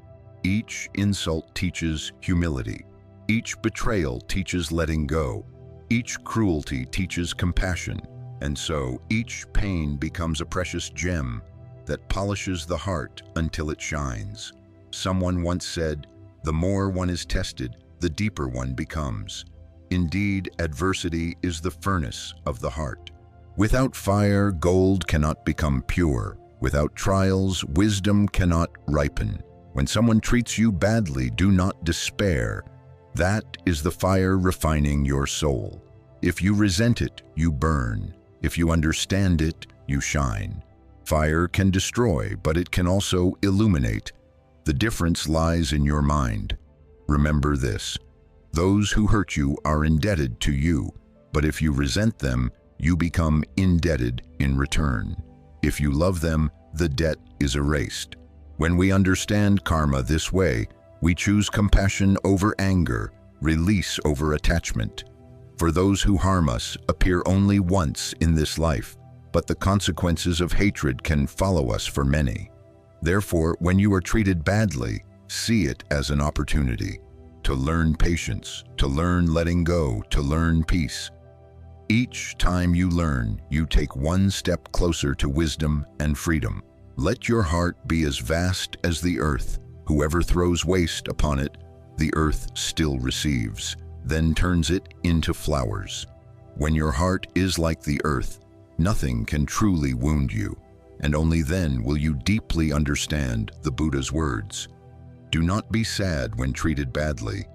Each insult teaches humility. Each betrayal teaches letting go. Each cruelty teaches compassion. And so, each pain becomes a precious gem that polishes the heart until it shines. Someone once said, "The more one is tested, the deeper one becomes." Indeed, adversity is the furnace of the heart. Without fire, gold cannot become pure. Without trials, wisdom cannot ripen. When someone treats you badly, do not despair. That is the fire refining your soul. If you resent it, you burn. If you understand it, you shine. Fire can destroy, but it can also illuminate. The difference lies in your mind. Remember this: those who hurt you are indebted to you, but if you resent them, you become indebted in return. If you love them, the debt is erased. When we understand karma this way, we choose compassion over anger, release over attachment. For those who harm us appear only once in this life, but the consequences of hatred can follow us for many. Therefore, when you are treated badly, see it as an opportunity to learn patience, to learn letting go, to learn peace. Each time you learn, you take one step closer to wisdom and freedom. Let your heart be as vast as the earth. Whoever throws waste upon it, the earth still receives, then turns it into flowers. When your heart is like the earth, nothing can truly wound you, and only then will you deeply understand the Buddha's words. Do not be sad when treated badly,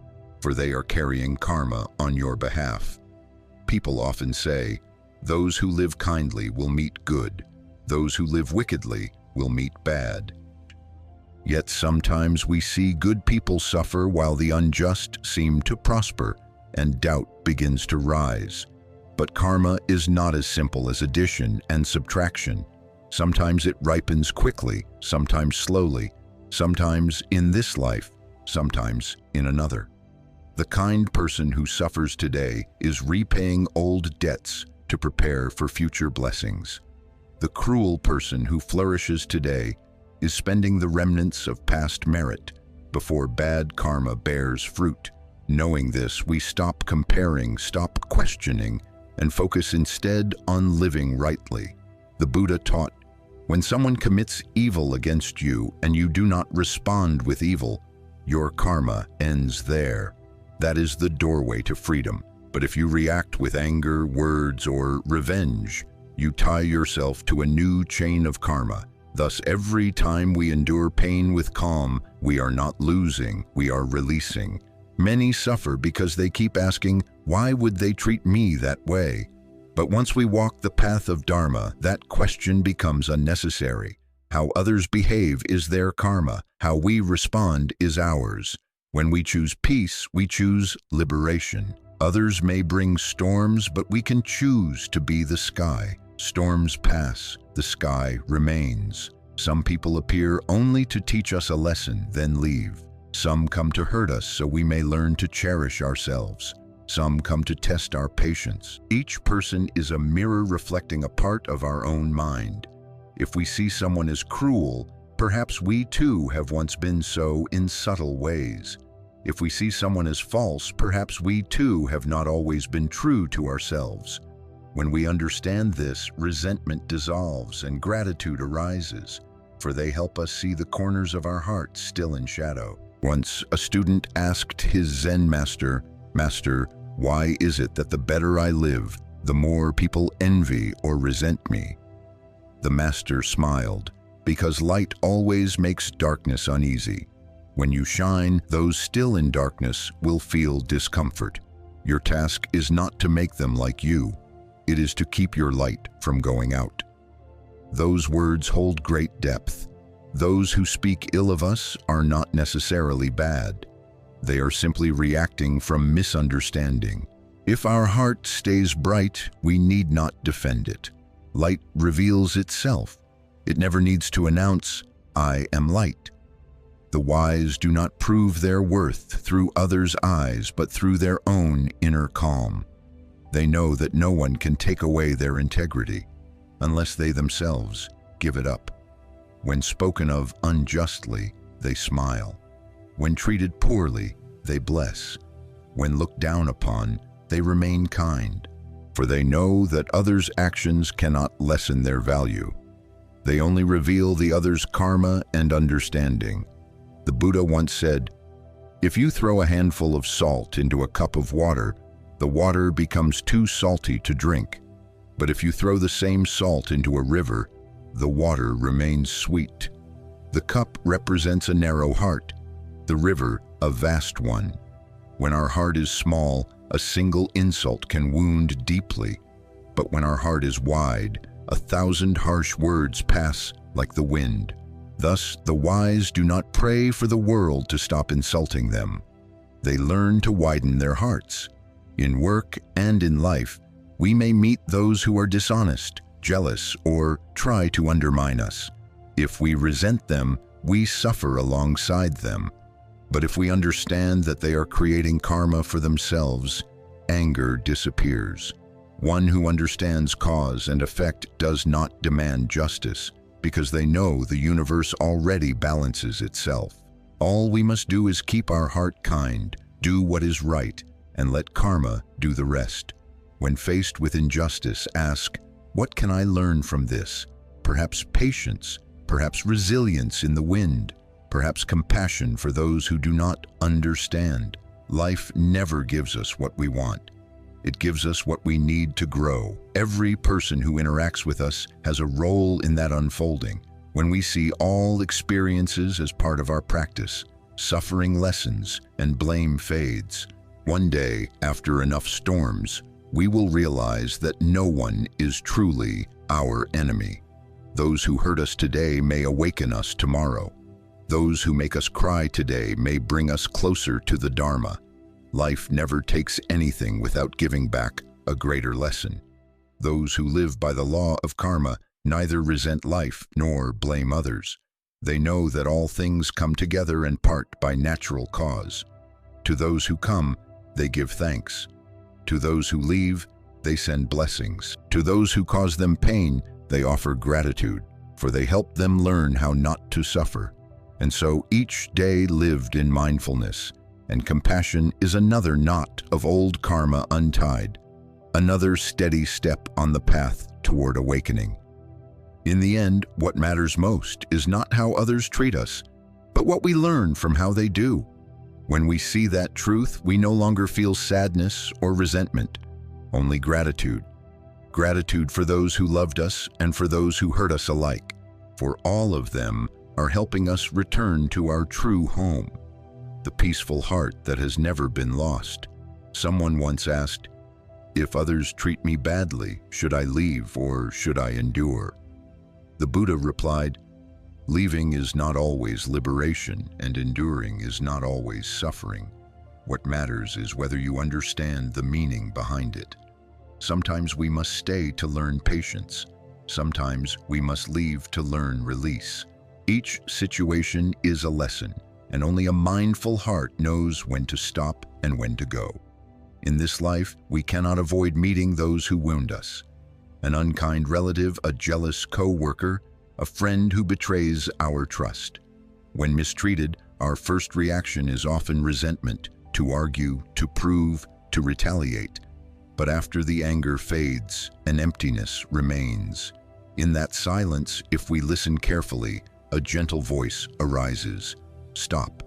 for they are carrying karma on your behalf. People often say, "Those who live kindly will meet good. Those who live wickedly will meet bad." Yet sometimes we see good people suffer while the unjust seem to prosper, and doubt begins to rise. But karma is not as simple as addition and subtraction. Sometimes it ripens quickly, sometimes slowly, sometimes in this life, sometimes in another. The kind person who suffers today is repaying old debts to prepare for future blessings. The cruel person who flourishes today is spending the remnants of past merit before bad karma bears fruit. Knowing this, we stop comparing, stop questioning, and focus instead on living rightly. The Buddha taught, when someone commits evil against you and you do not respond with evil, your karma ends there. That is the doorway to freedom. But if you react with anger, words, or revenge, you tie yourself to a new chain of karma. Thus, every time we endure pain with calm, we are not losing, we are releasing. Many suffer because they keep asking, why would they treat me that way? But once we walk the path of Dharma, that question becomes unnecessary. How others behave is their karma. How we respond is ours. When we choose peace, we choose liberation. Others may bring storms, but we can choose to be the sky. Storms pass, the sky remains. Some people appear only to teach us a lesson, then leave. Some come to hurt us so we may learn to cherish ourselves. Some come to test our patience. Each person is a mirror reflecting a part of our own mind. If we see someone as cruel, perhaps we too have once been so in subtle ways. If we see someone as false, perhaps we too have not always been true to ourselves. When we understand this, resentment dissolves and gratitude arises, for they help us see the corners of our hearts still in shadow. Once, a student asked his Zen master, "Master, why is it that the better I live, the more people envy or resent me?" The master smiled, "Because light always makes darkness uneasy. When you shine, those still in darkness will feel discomfort. Your task is not to make them like you. It is to keep your light from going out. Those words hold great depth. Those who speak ill of us are not necessarily bad. They are simply reacting from misunderstanding. If our heart stays bright, we need not defend it. Light reveals itself. It never needs to announce, "I am light." The wise do not prove their worth through others' eyes, but through their own inner calm. They know that no one can take away their integrity unless they themselves give it up. When spoken of unjustly, they smile. When treated poorly, they bless. When looked down upon, they remain kind, for they know that others' actions cannot lessen their value. They only reveal the other's karma and understanding. The Buddha once said, "If you throw a handful of salt into a cup of water, the water becomes too salty to drink. But if you throw the same salt into a river, the water remains sweet." The cup represents a narrow heart, the river a vast one. When our heart is small, a single insult can wound deeply. But when our heart is wide, 1,000 harsh words pass like the wind. Thus, the wise do not pray for the world to stop insulting them. They learn to widen their hearts. In work and in life, we may meet those who are dishonest, jealous, or try to undermine us. If we resent them, we suffer alongside them. But if we understand that they are creating karma for themselves, anger disappears. One who understands cause and effect does not demand justice, because they know the universe already balances itself. All we must do is keep our heart kind, do what is right, and let karma do the rest. When faced with injustice, ask, "What can I learn from this?" Perhaps patience, perhaps resilience in the wind, perhaps compassion for those who do not understand. Life never gives us what we want. It gives us what we need to grow. Every person who interacts with us has a role in that unfolding. When we see all experiences as part of our practice, suffering lessens and blame fades. One day, after enough storms, we will realize that no one is truly our enemy. Those who hurt us today may awaken us tomorrow. Those who make us cry today may bring us closer to the Dharma. Life never takes anything without giving back a greater lesson. Those who live by the law of karma neither resent life nor blame others. They know that all things come together in part by natural cause. To those who come, they give thanks. To those who leave, they send blessings. To those who cause them pain, they offer gratitude, for they help them learn how not to suffer. And so each day lived in mindfulness, and compassion is another knot of old karma untied, another steady step on the path toward awakening. In the end, what matters most is not how others treat us, but what we learn from how they do. When we see that truth, we no longer feel sadness or resentment, only gratitude. Gratitude for those who loved us and for those who hurt us alike, for all of them are helping us return to our true home, the peaceful heart that has never been lost. Someone once asked, "If others treat me badly, should I leave or should I endure?" The Buddha replied, "Leaving is not always liberation, and enduring is not always suffering. What matters is whether you understand the meaning behind it. Sometimes we must stay to learn patience. Sometimes we must leave to learn release. Each situation is a lesson, and only a mindful heart knows when to stop and when to go. In this life, we cannot avoid meeting those who wound us. An unkind relative, a jealous co-worker, a friend who betrays our trust. When mistreated, our first reaction is often resentment, to argue, to prove, to retaliate. But after the anger fades, an emptiness remains. In that silence, if we listen carefully, a gentle voice arises. Stop.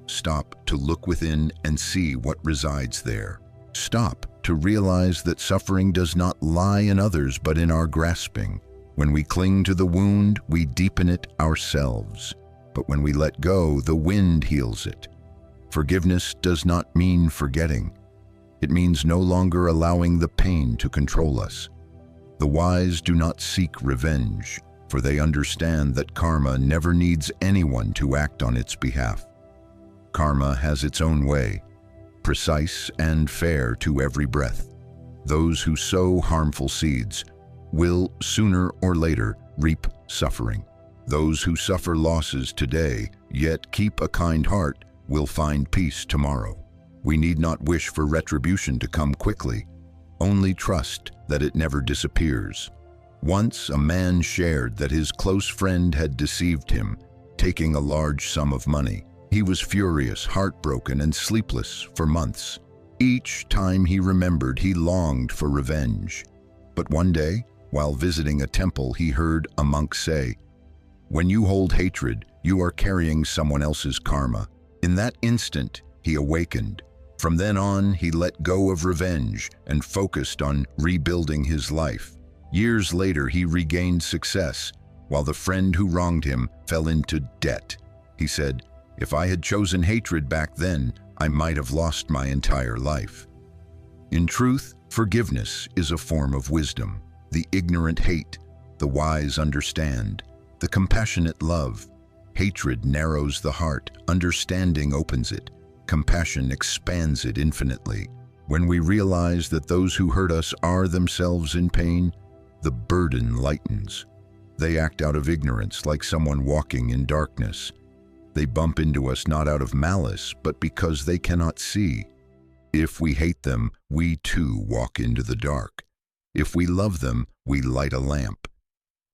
Stop to look within and see what resides there. Stop to realize that suffering does not lie in others but in our grasping. When we cling to the wound, we deepen it ourselves. But when we let go, the wind heals it. Forgiveness does not mean forgetting. It means no longer allowing the pain to control us. The wise do not seek revenge, for they understand that karma never needs anyone to act on its behalf. Karma has its own way, precise and fair to every breath. Those who sow harmful seeds will, sooner or later, reap suffering. Those who suffer losses today, yet keep a kind heart, will find peace tomorrow. We need not wish for retribution to come quickly, only trust that it never disappears. Once a man shared that his close friend had deceived him, taking a large sum of money. He was furious, heartbroken, and sleepless for months. Each time he remembered, he longed for revenge. But one day, while visiting a temple, he heard a monk say, "When you hold hatred, you are carrying someone else's karma." In that instant, he awakened. From then on, he let go of revenge and focused on rebuilding his life. Years later, he regained success, while the friend who wronged him fell into debt. He said, "If I had chosen hatred back then, I might have lost my entire life." In truth, forgiveness is a form of wisdom. The ignorant hate, the wise understand. The compassionate love. Hatred narrows the heart, understanding opens it. Compassion expands it infinitely. When we realize that those who hurt us are themselves in pain, the burden lightens. They act out of ignorance, like someone walking in darkness. They bump into us not out of malice, but because they cannot see. If we hate them, we too walk into the dark. If we love them, we light a lamp.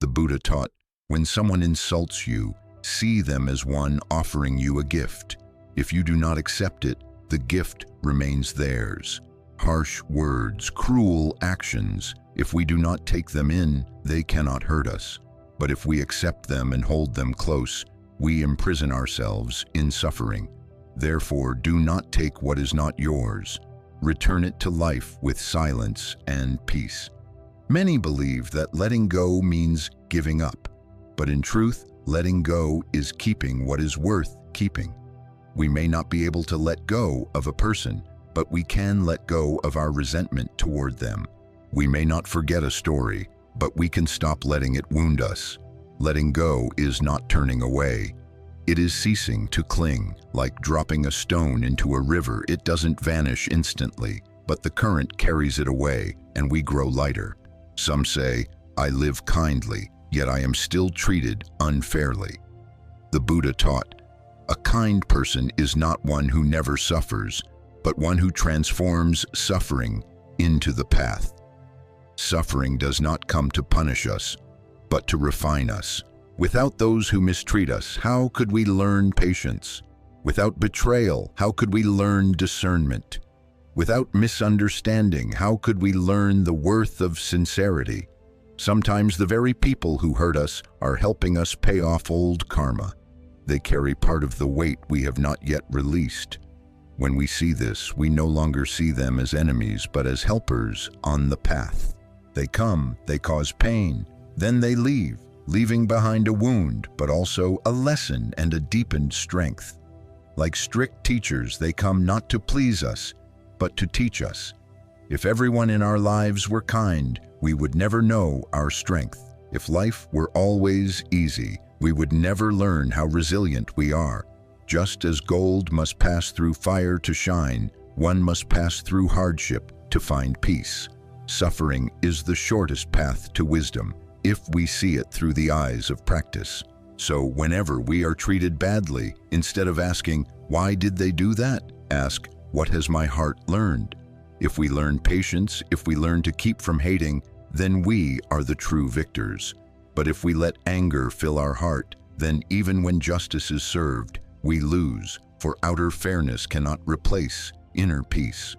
The Buddha taught, when someone insults you, see them as one offering you a gift. If you do not accept it, the gift remains theirs. Harsh words, cruel actions, if we do not take them in, they cannot hurt us. But if we accept them and hold them close, we imprison ourselves in suffering. Therefore, do not take what is not yours. Return it to life with silence and peace. Many believe that letting go means giving up. But in truth, letting go is keeping what is worth keeping. We may not be able to let go of a person, but we can let go of our resentment toward them. We may not forget a story, but we can stop letting it wound us. Letting go is not turning away. It is ceasing to cling, like dropping a stone into a river. It doesn't vanish instantly, but the current carries it away, and we grow lighter. Some say, "I live kindly, yet I am still treated unfairly." The Buddha taught, a kind person is not one who never suffers, but one who transforms suffering into the path. Suffering does not come to punish us, but to refine us. Without those who mistreat us, how could we learn patience? Without betrayal, how could we learn discernment? Without misunderstanding, how could we learn the worth of sincerity? Sometimes the very people who hurt us are helping us pay off old karma. They carry part of the weight we have not yet released. When we see this, we no longer see them as enemies, but as helpers on the path. They come, they cause pain, then they leave, leaving behind a wound, but also a lesson and a deepened strength. Like strict teachers, they come not to please us, but to teach us. If everyone in our lives were kind, we would never know our strength. If life were always easy, we would never learn how resilient we are. Just as gold must pass through fire to shine, one must pass through hardship to find peace. Suffering is the shortest path to wisdom, if we see it through the eyes of practice. So whenever we are treated badly, instead of asking, "Why did they do that?" ask, "What has my heart learned?" If we learn patience, if we learn to keep from hating, then we are the true victors. But if we let anger fill our heart, then even when justice is served, we lose, for outer fairness cannot replace inner peace.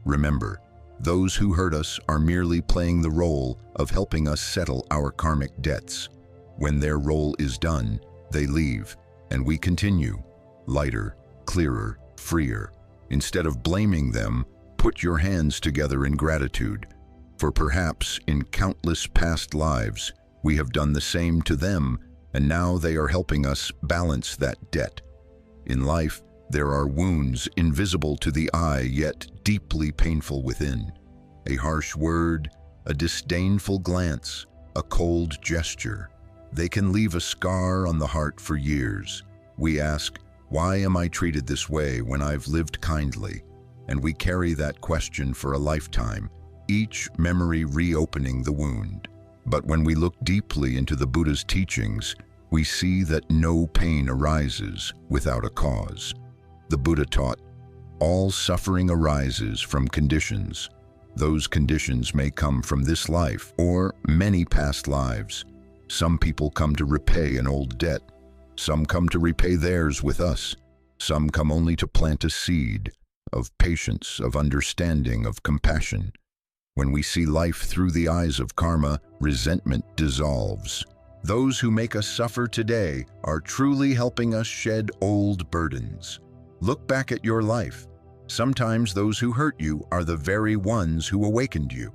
Remember, those who hurt us are merely playing the role of helping us settle our karmic debts. When their role is done, they leave, and we continue, lighter, clearer, freer. Instead of blaming them, put your hands together in gratitude, for perhaps in countless past lives, we have done the same to them, and now they are helping us balance that debt. In life, there are wounds invisible to the eye, yet deeply painful within. A harsh word, a disdainful glance, a cold gesture. They can leave a scar on the heart for years. We ask, why am I treated this way when I've lived kindly? And we carry that question for a lifetime, each memory reopening the wound. But when we look deeply into the Buddha's teachings, we see that no pain arises without a cause. The Buddha taught, all suffering arises from conditions. Those conditions may come from this life or many past lives. Some people come to repay an old debt. Some come to repay theirs with us. Some come only to plant a seed of patience, of understanding, of compassion. When we see life through the eyes of karma, resentment dissolves. Those who make us suffer today are truly helping us shed old burdens. Look back at your life. Sometimes those who hurt you are the very ones who awakened you.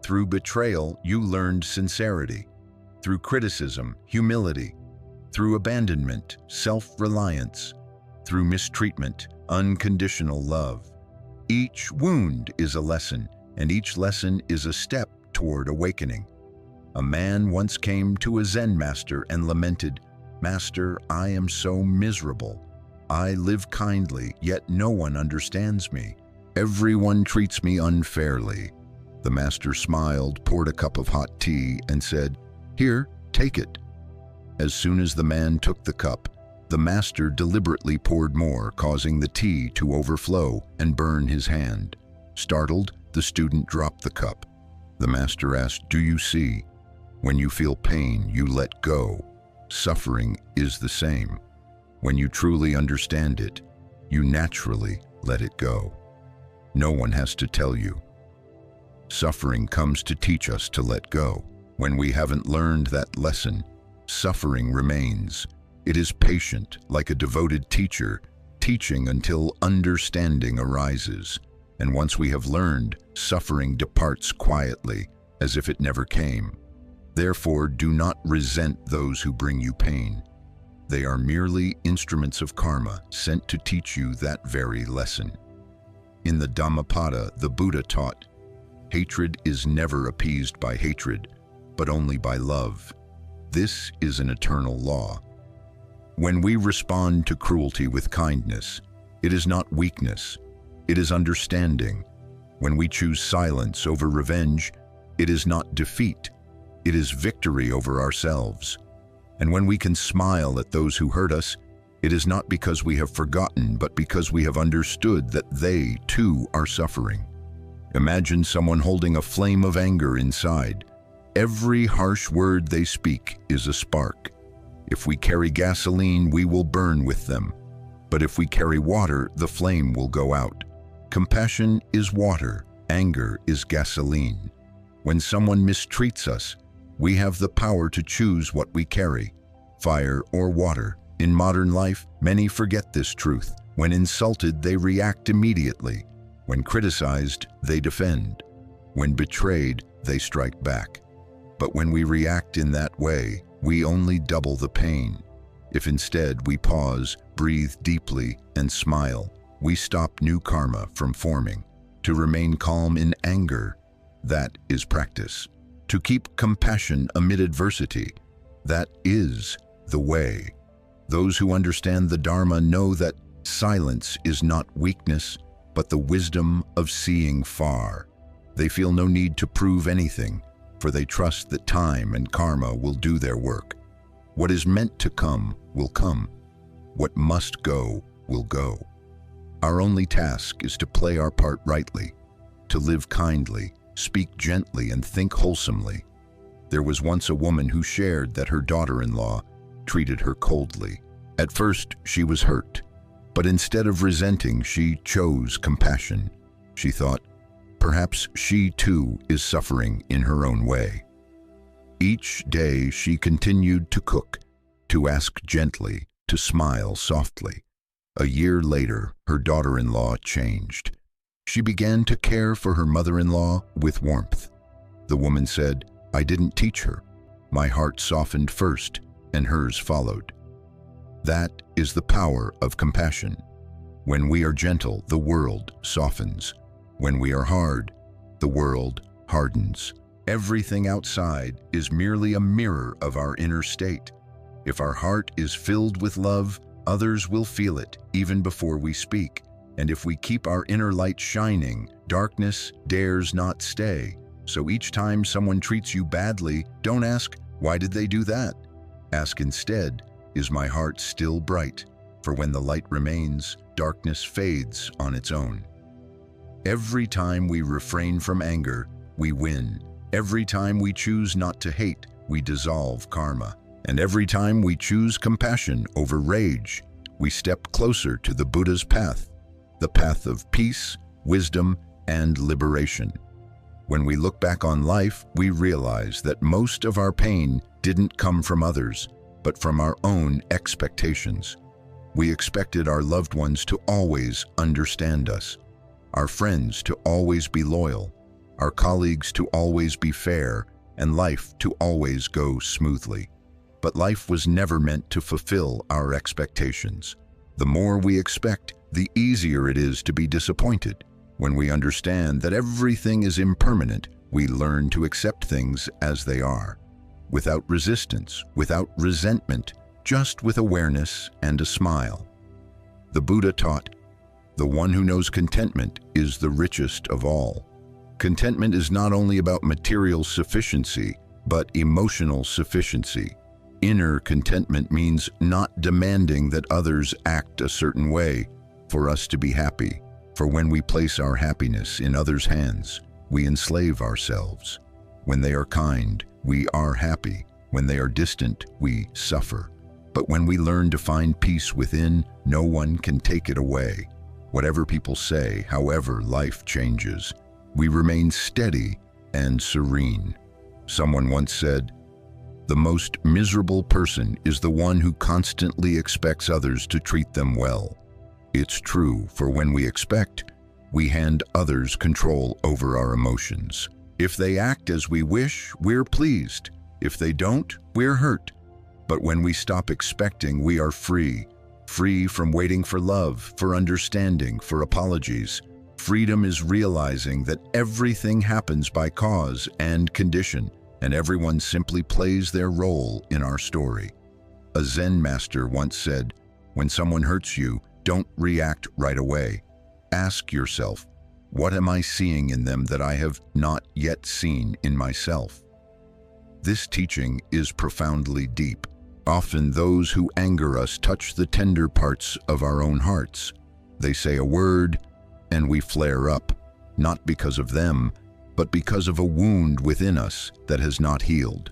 Through betrayal, you learned sincerity. Through criticism, humility. Through abandonment, self-reliance. Through mistreatment, unconditional love. Each wound is a lesson, and each lesson is a step toward awakening. A man once came to a Zen master and lamented, "Master, I am so miserable. I live kindly, yet no one understands me. Everyone treats me unfairly." The master smiled, poured a cup of hot tea, and said, "Here, take it." As soon as the man took the cup, the master deliberately poured more, causing the tea to overflow and burn his hand. Startled, the student dropped the cup. The master asked, "Do you see? When you feel pain, you let go. Suffering is the same. When you truly understand it, you naturally let it go. No one has to tell you. Suffering comes to teach us to let go. When we haven't learned that lesson, suffering remains. It is patient, like a devoted teacher, teaching until understanding arises. And once we have learned, suffering departs quietly, as if it never came. Therefore, do not resent those who bring you pain. They are merely instruments of karma sent to teach you that very lesson. In the Dhammapada, the Buddha taught, hatred is never appeased by hatred, but only by love. This is an eternal law. When we respond to cruelty with kindness, it is not weakness, it is understanding. When we choose silence over revenge, it is not defeat, it is victory over ourselves. And when we can smile at those who hurt us, it is not because we have forgotten, but because we have understood that they, too, are suffering. Imagine someone holding a flame of anger inside. Every harsh word they speak is a spark. If we carry gasoline, we will burn with them. But if we carry water, the flame will go out. Compassion is water, anger is gasoline. When someone mistreats us, we have the power to choose what we carry, fire or water. In modern life, many forget this truth. When insulted, they react immediately. When criticized, they defend. When betrayed, they strike back. But when we react in that way, we only double the pain. If instead we pause, breathe deeply, and smile, we stop new karma from forming. To remain calm in anger, that is practice. To keep compassion amid adversity, that is the way. Those who understand the Dharma know that silence is not weakness, but the wisdom of seeing far. They feel no need to prove anything, for they trust that time and karma will do their work. What is meant to come will come. What must go will go. Our only task is to play our part rightly, to live kindly, speak gently, and think wholesomely. There was once a woman who shared that her daughter-in-law treated her coldly. At first, she was hurt, but instead of resenting, she chose compassion. She thought, perhaps she too is suffering in her own way. Each day she continued to cook, to ask gently, to smile softly. A year later, her daughter-in-law changed. She began to care for her mother-in-law with warmth. The woman said, "I didn't teach her. My heart softened first, and hers followed." That is the power of compassion. When we are gentle, the world softens. When we are hard, the world hardens. Everything outside is merely a mirror of our inner state. If our heart is filled with love, others will feel it even before we speak. And if we keep our inner light shining, darkness dares not stay. So each time someone treats you badly, don't ask, "Why did they do that?" Ask instead, "Is my heart still bright?" For when the light remains, darkness fades on its own. Every time we refrain from anger, we win. Every time we choose not to hate, we dissolve karma. And every time we choose compassion over rage, we step closer to the Buddha's path, the path of peace, wisdom, and liberation. When we look back on life, we realize that most of our pain didn't come from others, but from our own expectations. We expected our loved ones to always understand us, our friends to always be loyal, our colleagues to always be fair, and life to always go smoothly. But life was never meant to fulfill our expectations. The more we expect, the easier it is to be disappointed. When we understand that everything is impermanent, we learn to accept things as they are, without resistance, without resentment, just with awareness and a smile. The Buddha taught, "The one who knows contentment is the richest of all." Contentment is not only about material sufficiency, but emotional sufficiency. Inner contentment means not demanding that others act a certain way for us to be happy. For when we place our happiness in others' hands, we enslave ourselves. When they are kind, we are happy. When they are distant, we suffer. But when we learn to find peace within, no one can take it away. Whatever people say, however life changes, we remain steady and serene. Someone once said, "The most miserable person is the one who constantly expects others to treat them well." It's true, for when we expect, we hand others control over our emotions. If they act as we wish, we're pleased. If they don't, we're hurt. But when we stop expecting, we are free. Free from waiting for love, for understanding, for apologies. Freedom is realizing that everything happens by cause and condition, and everyone simply plays their role in our story. A Zen master once said, "When someone hurts you, don't react right away. Ask yourself, what am I seeing in them that I have not yet seen in myself?" This teaching is profoundly deep. Often those who anger us touch the tender parts of our own hearts. They say a word, and we flare up, not because of them, but because of a wound within us that has not healed.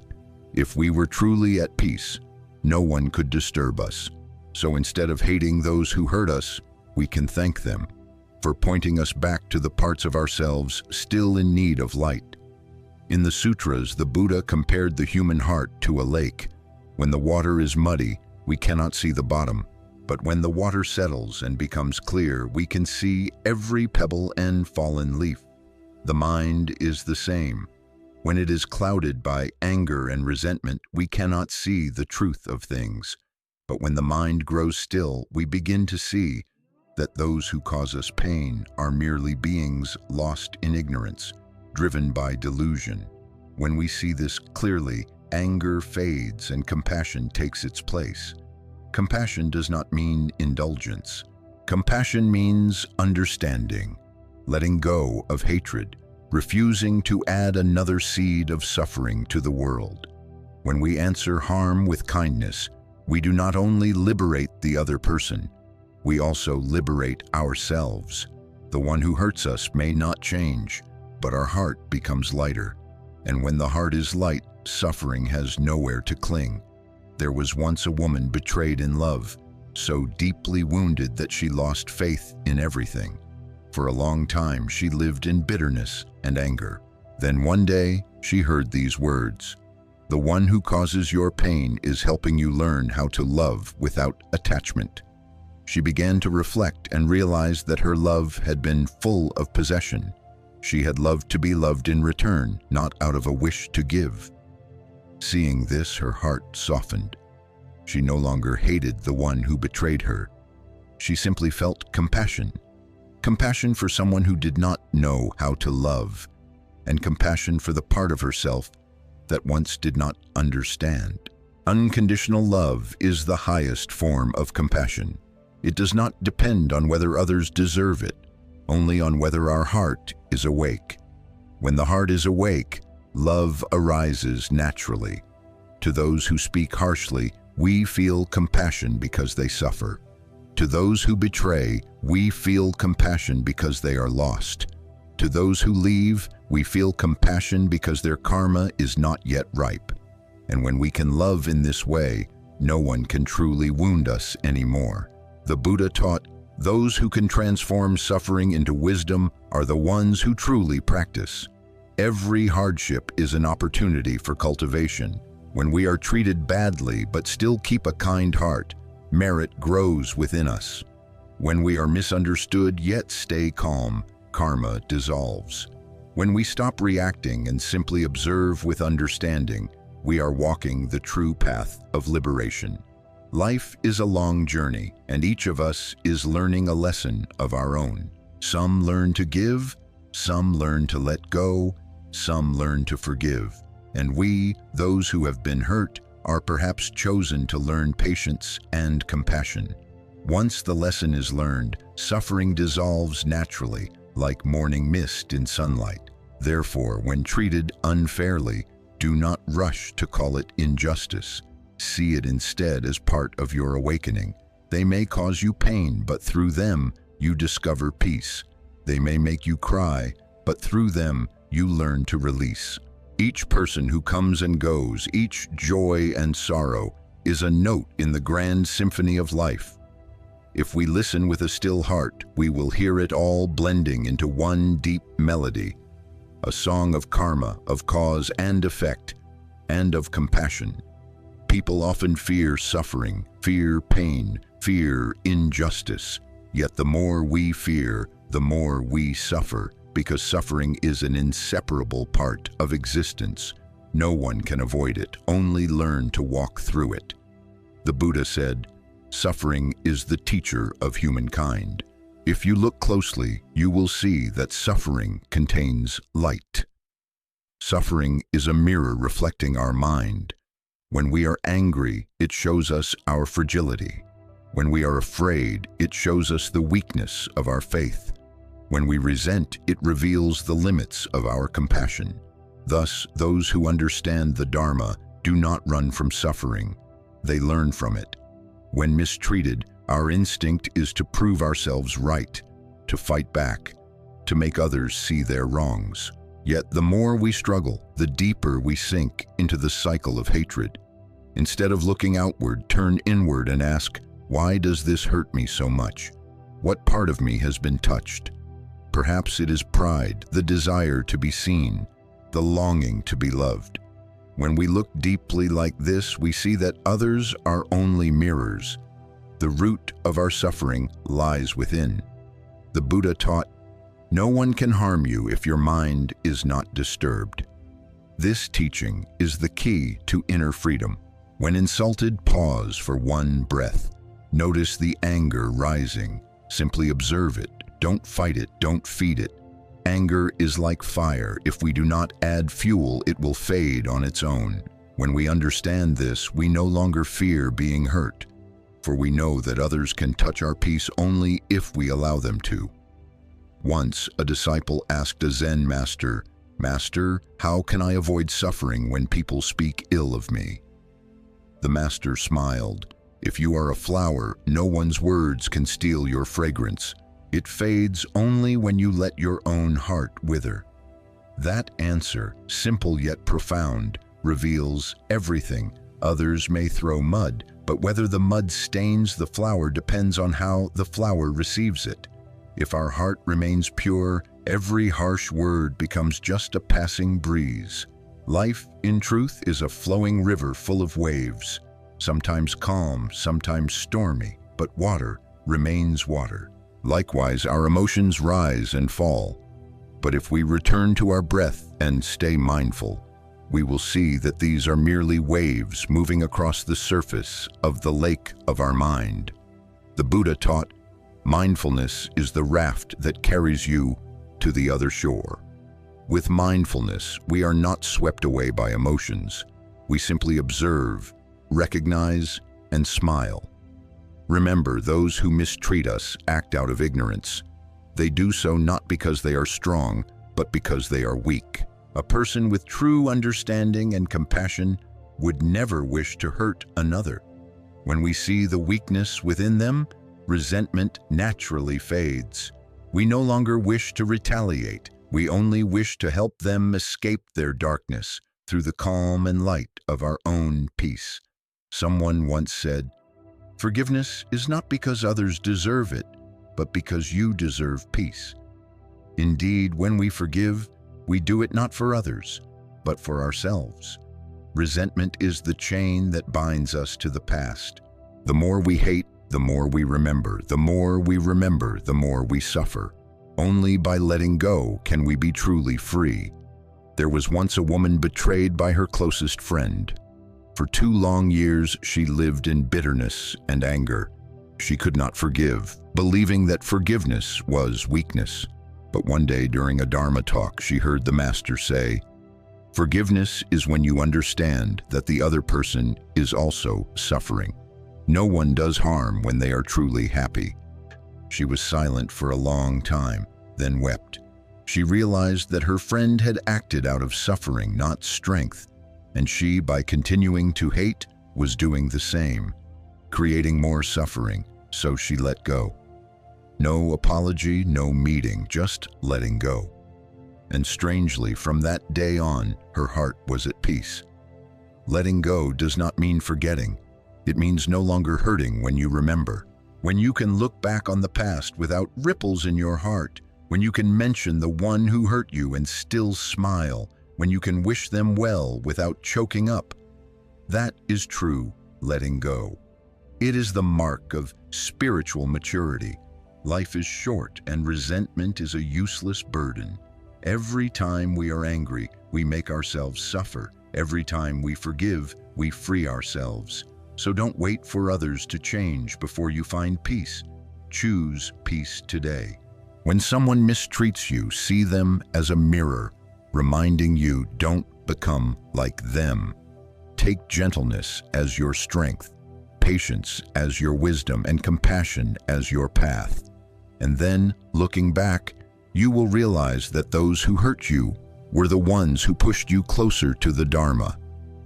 If we were truly at peace, no one could disturb us. So instead of hating those who hurt us, we can thank them for pointing us back to the parts of ourselves still in need of light. In the sutras, the Buddha compared the human heart to a lake. When the water is muddy, we cannot see the bottom. But when the water settles and becomes clear, we can see every pebble and fallen leaf. The mind is the same. When it is clouded by anger and resentment, we cannot see the truth of things. But when the mind grows still, we begin to see that those who cause us pain are merely beings lost in ignorance, driven by delusion. When we see this clearly, anger fades and compassion takes its place. Compassion does not mean indulgence. Compassion means understanding, letting go of hatred, refusing to add another seed of suffering to the world. When we answer harm with kindness, we do not only liberate the other person, we also liberate ourselves. The one who hurts us may not change, but our heart becomes lighter. And when the heart is light, suffering has nowhere to cling. There was once a woman betrayed in love, so deeply wounded that she lost faith in everything. For a long time, she lived in bitterness and anger. Then one day, she heard these words, "The one who causes your pain is helping you learn how to love without attachment." She began to reflect and realized that her love had been full of possession. She had loved to be loved in return, not out of a wish to give. Seeing this, her heart softened. She no longer hated the one who betrayed her. She simply felt compassion. compassion for someone who did not know how to love, and compassion for the part of herself that once did not understand. Unconditional love is the highest form of compassion. It does not depend on whether others deserve it, only on whether our heart is awake. When the heart is awake, love arises naturally. To those who speak harshly, we feel compassion because they suffer. To those who betray, we feel compassion because they are lost. To those who leave, we feel compassion because their karma is not yet ripe. And when we can love in this way, no one can truly wound us anymore. The Buddha taught, those who can transform suffering into wisdom are the ones who truly practice. Every hardship is an opportunity for cultivation. When we are treated badly but still keep a kind heart, merit grows within us. When we are misunderstood yet stay calm, karma dissolves. When we stop reacting and simply observe with understanding, we are walking the true path of liberation. Life is a long journey, and each of us is learning a lesson of our own. Some learn to give, some learn to let go, some learn to forgive. And we, those who have been hurt, are perhaps chosen to learn patience and compassion. Once the lesson is learned, suffering dissolves naturally, like morning mist in sunlight. Therefore, when treated unfairly, do not rush to call it injustice. See it instead as part of your awakening. They may cause you pain, but through them, you discover peace. They may make you cry, but through them, you learn to release. Each person who comes and goes, each joy and sorrow, is a note in the grand symphony of life. If we listen with a still heart, we will hear it all blending into one deep melody, a song of karma, of cause and effect, and of compassion. People often fear suffering, fear pain, fear injustice. Yet the more we fear, the more we suffer, because suffering is an inseparable part of existence. No one can avoid it, only learn to walk through it. The Buddha said, "Suffering is the teacher of humankind." If you look closely, you will see that suffering contains light. Suffering is a mirror reflecting our mind. When we are angry, it shows us our fragility. When we are afraid, it shows us the weakness of our faith. When we resent, it reveals the limits of our compassion. Thus, those who understand the Dharma do not run from suffering. They learn from it. When mistreated, our instinct is to prove ourselves right, to fight back, to make others see their wrongs. Yet the more we struggle, the deeper we sink into the cycle of hatred. Instead of looking outward, turn inward and ask, why does this hurt me so much? What part of me has been touched? Perhaps it is pride, the desire to be seen, the longing to be loved. When we look deeply like this, we see that others are only mirrors. The root of our suffering lies within. The Buddha taught, no one can harm you if your mind is not disturbed. This teaching is the key to inner freedom. When insulted, pause for one breath. Notice the anger rising. Simply observe it. Don't fight it. Don't feed it. Anger is like fire. If we do not add fuel, it will fade on its own. When we understand this, we no longer fear being hurt, for we know that others can touch our peace only if we allow them to. Once, a disciple asked a Zen master, "Master, how can I avoid suffering when people speak ill of me?" The master smiled. "If you are a flower, no one's words can steal your fragrance. It fades only when you let your own heart wither." That answer, simple yet profound, reveals everything. Others may throw mud, but whether the mud stains the flower depends on how the flower receives it. If our heart remains pure, every harsh word becomes just a passing breeze. Life, in truth, is a flowing river full of waves, sometimes calm, sometimes stormy, but water remains water. Likewise, our emotions rise and fall. But if we return to our breath and stay mindful, we will see that these are merely waves moving across the surface of the lake of our mind. The Buddha taught, Mindfulness is the raft that carries you to the other shore. With mindfulness, we are not swept away by emotions. We simply observe, recognize, and smile. Remember, those who mistreat us act out of ignorance. They do so not because they are strong, but because they are weak. A person with true understanding and compassion would never wish to hurt another. When we see the weakness within them, resentment naturally fades. We no longer wish to retaliate. We only wish to help them escape their darkness through the calm and light of our own peace. Someone once said, "Forgiveness is not because others deserve it, but because you deserve peace." Indeed, when we forgive, we do it not for others, but for ourselves. Resentment is the chain that binds us to the past. The more we hate, the more we remember. The more we remember, the more we suffer. Only by letting go can we be truly free. There was once a woman betrayed by her closest friend. For 2 long years, she lived in bitterness and anger. She could not forgive, believing that forgiveness was weakness. But one day during a Dharma talk, she heard the Master say, "Forgiveness is when you understand that the other person is also suffering. No one does harm when they are truly happy." She was silent for a long time, then wept. She realized that her friend had acted out of suffering, not strength, and she, by continuing to hate, was doing the same, creating more suffering, so she let go. No apology, no meeting, just letting go. And strangely, from that day on, her heart was at peace. Letting go does not mean forgetting. It means no longer hurting when you remember. When you can look back on the past without ripples in your heart, when you can mention the one who hurt you and still smile, when you can wish them well without choking up, that is true letting go. It is the mark of spiritual maturity. Life is short and resentment is a useless burden. Every time we are angry, we make ourselves suffer. Every time we forgive, we free ourselves. So don't wait for others to change before you find peace. Choose peace today. When someone mistreats you, see them as a mirror, reminding you don't become like them. Take gentleness as your strength, patience as your wisdom, and compassion as your path. And then, looking back, you will realize that those who hurt you were the ones who pushed you closer to the Dharma,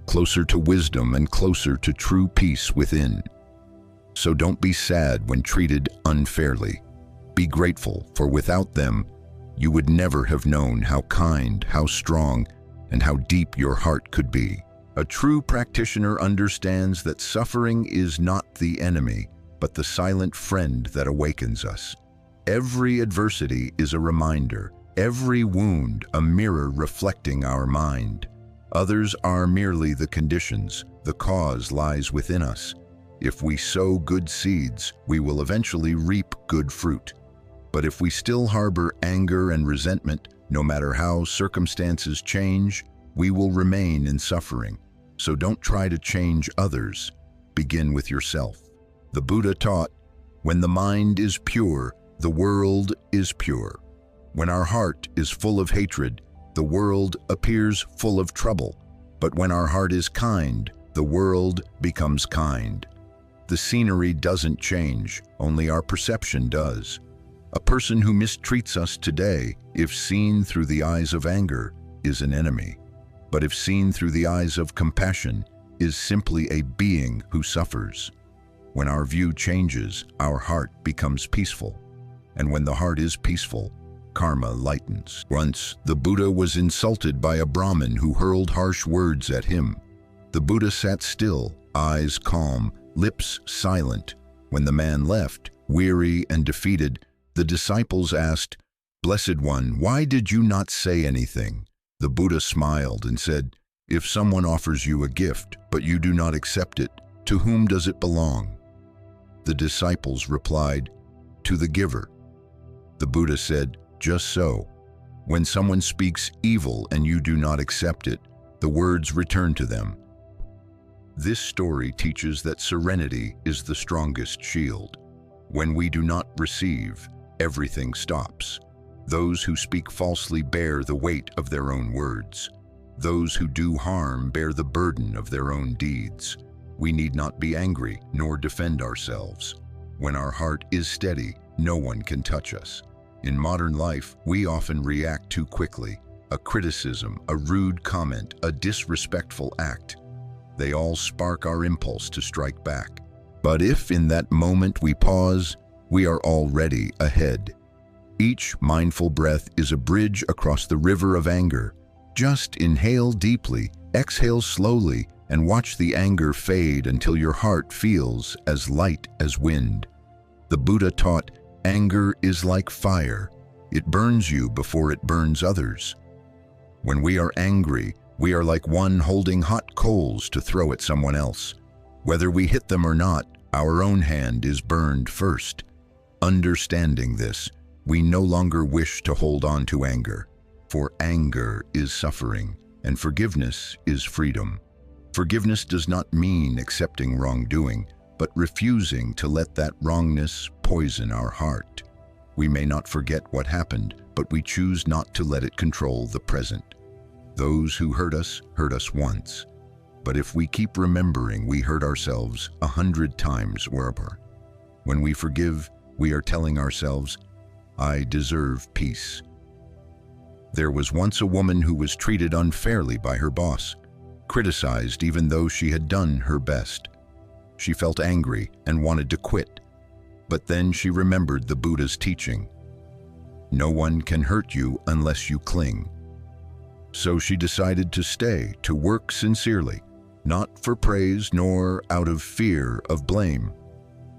closer to wisdom, and closer to true peace within. So don't be sad when treated unfairly. Be grateful, for without them, you would never have known how kind, how strong, and how deep your heart could be. A true practitioner understands that suffering is not the enemy, but the silent friend that awakens us. Every adversity is a reminder, every wound a mirror reflecting our mind. Others are merely the conditions, the cause lies within us. If we sow good seeds, we will eventually reap good fruit. But if we still harbor anger and resentment, no matter how circumstances change, we will remain in suffering. So don't try to change others. Begin with yourself. The Buddha taught, when the mind is pure, the world is pure. When our heart is full of hatred, the world appears full of trouble. But when our heart is kind, the world becomes kind. The scenery doesn't change, only our perception does. A person who mistreats us today, if seen through the eyes of anger, is an enemy. But if seen through the eyes of compassion, is simply a being who suffers. When our view changes, our heart becomes peaceful. And when the heart is peaceful, karma lightens. Once, the Buddha was insulted by a Brahmin who hurled harsh words at him. The Buddha sat still, eyes calm, lips silent. When the man left, weary and defeated, the disciples asked, "Blessed One, why did you not say anything?" The Buddha smiled and said, "If someone offers you a gift, but you do not accept it, to whom does it belong?" The disciples replied, "To the giver." The Buddha said, "Just so. When someone speaks evil and you do not accept it, the words return to them." This story teaches that serenity is the strongest shield. When we do not receive, everything stops. Those who speak falsely bear the weight of their own words. Those who do harm bear the burden of their own deeds. We need not be angry nor defend ourselves. When our heart is steady, no one can touch us. In modern life, we often react too quickly. A criticism, a rude comment, a disrespectful act. They all spark our impulse to strike back. But if in that moment we pause, we are already ahead. Each mindful breath is a bridge across the river of anger. Just inhale deeply, exhale slowly, and watch the anger fade until your heart feels as light as wind. The Buddha taught, anger is like fire. It burns you before it burns others. When we are angry, we are like one holding hot coals to throw at someone else. Whether we hit them or not, our own hand is burned first. Understanding this, we no longer wish to hold on to anger, for anger is suffering, and forgiveness is freedom. Forgiveness does not mean accepting wrongdoing, but refusing to let that wrongness poison our heart. We may not forget what happened, but we choose not to let it control the present. Those who hurt us once. But if we keep remembering, we hurt ourselves 100 times more. When we forgive, we are telling ourselves, I deserve peace. There was once a woman who was treated unfairly by her boss, criticized even though she had done her best. She felt angry and wanted to quit. But then she remembered the Buddha's teaching. No one can hurt you unless you cling. So she decided to stay, to work sincerely, not for praise nor out of fear of blame.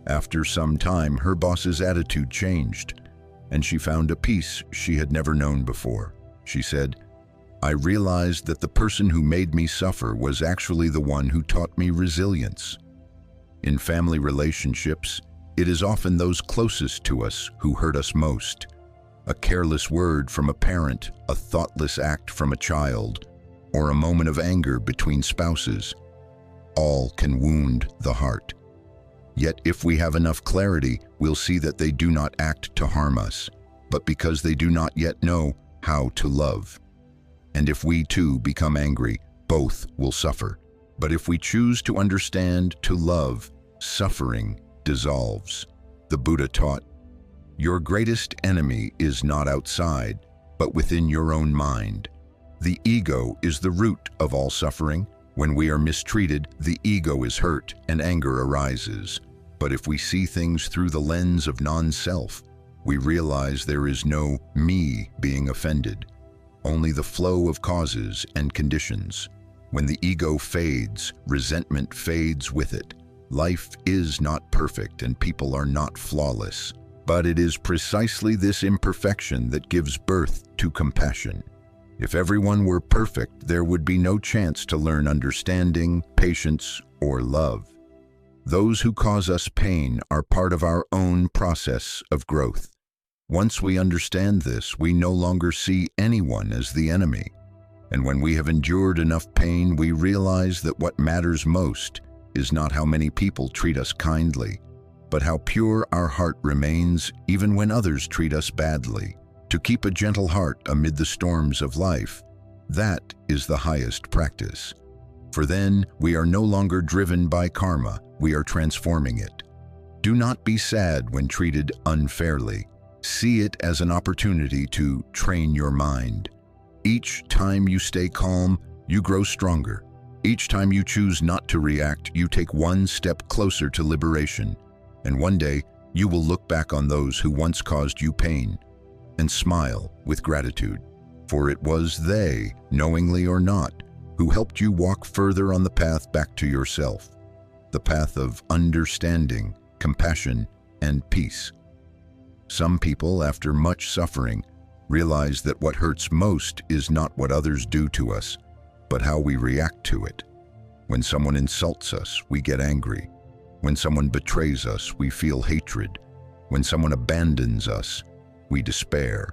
After some time, her boss's attitude changed, and she found a peace she had never known before. She said, I realized that the person who made me suffer was actually the one who taught me resilience. In family relationships, it is often those closest to us who hurt us most. A careless word from a parent, a thoughtless act from a child, or a moment of anger between spouses, all can wound the heart. Yet if we have enough clarity, we'll see that they do not act to harm us, but because they do not yet know how to love. And if we too become angry, both will suffer. But if we choose to understand, to love, suffering dissolves. The Buddha taught, your greatest enemy is not outside, but within your own mind. The ego is the root of all suffering. When we are mistreated, the ego is hurt and anger arises. But if we see things through the lens of non-self, we realize there is no me being offended, only the flow of causes and conditions. When the ego fades, resentment fades with it. Life is not perfect and people are not flawless, but it is precisely this imperfection that gives birth to compassion. If everyone were perfect, there would be no chance to learn understanding, patience, or love. Those who cause us pain are part of our own process of growth. Once we understand this, we no longer see anyone as the enemy. And when we have endured enough pain, we realize that what matters most is not how many people treat us kindly, but how pure our heart remains even when others treat us badly. To keep a gentle heart amid the storms of life, that is the highest practice. For then we are no longer driven by karma, we are transforming it. Do not be sad when treated unfairly. See it as an opportunity to train your mind. Each time you stay calm, you grow stronger. Each time you choose not to react, you take one step closer to liberation. And one day, you will look back on those who once caused you pain and smile with gratitude. For it was they, knowingly or not, who helped you walk further on the path back to yourself, the path of understanding, compassion, and peace. Some people, after much suffering, realize that what hurts most is not what others do to us, but how we react to it. When someone insults us, we get angry. When someone betrays us, we feel hatred. When someone abandons us, we despair.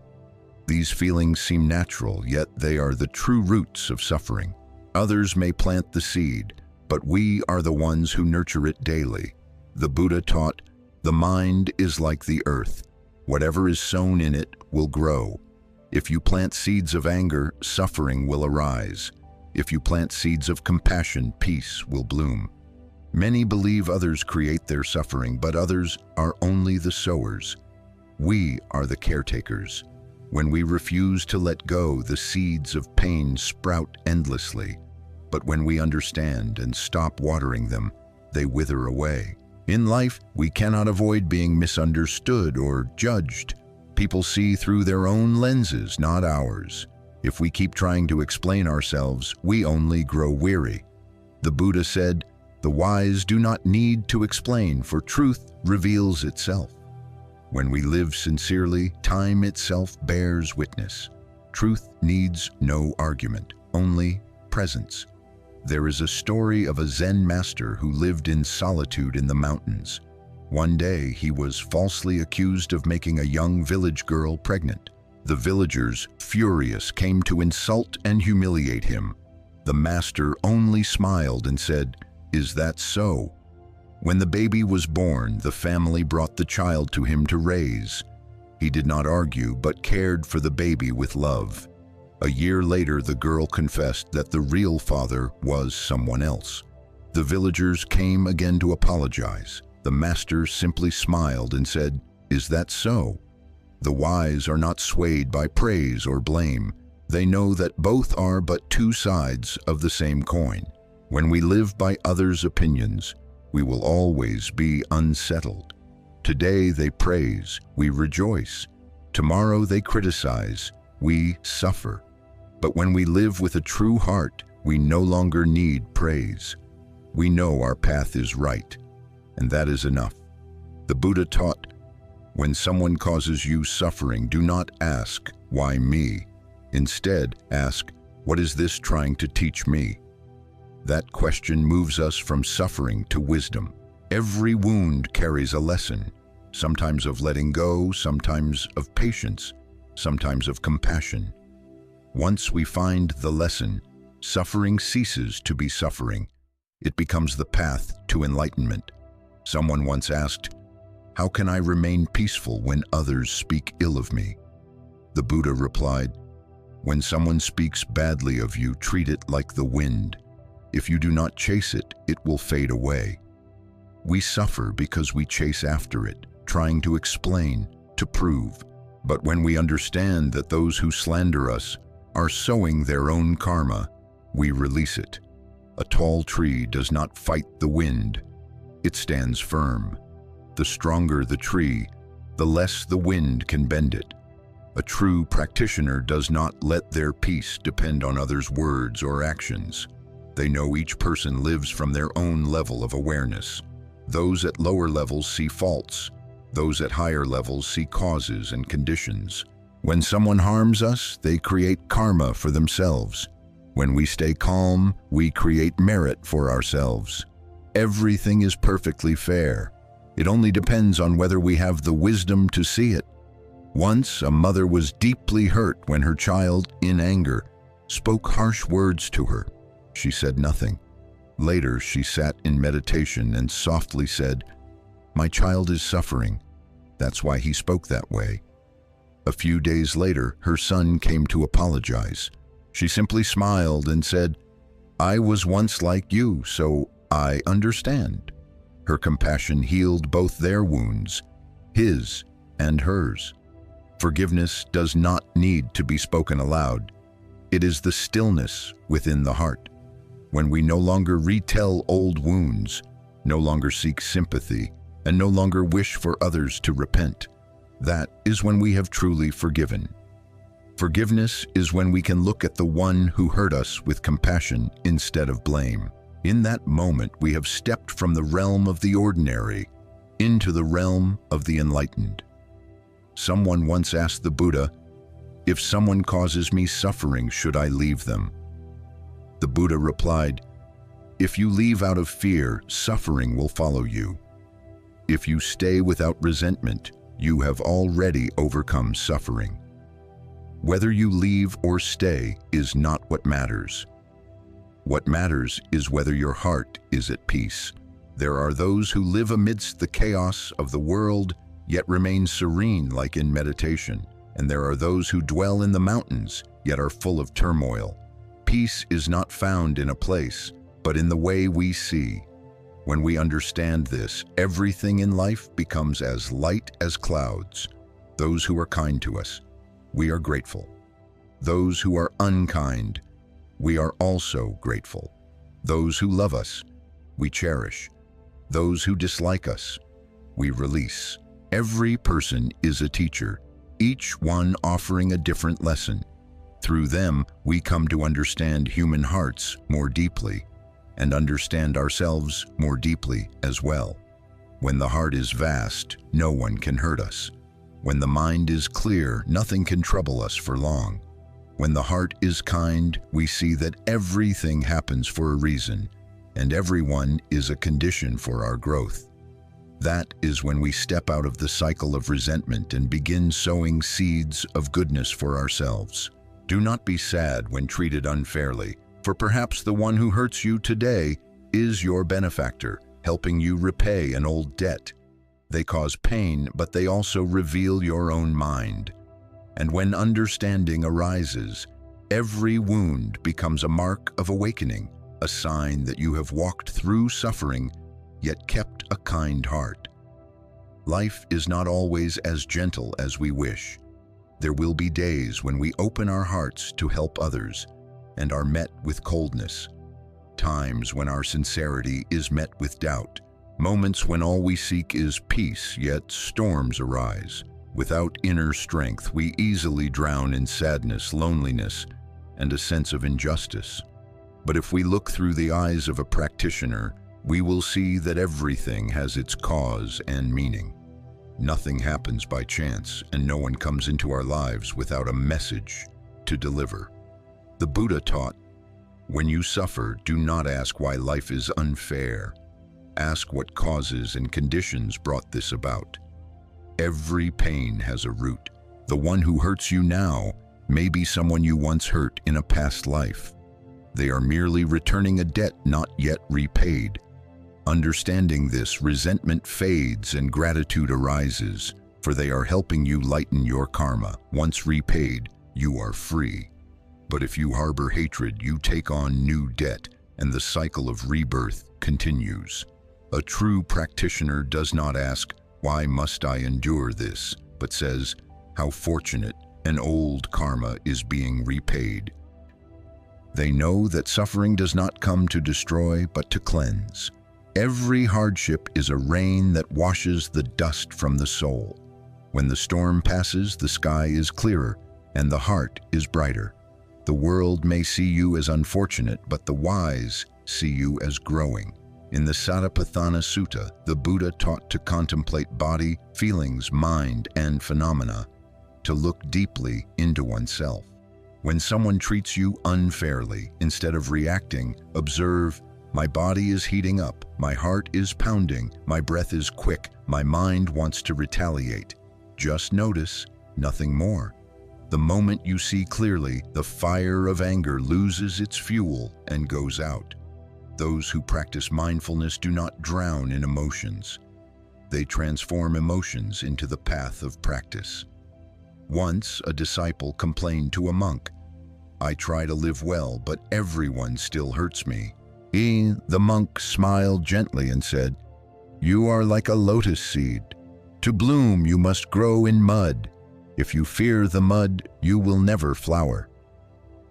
These feelings seem natural, yet they are the true roots of suffering. Others may plant the seed, but we are the ones who nurture it daily. The Buddha taught, The mind is like the earth. Whatever is sown in it will grow. If you plant seeds of anger, suffering will arise. If you plant seeds of compassion, peace will bloom. Many believe others create their suffering, but others are only the sowers. We are the caretakers. When we refuse to let go, the seeds of pain sprout endlessly. But when we understand and stop watering them, they wither away. In life, we cannot avoid being misunderstood or judged. People see through their own lenses, not ours. If we keep trying to explain ourselves, we only grow weary. The Buddha said, "The wise do not need to explain, for truth reveals itself." When we live sincerely, time itself bears witness. Truth needs no argument, only presence. There is a story of a Zen master who lived in solitude in the mountains. One day, he was falsely accused of making a young village girl pregnant. The villagers, furious, came to insult and humiliate him. The master only smiled and said, "Is that so?" When the baby was born, the family brought the child to him to raise. He did not argue, but cared for the baby with love. A year later, the girl confessed that the real father was someone else. The villagers came again to apologize. The master simply smiled and said, "Is that so?" The wise are not swayed by praise or blame. They know that both are but two sides of the same coin. When we live by others' opinions, we will always be unsettled. Today they praise, we rejoice. Tomorrow they criticize, we suffer. But when we live with a true heart, we no longer need praise. We know our path is right, and that is enough. The Buddha taught, when someone causes you suffering, do not ask, "Why me?" Instead, ask, "What is this trying to teach me?" That question moves us from suffering to wisdom. Every wound carries a lesson, sometimes of letting go, sometimes of patience, sometimes of compassion. Once we find the lesson, suffering ceases to be suffering. It becomes the path to enlightenment. Someone once asked, "How can I remain peaceful when others speak ill of me?" The Buddha replied, "When someone speaks badly of you, treat it like the wind. If you do not chase it, it will fade away." We suffer because we chase after it, trying to explain, to prove. But when we understand that those who slander us are sowing their own karma, we release it. A tall tree does not fight the wind. It stands firm. The stronger the tree, the less the wind can bend it. A true practitioner does not let their peace depend on others' words or actions. They know each person lives from their own level of awareness. Those at lower levels see faults. Those at higher levels see causes and conditions. When someone harms us, they create karma for themselves. When we stay calm, we create merit for ourselves. Everything is perfectly fair. It only depends on whether we have the wisdom to see it. Once, a mother was deeply hurt when her child, in anger, spoke harsh words to her. She said nothing. Later, she sat in meditation and softly said, "My child is suffering. That's why he spoke that way." A few days later, her son came to apologize. She simply smiled and said, "I was once like you, so I understand." Her compassion healed both their wounds, his and hers. Forgiveness does not need to be spoken aloud. It is the stillness within the heart. When we no longer retell old wounds, no longer seek sympathy, and no longer wish for others to repent, that is when we have truly forgiven. Forgiveness is when we can look at the one who hurt us with compassion instead of blame. In that moment, we have stepped from the realm of the ordinary into the realm of the enlightened. Someone once asked the Buddha, "If someone causes me suffering, should I leave them?" The Buddha replied, "If you leave out of fear, suffering will follow you. If you stay without resentment, you have already overcome suffering." Whether you leave or stay is not what matters. What matters is whether your heart is at peace. There are those who live amidst the chaos of the world, yet remain serene like in meditation. And there are those who dwell in the mountains, yet are full of turmoil. Peace is not found in a place, but in the way we see. When we understand this, everything in life becomes as light as clouds. Those who are kind to us, we are grateful. Those who are unkind, we are also grateful. Those who love us, we cherish. Those who dislike us, we release. Every person is a teacher, each one offering a different lesson. Through them, we come to understand human hearts more deeply and understand ourselves more deeply as well. When the heart is vast, no one can hurt us. When the mind is clear, nothing can trouble us for long. When the heart is kind, we see that everything happens for a reason, and everyone is a condition for our growth. That is when we step out of the cycle of resentment and begin sowing seeds of goodness for ourselves. Do not be sad when treated unfairly, for perhaps the one who hurts you today is your benefactor, helping you repay an old debt. They cause pain, but they also reveal your own mind. And when understanding arises, every wound becomes a mark of awakening, a sign that you have walked through suffering, yet kept a kind heart. Life is not always as gentle as we wish. There will be days when we open our hearts to help others and are met with coldness. Times when our sincerity is met with doubt. Moments when all we seek is peace, yet storms arise. Without inner strength, we easily drown in sadness, loneliness, and a sense of injustice. But if we look through the eyes of a practitioner, we will see that everything has its cause and meaning. Nothing happens by chance, and no one comes into our lives without a message to deliver. The Buddha taught, when you suffer, do not ask why life is unfair. Ask what causes and conditions brought this about. Every pain has a root. The one who hurts you now may be someone you once hurt in a past life. They are merely returning a debt not yet repaid. Understanding this, resentment fades and gratitude arises, for they are helping you lighten your karma. Once repaid, you are free. But if you harbor hatred, you take on new debt, and the cycle of rebirth continues. A true practitioner does not ask, why must I endure this, but says, how fortunate an old karma is being repaid. They know that suffering does not come to destroy, but to cleanse. Every hardship is a rain that washes the dust from the soul. When the storm passes, the sky is clearer, and the heart is brighter. The world may see you as unfortunate, but the wise see you as growing. In the Satipatthana Sutta, the Buddha taught to contemplate body, feelings, mind, and phenomena, to look deeply into oneself. When someone treats you unfairly, instead of reacting, observe, my body is heating up, my heart is pounding, my breath is quick, my mind wants to retaliate. Just notice, nothing more. The moment you see clearly, the fire of anger loses its fuel and goes out. Those who practice mindfulness do not drown in emotions. They transform emotions into the path of practice. Once, a disciple complained to a monk, I try to live well, but everyone still hurts me. The monk smiled gently and said, you are like a lotus seed. To bloom, you must grow in mud. If you fear the mud, you will never flower.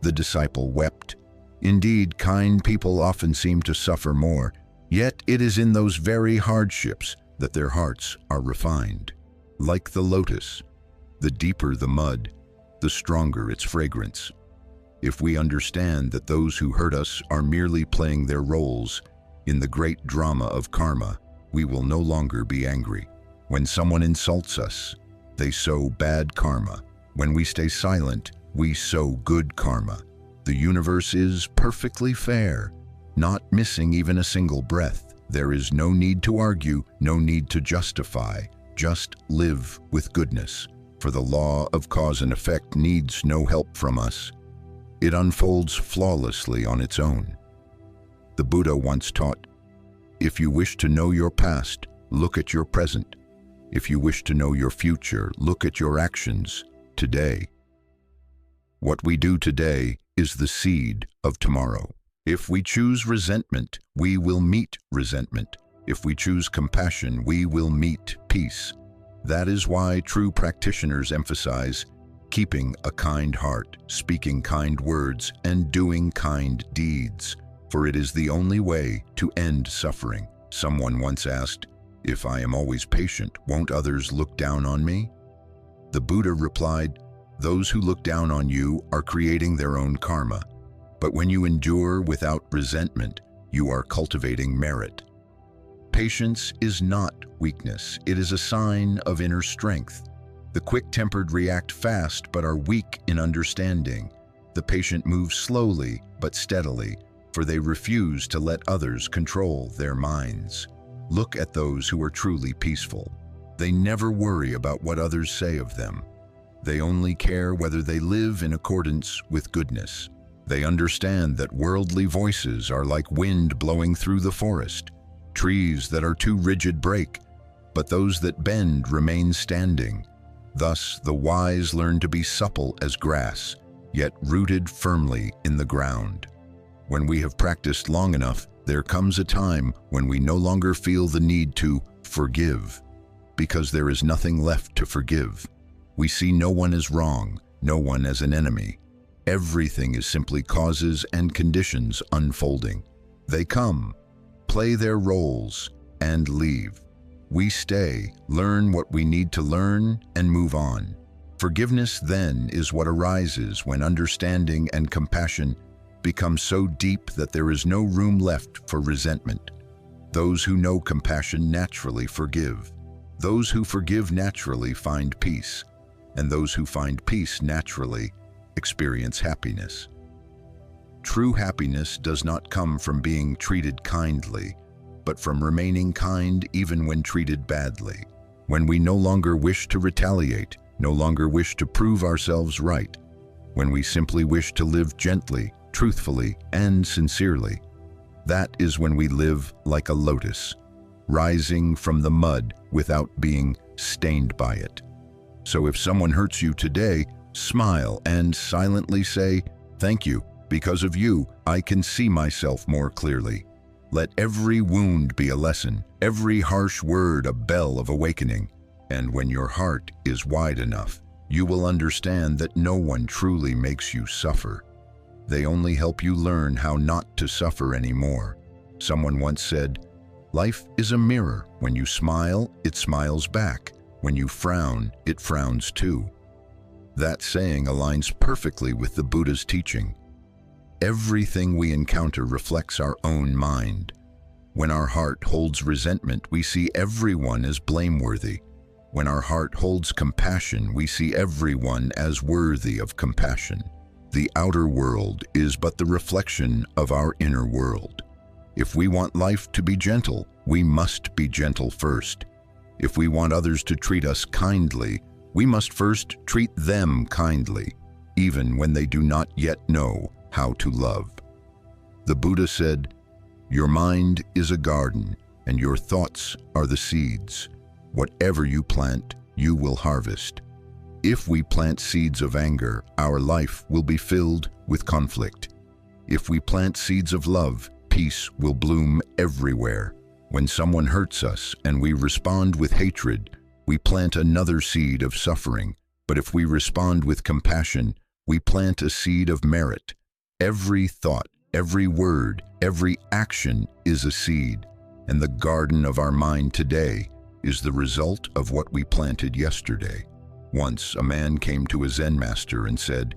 The disciple wept. Indeed, kind people often seem to suffer more, yet it is in those very hardships that their hearts are refined. Like the lotus, the deeper the mud, the stronger its fragrance. If we understand that those who hurt us are merely playing their roles in the great drama of karma, we will no longer be angry. When someone insults us, they sow bad karma. When we stay silent, we sow good karma. The universe is perfectly fair, not missing even a single breath. There is no need to argue, no need to justify. Just live with goodness. For the law of cause and effect needs no help from us. It unfolds flawlessly on its own. The Buddha once taught, If you wish to know your past, look at your present. If you wish to know your future, look at your actions today. What we do today is the seed of tomorrow. If we choose resentment, we will meet resentment. If we choose compassion, we will meet peace. That is why true practitioners emphasize keeping a kind heart, speaking kind words, and doing kind deeds, for it is the only way to end suffering. Someone once asked, "If I am always patient, won't others look down on me?" The Buddha replied, "Those who look down on you are creating their own karma. But when you endure without resentment, you are cultivating merit." Patience is not weakness. It is a sign of inner strength. The quick-tempered react fast but are weak in understanding. The patient moves slowly but steadily, for they refuse to let others control their minds. Look at those who are truly peaceful. They never worry about what others say of them. They only care whether they live in accordance with goodness. They understand that worldly voices are like wind blowing through the forest. Trees that are too rigid break, but those that bend remain standing. Thus, the wise learn to be supple as grass, yet rooted firmly in the ground. When we have practiced long enough, there comes a time when we no longer feel the need to forgive, because there is nothing left to forgive. We see no one as wrong, no one as an enemy. Everything is simply causes and conditions unfolding. They come, play their roles, and leave. We stay, learn what we need to learn, and move on. Forgiveness then is what arises when understanding and compassion become so deep that there is no room left for resentment. Those who know compassion naturally forgive. Those who forgive naturally find peace, and those who find peace naturally experience happiness. True happiness does not come from being treated kindly, but from remaining kind even when treated badly. When we no longer wish to retaliate, no longer wish to prove ourselves right, when we simply wish to live gently, truthfully, and sincerely, that is when we live like a lotus, rising from the mud without being stained by it. So if someone hurts you today, smile and silently say, "Thank you. Because of you, I can see myself more clearly." Let every wound be a lesson, every harsh word a bell of awakening. And when your heart is wide enough, you will understand that no one truly makes you suffer. They only help you learn how not to suffer anymore. Someone once said, "Life is a mirror. When you smile, it smiles back. When you frown, it frowns too." That saying aligns perfectly with the Buddha's teaching. Everything we encounter reflects our own mind. When our heart holds resentment, we see everyone as blameworthy. When our heart holds compassion, we see everyone as worthy of compassion. The outer world is but the reflection of our inner world. If we want life to be gentle, we must be gentle first. If we want others to treat us kindly, we must first treat them kindly, even when they do not yet know how to love. The Buddha said, "Your mind is a garden, and your thoughts are the seeds. Whatever you plant, you will harvest." If we plant seeds of anger, our life will be filled with conflict. If we plant seeds of love, peace will bloom everywhere. When someone hurts us and we respond with hatred, we plant another seed of suffering. But if we respond with compassion, we plant a seed of merit. Every thought, every word, every action is a seed, and the garden of our mind today is the result of what we planted yesterday. Once a man came to a Zen master and said,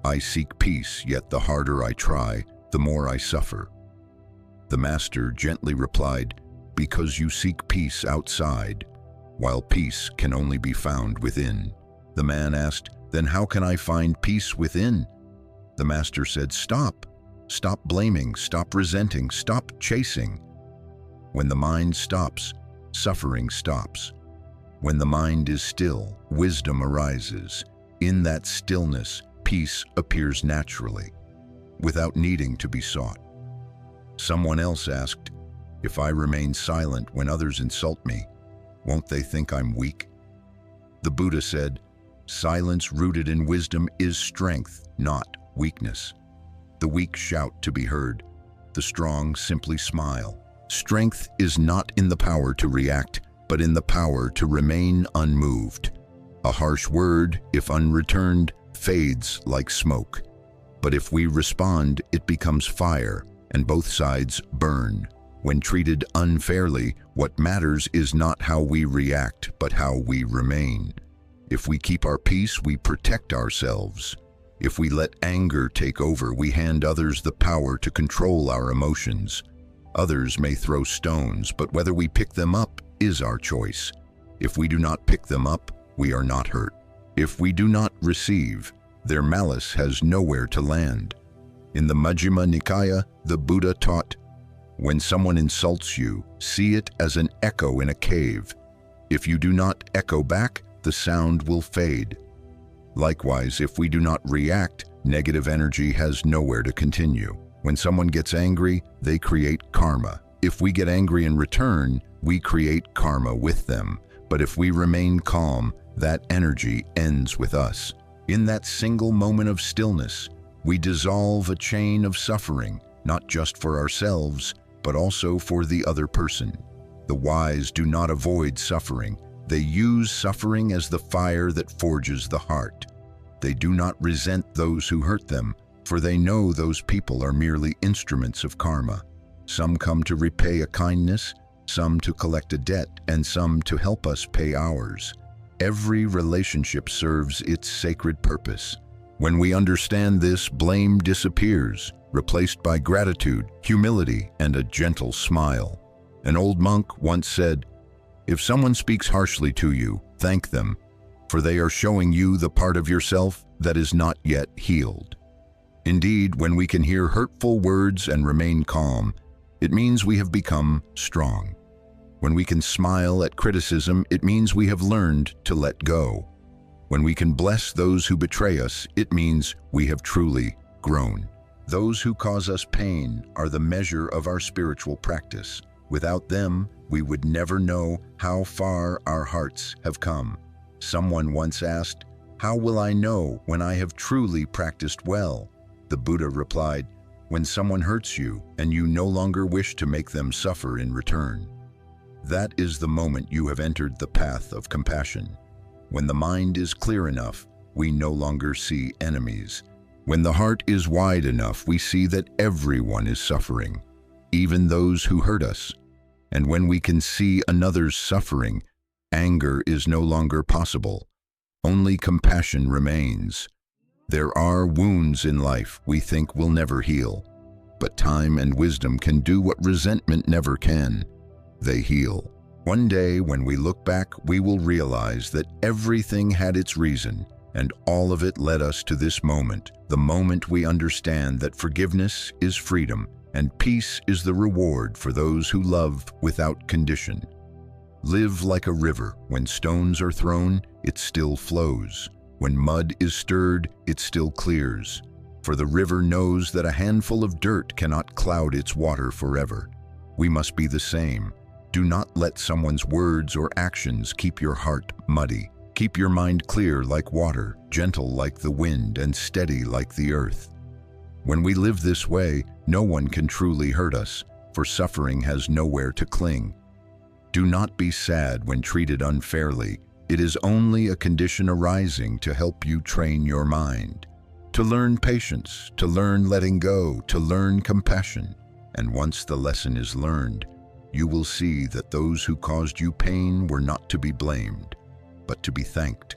"I seek peace, yet the harder I try, the more I suffer." The master gently replied, "Because you seek peace outside, while peace can only be found within." The man asked, "Then how can I find peace within?" The master said, "Stop. Stop blaming, stop resenting, stop chasing." When the mind stops, suffering stops. When the mind is still, wisdom arises. In that stillness, peace appears naturally, without needing to be sought. Someone else asked, If I remain silent when others insult me, won't they think I'm weak? The Buddha said, silence rooted in wisdom is strength, not weakness. The weak shout to be heard. The strong simply smile. Strength is not in the power to react, but in the power to remain unmoved. A harsh word, if unreturned, fades like smoke. But if we respond, it becomes fire, and both sides burn. When treated unfairly, what matters is not how we react, but how we remain. If we keep our peace, we protect ourselves. If we let anger take over, we hand others the power to control our emotions. Others may throw stones, but whether we pick them up is our choice. If we do not pick them up, we are not hurt. If we do not receive, their malice has nowhere to land. In the Majjhima Nikaya, the Buddha taught, when someone insults you, see it as an echo in a cave. If you do not echo back, the sound will fade. Likewise, if we do not react, negative energy has nowhere to continue. When someone gets angry, they create karma. If we get angry in return, we create karma with them. But if we remain calm, that energy ends with us. In that single moment of stillness, we dissolve a chain of suffering, not just for ourselves, but also for the other person. The wise do not avoid suffering. They use suffering as the fire that forges the heart. They do not resent those who hurt them, for they know those people are merely instruments of karma. Some come to repay a kindness, some to collect a debt, and some to help us pay ours. Every relationship serves its sacred purpose. When we understand this, blame disappears, replaced by gratitude, humility, and a gentle smile. An old monk once said, if someone speaks harshly to you, thank them, for they are showing you the part of yourself that is not yet healed. Indeed, when we can hear hurtful words and remain calm, it means we have become strong. When we can smile at criticism, it means we have learned to let go. When we can bless those who betray us, it means we have truly grown. Those who cause us pain are the measure of our spiritual practice. Without them, we would never know how far our hearts have come. Someone once asked, how will I know when I have truly practiced well? The Buddha replied, when someone hurts you and you no longer wish to make them suffer in return. That is the moment you have entered the path of compassion. When the mind is clear enough, we no longer see enemies. When the heart is wide enough, we see that everyone is suffering, even those who hurt us. And when we can see another's suffering, anger is no longer possible. Only compassion remains. There are wounds in life we think will never heal, but time and wisdom can do what resentment never can. They heal. One day, when we look back, we will realize that everything had its reason, and all of it led us to this moment, the moment we understand that forgiveness is freedom, and peace is the reward for those who love without condition. Live like a river. When stones are thrown, it still flows. When mud is stirred, it still clears. For the river knows that a handful of dirt cannot cloud its water forever. We must be the same. Do not let someone's words or actions keep your heart muddy. Keep your mind clear like water, gentle like the wind, and steady like the earth. When we live this way, no one can truly hurt us, for suffering has nowhere to cling. Do not be sad when treated unfairly. It is only a condition arising to help you train your mind. To learn patience, to learn letting go, to learn compassion. And once the lesson is learned, you will see that those who caused you pain were not to be blamed, but to be thanked,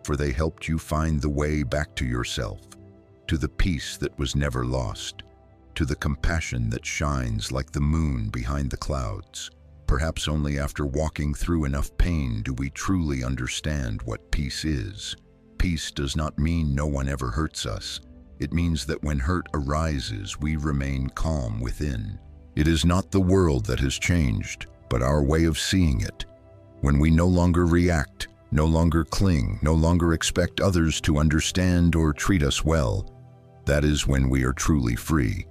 for they helped you find the way back to yourself, to the peace that was never lost, to the compassion that shines like the moon behind the clouds. Perhaps only after walking through enough pain do we truly understand what peace is. Peace does not mean no one ever hurts us. It means that when hurt arises, we remain calm within. It is not the world that has changed, but our way of seeing it. When we no longer react, no longer cling, no longer expect others to understand or treat us well, that is when we are truly free.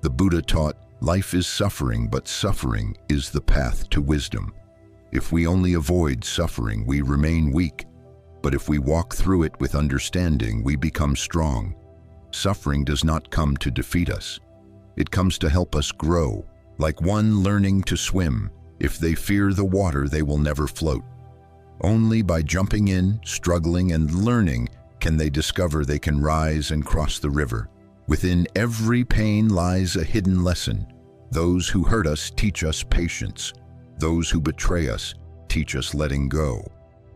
The Buddha taught, Life is suffering, but suffering is the path to wisdom. If we only avoid suffering, we remain weak. But if we walk through it with understanding, we become strong. Suffering does not come to defeat us. It comes to help us grow, like one learning to swim. If they fear the water, they will never float. Only by jumping in, struggling, and learning can they discover they can rise and cross the river. Within every pain lies a hidden lesson. Those who hurt us teach us patience. Those who betray us teach us letting go.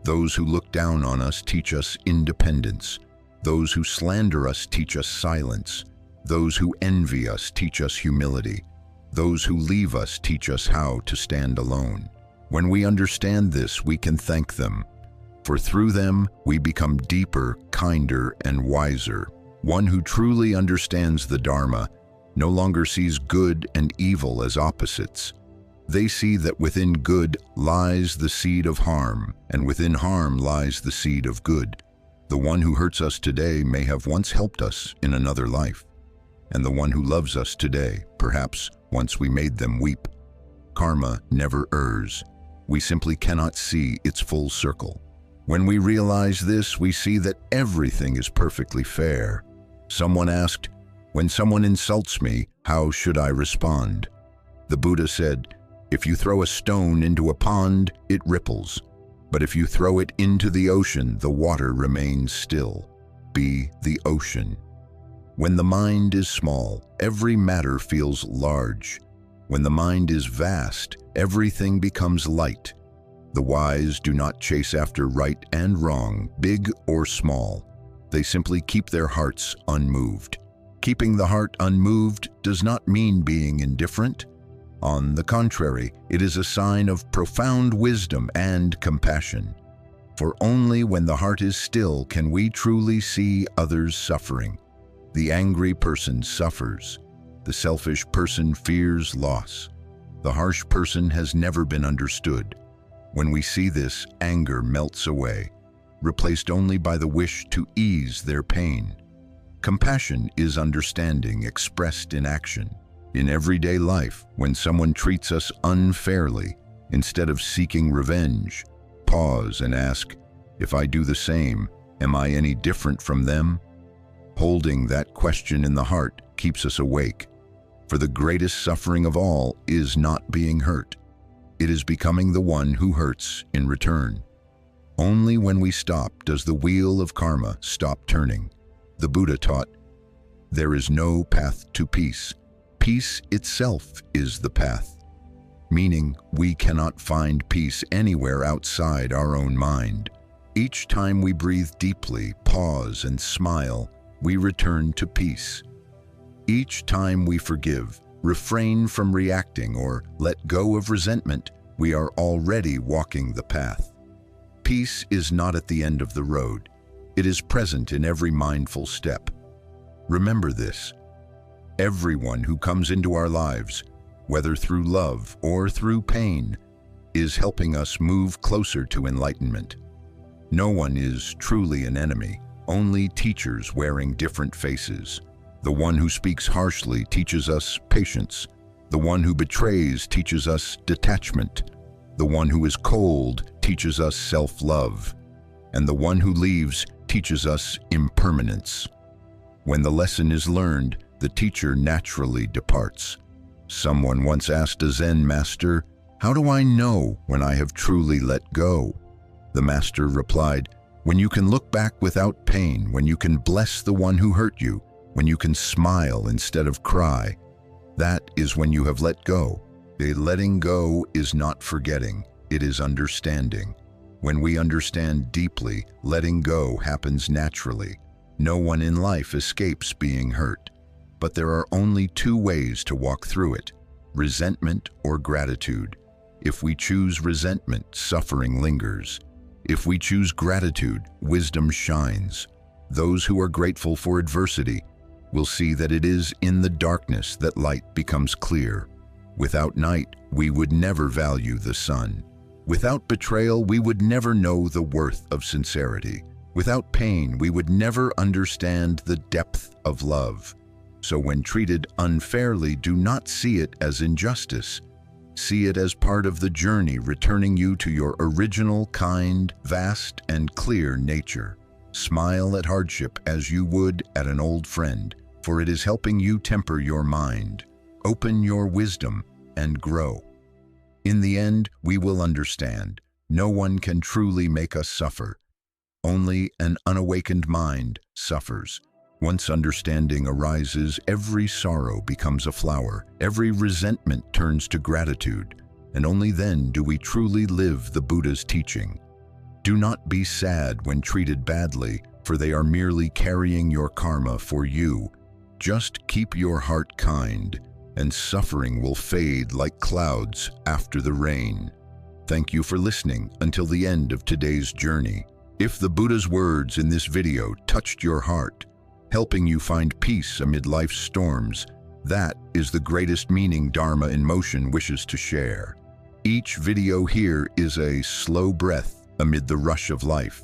Those who look down on us teach us independence. Those who slander us teach us silence. Those who envy us teach us humility. Those who leave us teach us how to stand alone. When we understand this, we can thank them, for through them we become deeper, kinder, and wiser. One who truly understands the Dharma no longer sees good and evil as opposites. They see that within good lies the seed of harm, and within harm lies the seed of good. The one who hurts us today may have once helped us in another life, and the one who loves us today, perhaps once we made them weep. Karma never errs. We simply cannot see its full circle. When we realize this, we see that everything is perfectly fair. Someone asked, "When someone insults me, how should I respond?" The Buddha said, "If you throw a stone into a pond, it ripples. But if you throw it into the ocean, the water remains still. Be the ocean." When the mind is small, every matter feels large. When the mind is vast, everything becomes light. The wise do not chase after right and wrong, big or small. They simply keep their hearts unmoved. Keeping the heart unmoved does not mean being indifferent. On the contrary, it is a sign of profound wisdom and compassion. For only when the heart is still can we truly see others suffering. The angry person suffers. The selfish person fears loss. The harsh person has never been understood. When we see this, anger melts away, replaced only by the wish to ease their pain. Compassion is understanding expressed in action. In everyday life, when someone treats us unfairly, instead of seeking revenge, pause and ask, "If I do the same, am I any different from them?" Holding that question in the heart keeps us awake. For the greatest suffering of all is not being hurt. It is becoming the one who hurts in return. Only when we stop does the wheel of karma stop turning. The Buddha taught, "There is no path to peace. Peace itself is the path." Meaning, we cannot find peace anywhere outside our own mind. Each time we breathe deeply, pause, and smile, we return to peace. Each time we forgive, refrain from reacting, or let go of resentment, we are already walking the path. Peace is not at the end of the road. It is present in every mindful step. Remember this. Everyone who comes into our lives, whether through love or through pain, is helping us move closer to enlightenment. No one is truly an enemy, only teachers wearing different faces. The one who speaks harshly teaches us patience. The one who betrays teaches us detachment. The one who is cold teaches us self-love. And the one who leaves teaches us impermanence. When the lesson is learned, the teacher naturally departs. Someone once asked a Zen master, "How do I know when I have truly let go?" The master replied, "When you can look back without pain, when you can bless the one who hurt you, when you can smile instead of cry, that is when you have let go." The letting go is not forgetting, it is understanding. When we understand deeply, letting go happens naturally. No one in life escapes being hurt. But there are only two ways to walk through it: resentment or gratitude. If we choose resentment, suffering lingers. If we choose gratitude, wisdom shines. Those who are grateful for adversity will see that it is in the darkness that light becomes clear. Without night, we would never value the sun. Without betrayal, we would never know the worth of sincerity. Without pain, we would never understand the depth of love. So when treated unfairly, do not see it as injustice. See it as part of the journey returning you to your original, kind, vast, and clear nature. Smile at hardship as you would at an old friend, for it is helping you temper your mind, open your wisdom, and grow. In the end, we will understand. No one can truly make us suffer. Only an unawakened mind suffers. Once understanding arises, every sorrow becomes a flower, every resentment turns to gratitude, and only then do we truly live the Buddha's teaching. Do not be sad when treated badly, for they are merely carrying your karma for you. Just keep your heart kind, and suffering will fade like clouds after the rain. Thank you for listening until the end of today's journey. If the Buddha's words in this video touched your heart, helping you find peace amid life's storms, that is the greatest meaning Dharma in Motion wishes to share. Each video here is a slow breath amid the rush of life,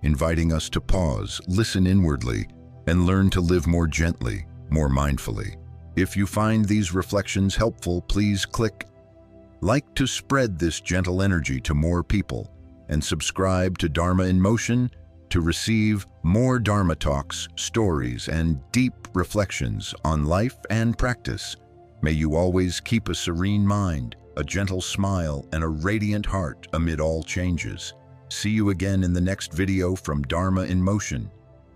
inviting us to pause, listen inwardly, and learn to live more gently, more mindfully. If you find these reflections helpful, please click like to spread this gentle energy to more people, and subscribe to Dharma in Motion to receive more Dharma talks, stories, and deep reflections on life and practice. May you always keep a serene mind, a gentle smile, and a radiant heart amid all changes. See you again in the next video from Dharma in Motion,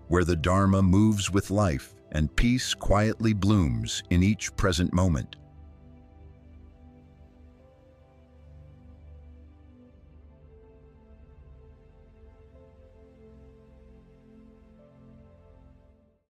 where the Dharma moves with life and peace quietly blooms in each present moment.